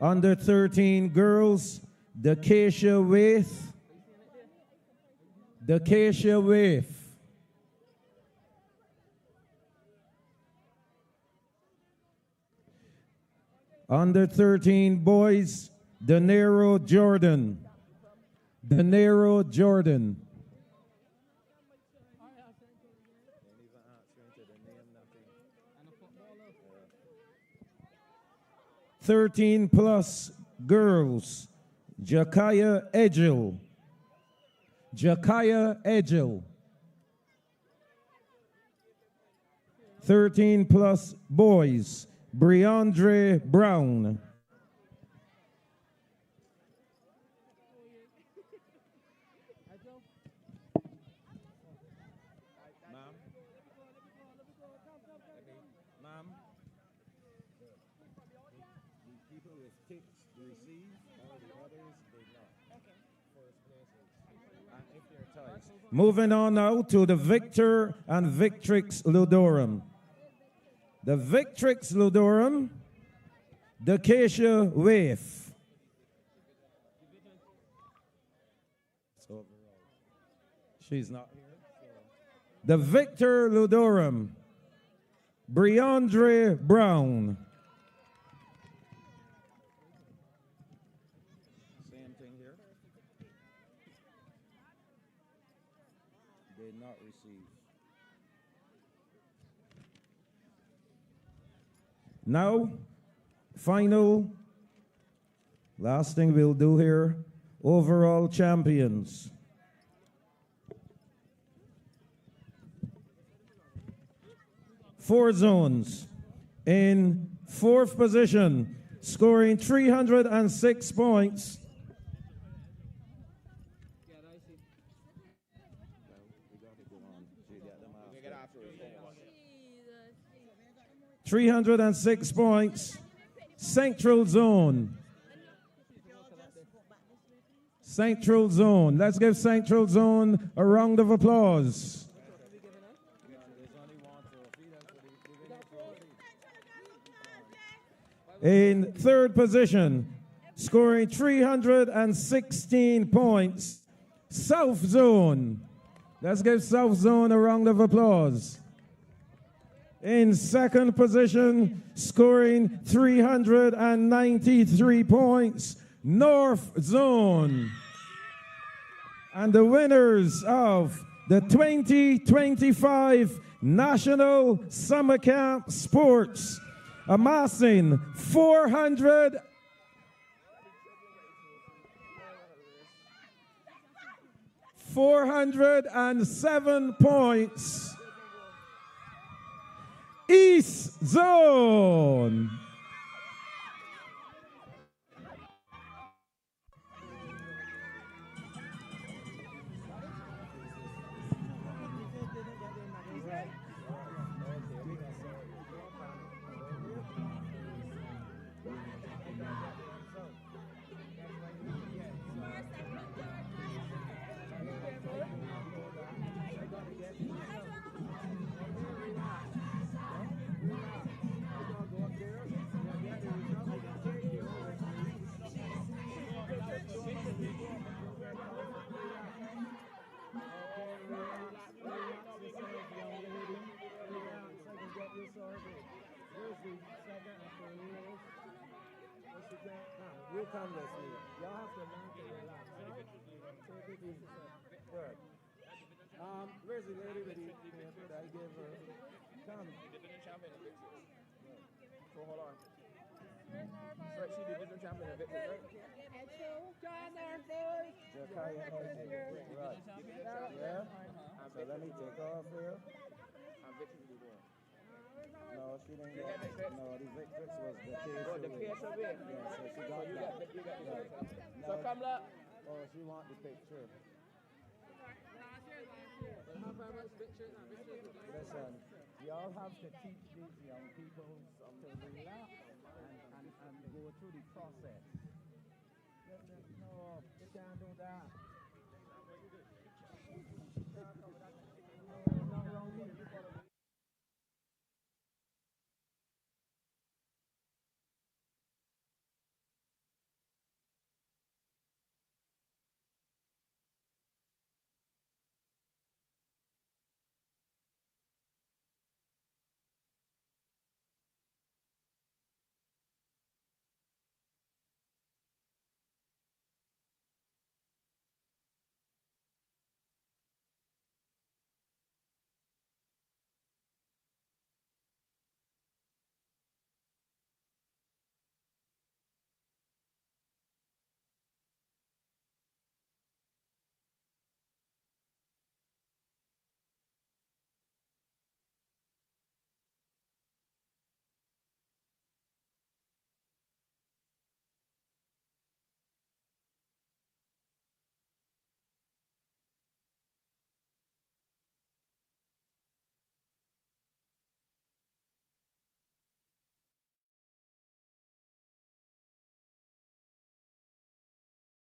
Under 13 girls, Dakeisha Waith. Dakeisha Waith. Under 13 boys, Danero Jordan. Danero Jordan. 13 plus girls, Jakaya Edgel. Jakaya Edgel. 13 plus boys, Briandre Brown. Ma'am? The people with ticks receive, all the others did not. Okay. First places. And if they're tied. Moving on now to the Victor and Victrix Ludorum. The Victrix Ludorum, Dacacia Waif. She's not here. The Victor Ludorum, Briandre Brown. Same thing here. Did not receive. Now, final, last thing we'll do here, overall champions. Four zones. In fourth position, scoring 306 points. 306 points. Central Zone. Central Zone. Let's give Central Zone a round of applause. In third position, scoring 316 points, South Zone. Let's give South Zone a round of applause. In second position, scoring 393 points, North Zone. And the winners of the 2025 National Summer Camp Sports, amassing 407 points. East Zone. You come with me. Y'all have to learn to relax. Take it easy. Good. Where's the lady with the paper that I gave her? Come. So hold on. Right, she did different champion of it, right? Right. Yeah? So let me take off here. I'm Victor to do that. No, she didn't get it. No, the Victrix was the case. Oh, the case of it? Yeah, so she got that. Right. So come look. Oh, she want the picture. Listen, y'all have to teach these young people to relax and go through the process. No, you can't do that.